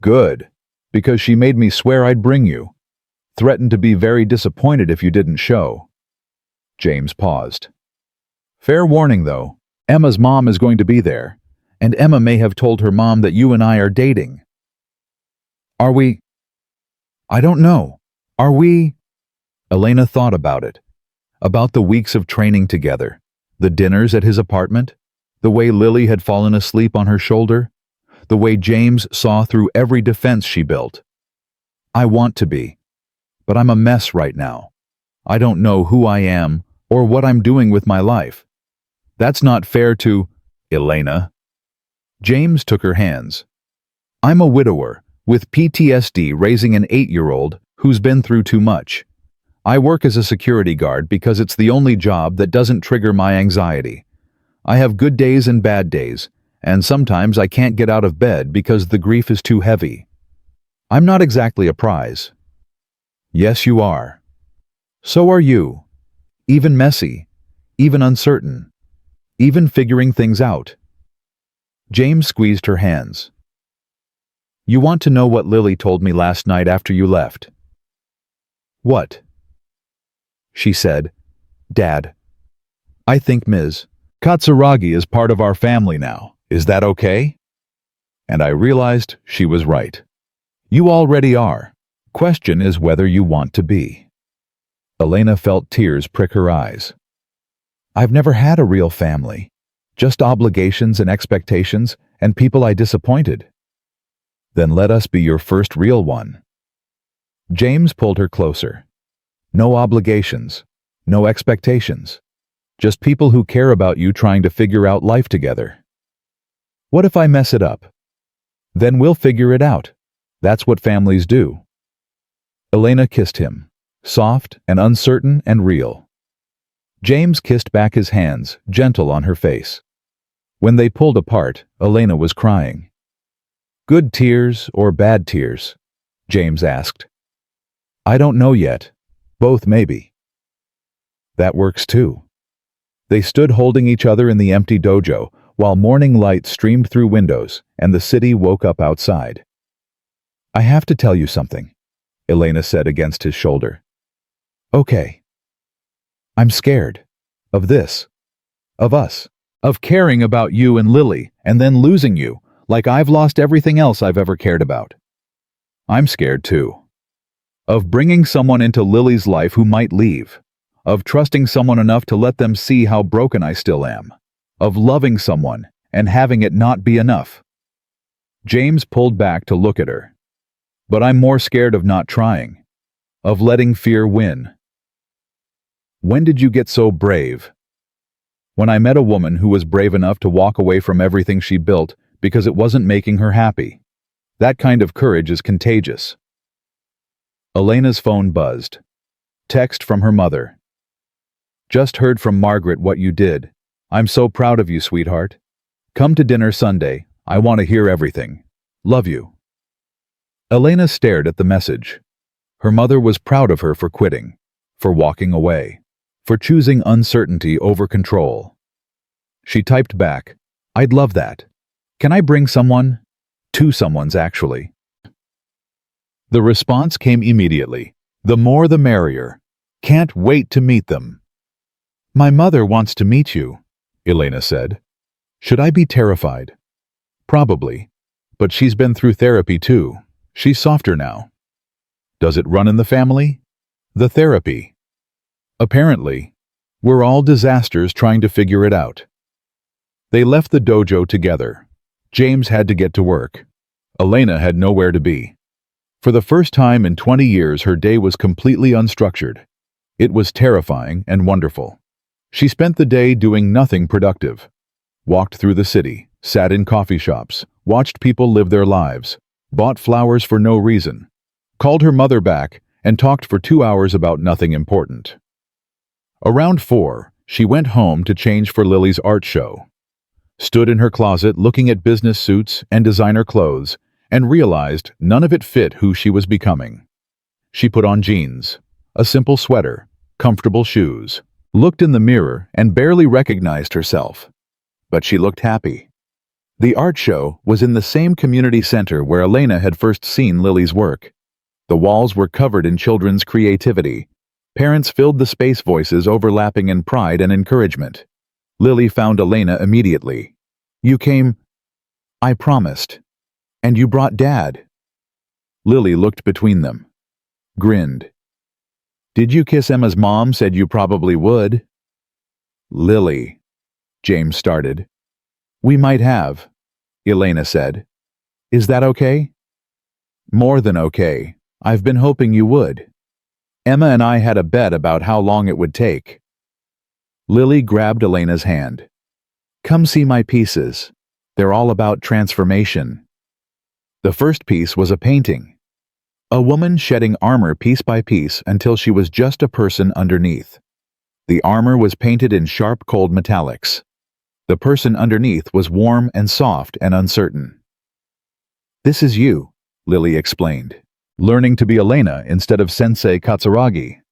Speaker 1: "Good, because she made me swear I'd bring you. Threatened to be very disappointed if you didn't show." James paused. "Fair warning, though. Emma's mom is going to be there, and Emma may have told her mom that you and I are dating." "Are we?" "I don't know. Are we?" Elena thought about it. About the weeks of training together, the dinners at his apartment, the way Lily had fallen asleep on her shoulder, the way James saw through every defense she built. "I want to be, but I'm a mess right now. I don't know who I am or what I'm doing with my life. That's not fair to..." "Elena." James took her hands. I'm a widower, with PTSD raising an 8-year-old who's been through too much. I work as a security guard because it's the only job that doesn't trigger my anxiety. I have good days and bad days, and sometimes I can't get out of bed because the grief is too heavy. I'm not exactly a prize. Yes, you are. So are you. Even messy, even uncertain, even figuring things out. James squeezed her hands. You want to know what Lily told me last night after you left? What? She said, Dad, I think Ms. Katsuragi is part of our family now. Is that okay? And I realized she was right. You already are. Question is whether you want to be. Elena felt tears prick her eyes. I've never had a real family. Just obligations and expectations and people I disappointed. Then let us be your first real one. James pulled her closer. No obligations, no expectations. Just people who care about you trying to figure out life together. What if I mess it up? Then we'll figure it out. That's what families do. Elena kissed him, soft and uncertain and real. James kissed back his hands, gentle on her face. When they pulled apart, Elena was crying. Good tears or bad tears? James asked. I don't know yet. Both maybe. That works too. They stood holding each other in the empty dojo, while morning light streamed through windows and the city woke up outside. I have to tell you something, Elena said against his shoulder. Okay. I'm scared. Of this. Of us. Of caring about you and Lily, and then losing you, like I've lost everything else I've ever cared about. I'm scared too. Of bringing someone into Lily's life who might leave. Of trusting someone enough to let them see how broken I still am. Of loving someone and having it not be enough. James pulled back to look at her. But I'm more scared of not trying. Of letting fear win. When did you get so brave? When I met a woman who was brave enough to walk away from everything she built because it wasn't making her happy. That kind of courage is contagious. Elena's phone buzzed. Text from her mother. Just heard from Margaret what you did. I'm so proud of you, sweetheart. Come to dinner Sunday. I want to hear everything. Love you. Elena stared at the message. Her mother was proud of her for quitting, for walking away, for choosing uncertainty over control. She typed back, I'd love that. Can I bring someone? 2 someones, actually. The response came immediately. The more the merrier. Can't wait to meet them. My mother wants to meet you, Elena said. Should I be terrified? Probably. But she's been through therapy too. She's softer now. Does it run in the family? The therapy. Apparently. We're all disasters trying to figure it out. They left the dojo together. James had to get to work. Elena had nowhere to be. For the first time in 20 years, her day was completely unstructured. It was terrifying and wonderful. She spent the day doing nothing productive. Walked through the city, sat in coffee shops, watched people live their lives, bought flowers for no reason, called her mother back, and talked for 2 hours about nothing important. Around 4, she went home to change for Lily's art show. Stood in her closet looking at business suits and designer clothes, and realized none of it fit who she was becoming. She put on jeans, a simple sweater, comfortable shoes, looked in the mirror and barely recognized herself. But she looked happy. The art show was in the same community center where Elena had first seen Lily's work. The walls were covered in children's creativity. Parents filled the space, voices overlapping in pride and encouragement. Lily found Elena immediately. You came. I promised. And you brought Dad. Lily looked between them. Grinned. Did you kiss Emma's mom? Said you probably would. Lily, James started. We might have, Elena said. Is that okay? More than okay. I've been hoping you would. Emma and I had a bet about how long it would take. Lily grabbed Elena's hand. Come see my pieces. They're all about transformation. The first piece was a painting. A woman shedding armor piece by piece until she was just a person underneath. The armor was painted in sharp, cold metallics. The person underneath was warm and soft and uncertain. "This is you," Lily explained, learning to be Elena instead of Sensei Katsuragi.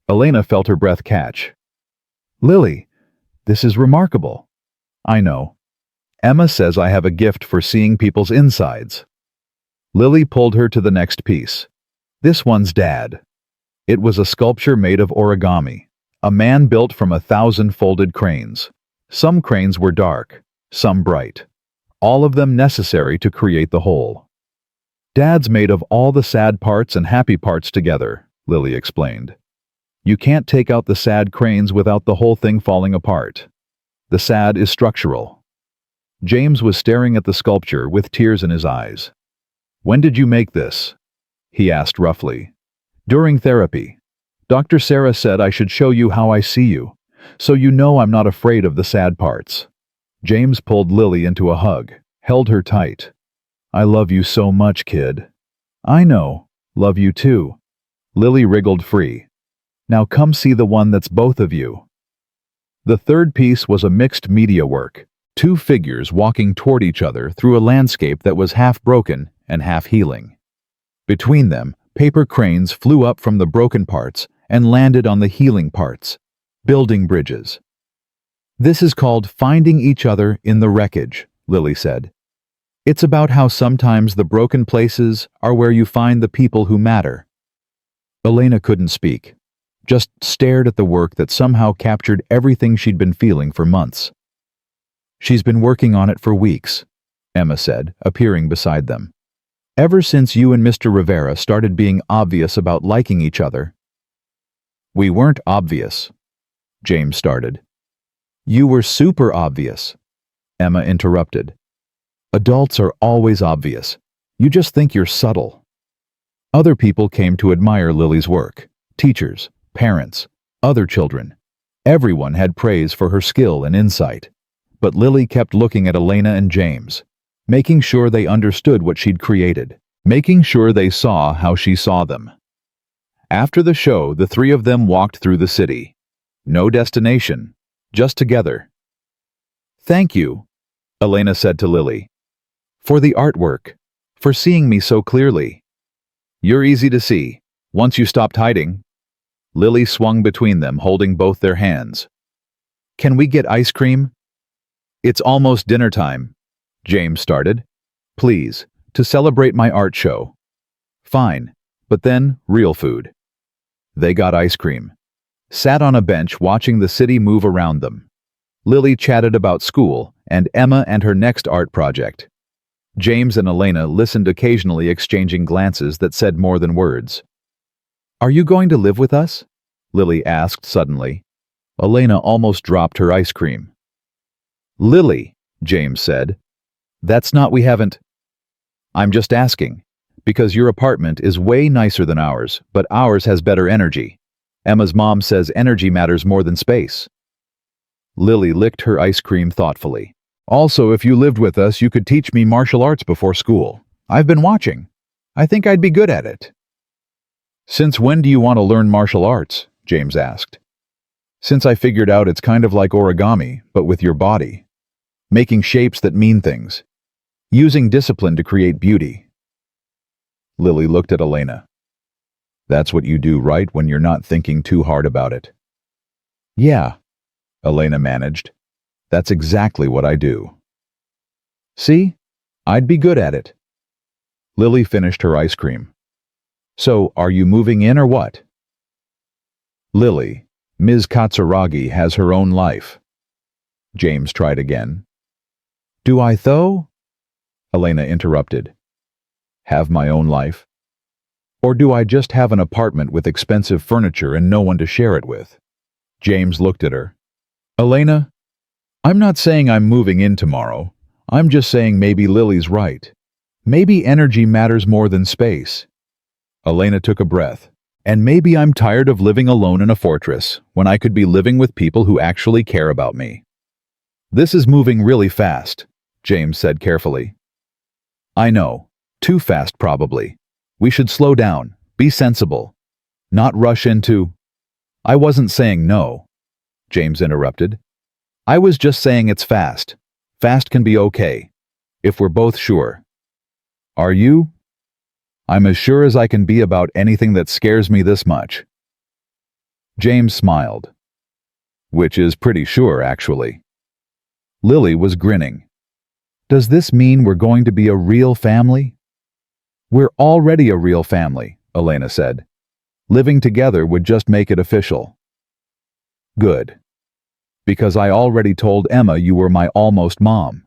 Speaker 1: Elena felt her breath catch. "Lily, this is remarkable." "I know. Emma says I have a gift for seeing people's insides." Lily pulled her to the next piece. "This one's Dad." It was a sculpture made of origami, a man built from 1,000 folded cranes. Some cranes were dark, some bright, all of them necessary to create the whole. "Dad's made of all the sad parts and happy parts together," Lily explained. "You can't take out the sad cranes without the whole thing falling apart. The sad is structural." James was staring at the sculpture with tears in his eyes. "When did you make this?" he asked roughly. "During therapy. Dr. Sarah said I should show you how I see you, so you know I'm not afraid of the sad parts." James pulled Lily into a hug, held her tight. "I love you so much, kid." "I know. Love you too." Lily wriggled free. "Now come see the one that's both of you." The third piece was a mixed media work, two figures walking toward each other through a landscape that was half broken and half healing. Between them, paper cranes flew up from the broken parts and landed on the healing parts, building bridges. "This is called finding each other in the wreckage," Lily said. "It's about how sometimes the broken places are where you find the people who matter." Elena couldn't speak, just stared at the work that somehow captured everything she'd been feeling for months. "She's been working on it for weeks," Emma said, appearing beside them. "Ever since you and Mr. Rivera started being obvious about liking each other." "We weren't obvious," James started. "You were super obvious," Emma interrupted. "Adults are always obvious. You just think you're subtle." Other people came to admire Lily's work. Teachers, parents, other children. Everyone had praise for her skill and insight. But Lily kept looking at Elena and James, making sure they understood what she'd created, making sure they saw how she saw them. After the show, the three of them walked through the city. No destination, just together. "Thank you," Elena said to Lily, "for the artwork, for seeing me so clearly. You're easy to see, once you stopped hiding." Lily swung between them, holding both their hands. "Can we get ice cream?" "It's almost dinner time," James started. "Please, to celebrate my art show." "Fine, but then real food." They got ice cream, sat on a bench watching the city move around them. Lily chatted about school and Emma and her next art project. James and Elena listened, occasionally exchanging glances that said more than words. "Are you going to live with us?" Lily asked suddenly. Elena almost dropped her ice cream. "Lily," James said, "that's not we haven't." "I'm just asking, because your apartment is way nicer than ours, but ours has better energy. Emma's mom says energy matters more than space." Lily licked her ice cream thoughtfully. "Also, if you lived with us, you could teach me martial arts before school. I've been watching. I think I'd be good at it." "Since when do you want to learn martial arts?" James asked. "Since I figured out it's kind of like origami, but with your body. Making shapes that mean things. Using discipline to create beauty." Lily looked at Elena. "That's what you do, right, when you're not thinking too hard about it?" "Yeah," Elena managed. "That's exactly what I do." "See? I'd be good at it." Lily finished her ice cream. "So, are you moving in or what?" "Lily, Ms. Katsuragi has her own life." James tried again. "Do I though?" Elena interrupted. "Have my own life? Or do I just have an apartment with expensive furniture and no one to share it with?" James looked at her. "Elena, I'm not saying I'm moving in tomorrow. I'm just saying maybe Lily's right. Maybe energy matters more than space." Elena took a breath. "And maybe I'm tired of living alone in a fortress when I could be living with people who actually care about me." "This is moving really fast," James said carefully. I know. Too fast, probably. We should slow down, be sensible. Not rush into... I wasn't saying no, James interrupted. I was just saying it's fast. Fast can be okay, if we're both sure. Are you? I'm as sure as I can be about anything that scares me this much. James smiled. Which is pretty sure, actually. Lily was grinning. Does this mean we're going to be a real family? We're already a real family, Elena said. Living together would just make it official. Good. Because I already told Emma you were my almost mom.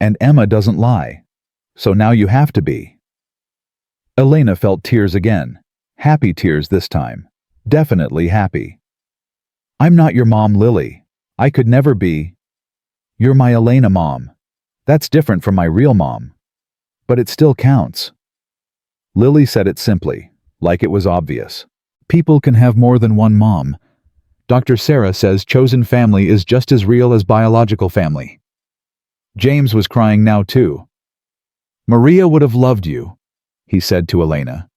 Speaker 1: And Emma doesn't lie. So now you have to be. Elena felt tears again. Happy tears this time. Definitely happy. I'm not your mom, Lily. I could never be. You're my Elena mom. That's different from my real mom. But it still counts. Lily said it simply, like it was obvious. People can have more than one mom. Dr. Sarah says chosen family is just as real as biological family. James was crying now too. Maria would have loved you, he said to Elena,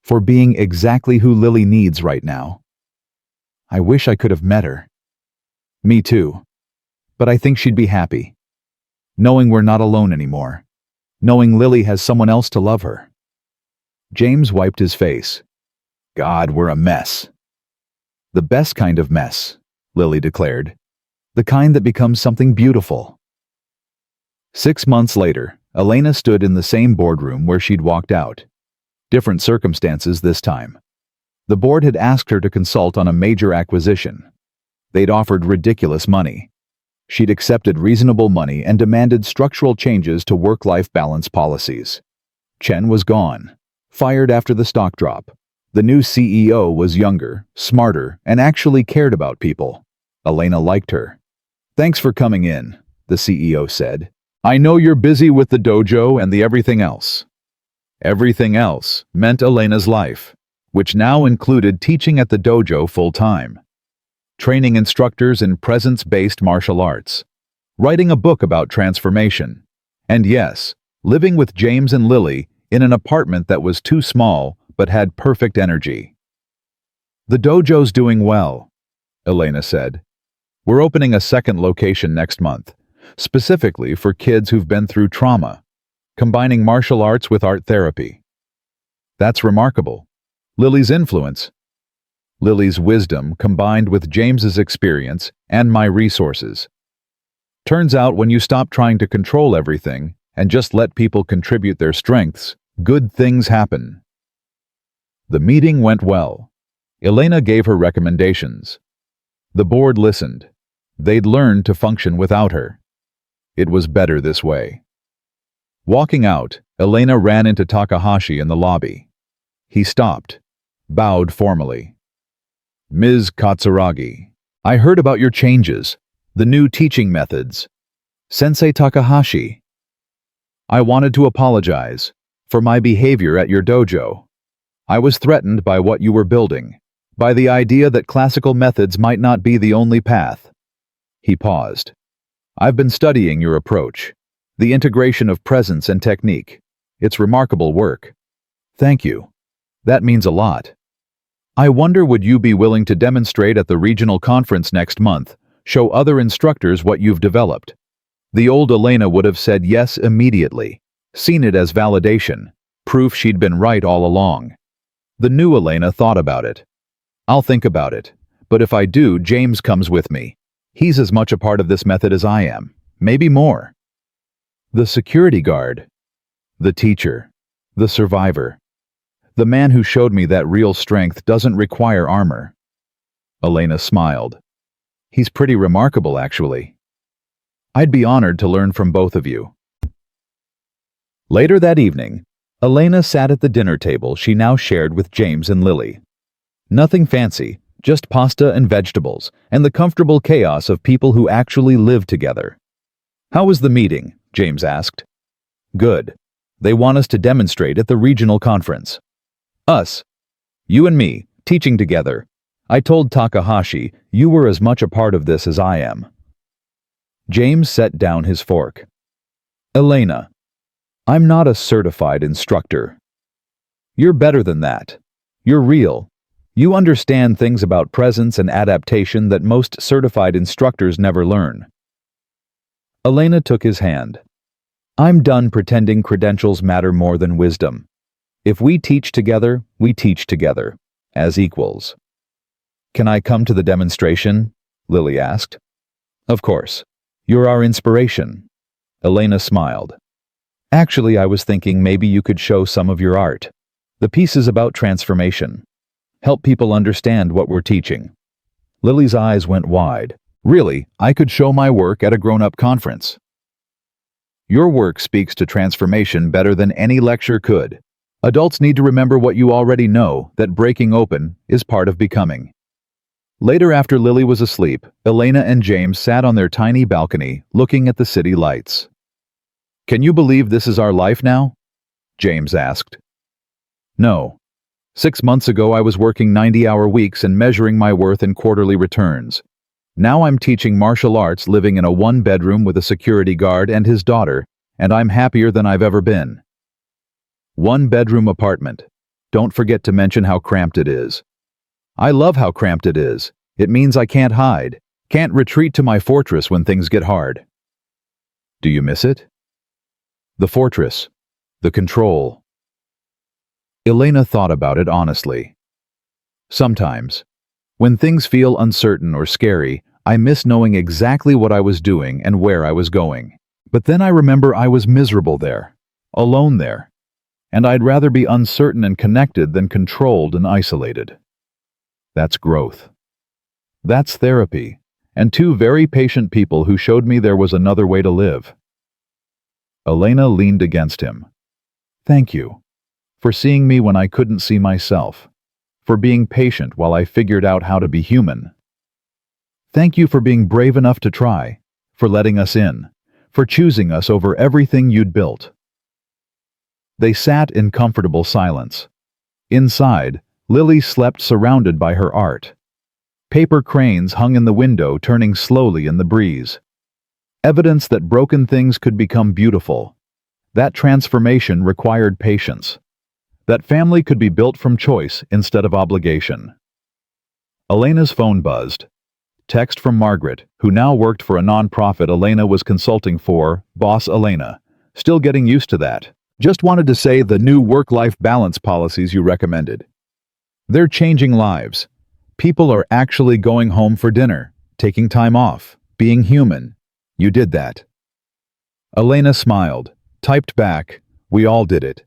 Speaker 1: for being exactly who Lily needs right now. I wish I could have met her. Me too. But I think she'd be happy. Knowing we're not alone anymore. Knowing Lily has someone else to love her. James wiped his face. God, we're a mess. The best kind of mess, Lily declared. The kind that becomes something beautiful. 6 months later, Elena stood in the same boardroom where she'd walked out. Different circumstances this time. The board had asked her to consult on a major acquisition. They'd offered ridiculous money. She'd accepted reasonable money and demanded structural changes to work-life balance policies. Chen was gone, fired after the stock drop. The new CEO was younger, smarter, and actually cared about people. Elena liked her. Thanks for coming in, the CEO said. I know you're busy with the dojo and the everything else. Everything else meant Elena's life, which now included teaching at the dojo full-time, training instructors in presence-based martial arts, writing a book about transformation, and yes, living with James and Lily in an apartment that was too small but had perfect energy. The dojo's doing well, Elena said. We're opening a second location next month, specifically for kids who've been through trauma, combining martial arts with art therapy. That's remarkable. Lily's influence, Lily's wisdom combined with James's experience and my resources. Turns out when you stop trying to control everything and just let people contribute their strengths, good things happen. The meeting went well. Elena gave her recommendations. The board listened. They'd learned to function without her. It was better this way. Walking out, Elena ran into Takahashi in the lobby. He stopped, bowed formally. Ms. Katsuragi, I heard about your changes, the new teaching methods. Sensei Takahashi. I wanted to apologize for my behavior at your dojo. I was threatened by what you were building, by the idea that classical methods might not be the only path. He paused. I've been studying your approach, the integration of presence and technique. It's remarkable work. Thank you. That means a lot. I wonder would you be willing to demonstrate at the regional conference next month, show other instructors what you've developed? The old Elena would have said yes immediately, seen it as validation, proof she'd been right all along. The new Elena thought about it. I'll think about it, but if I do, James comes with me. He's as much a part of this method as I am, maybe more. The security guard, the teacher, the survivor. The man who showed me that real strength doesn't require armor. Elena smiled. He's pretty remarkable, actually. I'd be honored to learn from both of you. Later that evening, Elena sat at the dinner table she now shared with James and Lily. Nothing fancy, just pasta and vegetables, and the comfortable chaos of people who actually live together. How was the meeting? James asked. Good. They want us to demonstrate at the regional conference. Us. You and me, teaching together. I told Takahashi you were as much a part of this as I am. James set down his fork. Elena, I'm not a certified instructor. You're better than that. You're real. You understand things about presence and adaptation that most certified instructors never learn. Elena took his hand. I'm done pretending credentials matter more than wisdom. If we teach together, we teach together, as equals. Can I come to the demonstration? Lily asked. Of course. You're our inspiration. Elena smiled. Actually, I was thinking maybe you could show some of your art. The piece is about transformation. Help people understand what we're teaching. Lily's eyes went wide. Really, I could show my work at a grown-up conference. Your work speaks to transformation better than any lecture could. Adults need to remember what you already know, that breaking open is part of becoming. Later, after Lily was asleep, Elena and James sat on their tiny balcony, looking at the city lights. Can you believe this is our life now? James asked. No. 6 months ago I was working 90-hour weeks and measuring my worth in quarterly returns. Now I'm teaching martial arts, living in a one-bedroom with a security guard and his daughter, and I'm happier than I've ever been. One-bedroom apartment. Don't forget to mention how cramped it is. I love how cramped it is. It means I can't hide, can't retreat to my fortress when things get hard. Do you miss it? The fortress. The control. Elena thought about it honestly. Sometimes, when things feel uncertain or scary, I miss knowing exactly what I was doing and where I was going. But then I remember I was miserable there, alone there, and I'd rather be uncertain and connected than controlled and isolated. That's growth. That's therapy, and 2 very patient people who showed me there was another way to live. Elena leaned against him. Thank you. For seeing me when I couldn't see myself. For being patient while I figured out how to be human. Thank you for being brave enough to try, for letting us in, for choosing us over everything you'd built. They sat in comfortable silence. Inside, Lily slept surrounded by her art. Paper cranes hung in the window, turning slowly in the breeze. Evidence that broken things could become beautiful. That transformation required patience. That family could be built from choice instead of obligation. Elena's phone buzzed. Text from Margaret, who now worked for a nonprofit Elena was consulting for, Boss Elena. Still getting used to that. Just wanted to say the new work-life balance policies you recommended. They're changing lives. People are actually going home for dinner, taking time off, being human. You did that. Elena smiled, typed back, we all did it.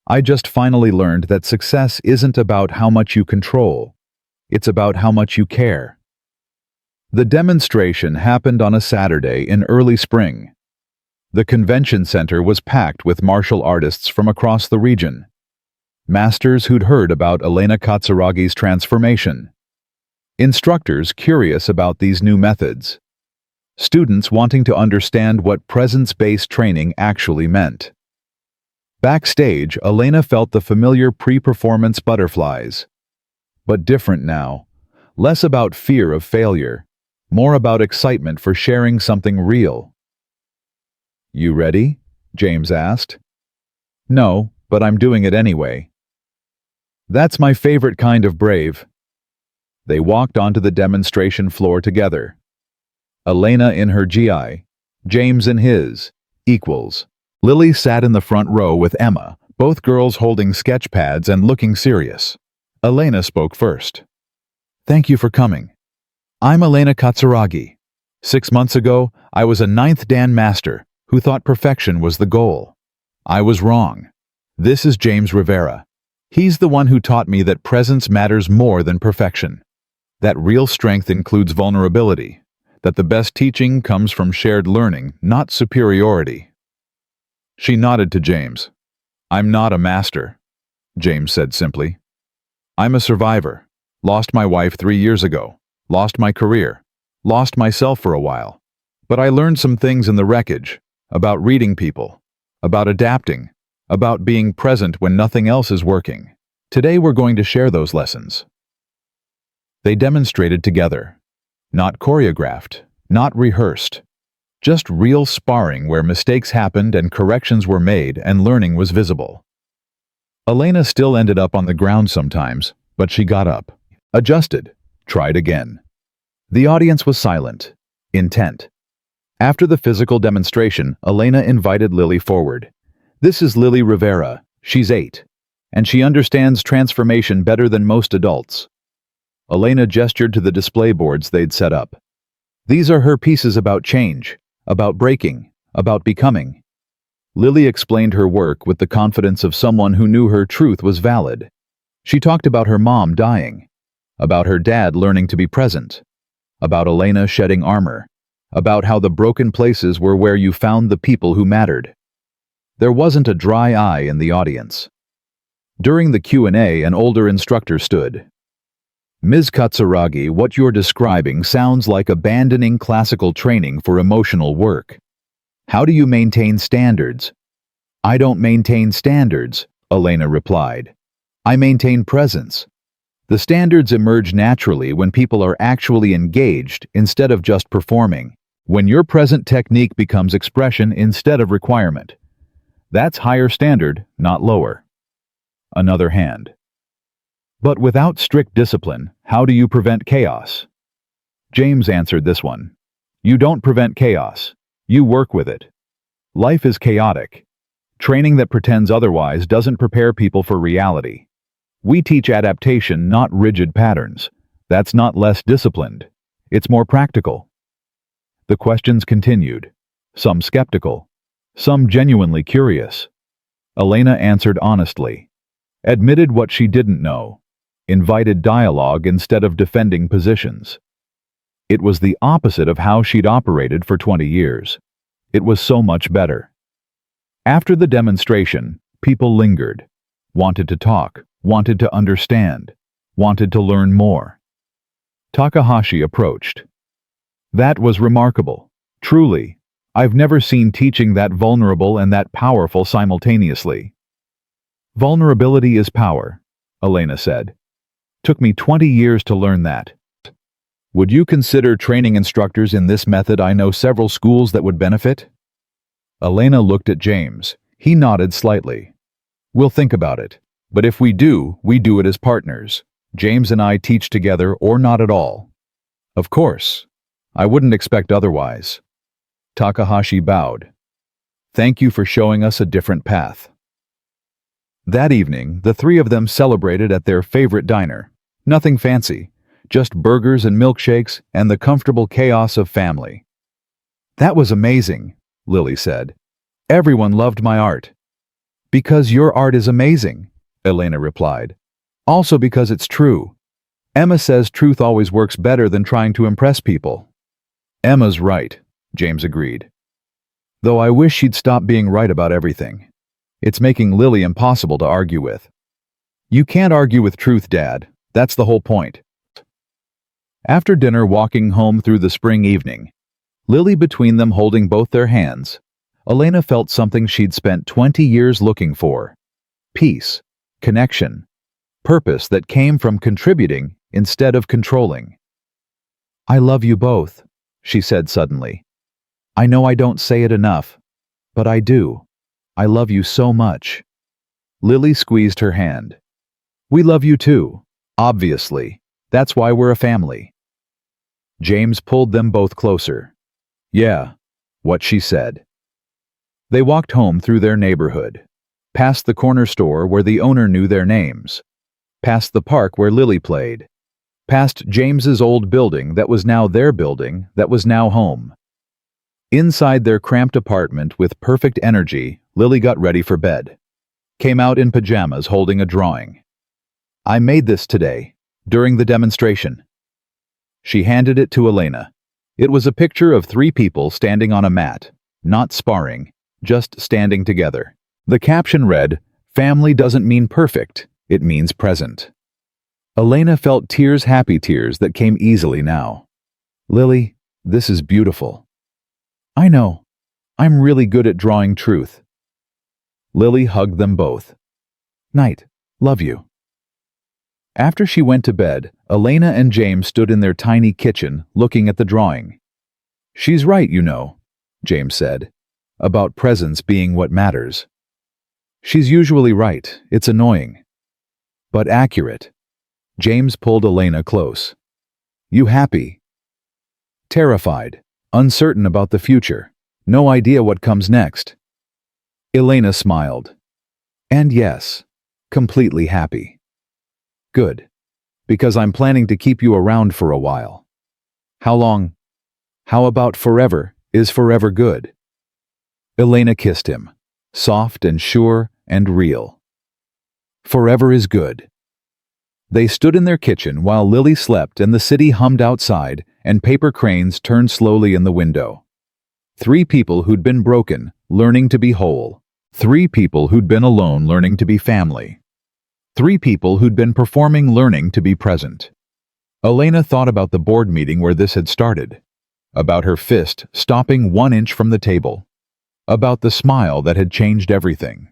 Speaker 1: I just finally learned that success isn't about how much you control. It's about how much you care. The demonstration happened on a Saturday in early spring. The convention center was packed with martial artists from across the region. Masters who'd heard about Elena Katsuragi's transformation. Instructors curious about these new methods. Students wanting to understand what presence-based training actually meant. Backstage, Elena felt the familiar pre-performance butterflies. But different now. Less about fear of failure. More about excitement for sharing something real. You ready? James asked. No, but I'm doing it anyway. That's my favorite kind of brave. They walked onto the demonstration floor together. Elena in her GI, James in his, equals. Lily sat in the front row with Emma, both girls holding sketch pads and looking serious. Elena spoke first. Thank you for coming. I'm Elena Katsuragi. 6 months ago, I was a 8th-Dan master who thought perfection was the goal. I was wrong. This is James Rivera. He's the one who taught me that presence matters more than perfection. That real strength includes vulnerability. That the best teaching comes from shared learning, not superiority. She nodded to James. I'm not a master, James said simply. I'm a survivor. Lost my wife 3 years ago. Lost my career. Lost myself for a while. But I learned some things in the wreckage, about reading people, about adapting, about being present when nothing else is working. Today we're going to share those lessons. They demonstrated together. Not choreographed, not rehearsed. Just real sparring where mistakes happened and corrections were made and learning was visible. Elena still ended up on the ground sometimes, but she got up, adjusted, tried again. The audience was silent, intent. After the physical demonstration, Elena invited Lily forward. This is Lily Rivera. She's 8, and she understands transformation better than most adults. Elena gestured to the display boards they'd set up. These are her pieces about change, about breaking, about becoming. Lily explained her work with the confidence of someone who knew her truth was valid. She talked about her mom dying, about her dad learning to be present, about Elena shedding armor, about how the broken places were where you found the people who mattered. There wasn't a dry eye in the audience. During the Q&A, an older instructor stood. Ms. Katsuragi, what you're describing sounds like abandoning classical training for emotional work. How do you maintain standards? I don't maintain standards, Elena replied. I maintain presence. The standards emerge naturally when people are actually engaged instead of just performing, when your present technique becomes expression instead of requirement. That's higher standard, not lower. Another hand. But without strict discipline, how do you prevent chaos? James answered this one. You don't prevent chaos. You work with it. Life is chaotic. Training that pretends otherwise doesn't prepare people for reality. We teach adaptation, not rigid patterns. That's not less disciplined. It's more practical. The questions continued, some skeptical, some genuinely curious. Elena answered honestly, admitted what she didn't know, invited dialogue instead of defending positions. It was the opposite of how she'd operated for 20 years. It was so much better. After the demonstration, people lingered, wanted to talk, wanted to understand, wanted to learn more. Takahashi approached. That was remarkable. Truly, I've never seen teaching that vulnerable and that powerful simultaneously. Vulnerability is power, Elena said. Took me 20 years to learn that. Would you consider training instructors in this method? I know several schools that would benefit. Elena looked at James. He nodded slightly. We'll think about it. But if we do it as partners. James and I teach together or not at all. Of course. I wouldn't expect otherwise. Takahashi bowed. Thank you for showing us a different path. That evening, the three of them celebrated at their favorite diner. Nothing fancy, just burgers and milkshakes and the comfortable chaos of family. That was amazing, Lily said. Everyone loved my art. Because your art is amazing, Elena replied. Also because it's true. Emma says truth always works better than trying to impress people. Emma's right, James agreed. Though I wish she'd stop being right about everything. It's making Lily impossible to argue with. You can't argue with truth, Dad. That's the whole point. After dinner, walking home through the spring evening, Lily between them holding both their hands, Elena felt something she'd spent 20 years looking for. Peace, connection, purpose that came from contributing instead of controlling. I love you both, she said suddenly. I know I don't say it enough, but I do. I love you so much. Lily squeezed her hand. We love you too, obviously. That's why we're a family. James pulled them both closer. Yeah, what she said. They walked home through their neighborhood, past the corner store where the owner knew their names, past the park where Lily played, past James's old building that was now their building, that was now home. Inside their cramped apartment with perfect energy, Lily got ready for bed. Came out in pajamas holding a drawing. I made this today, during the demonstration. She handed it to Elena. It was a picture of three people standing on a mat, not sparring, just standing together. The caption read, Family doesn't mean perfect, it means present. Elena felt tears, happy tears that came easily now. Lily, this is beautiful. I know. I'm really good at drawing truth. Lily hugged them both. Night. Love you. After she went to bed, Elena and James stood in their tiny kitchen, looking at the drawing. She's right, you know. James said, about presence being what matters. She's usually right, it's annoying. But accurate. James pulled Elena close. You happy? Terrified, uncertain about the future, no idea what comes next. Elena smiled. And yes, completely happy. Good. Because I'm planning to keep you around for a while. How long? How about forever? Is forever good? Elena kissed him, soft and sure and real. Forever is good. They stood in their kitchen while Lily slept and the city hummed outside and paper cranes turned slowly in the window. 3 people who'd been broken, learning to be whole. 3 people who'd been alone, learning to be family. 3 people who'd been performing, learning to be present. Elena thought about the board meeting where this had started. About her fist stopping 1 inch from the table. About the smile that had changed everything.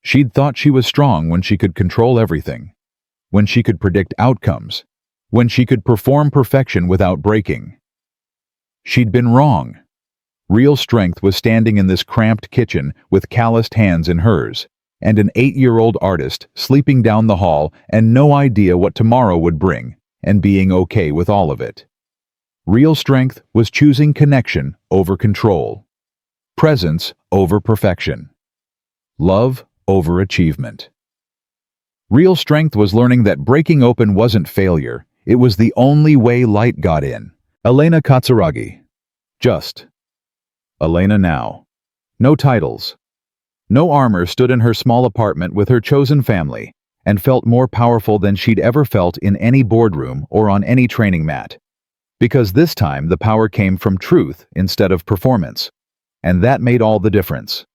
Speaker 1: She'd thought she was strong when she could control everything. When she could predict outcomes. When she could perform perfection without breaking. She'd been wrong. Real strength was standing in this cramped kitchen with calloused hands in hers, and an 8-year-old artist sleeping down the hall and no idea what tomorrow would bring, and being okay with all of it. Real strength was choosing connection over control. Presence over perfection. Love over achievement. Real strength was learning that breaking open wasn't failure, it was the only way light got in. Elena Katsuragi. Just. Elena now. No titles. No armor, stood in her small apartment with her chosen family and felt more powerful than she'd ever felt in any boardroom or on any training mat. Because this time the power came from truth instead of performance. And that made all the difference.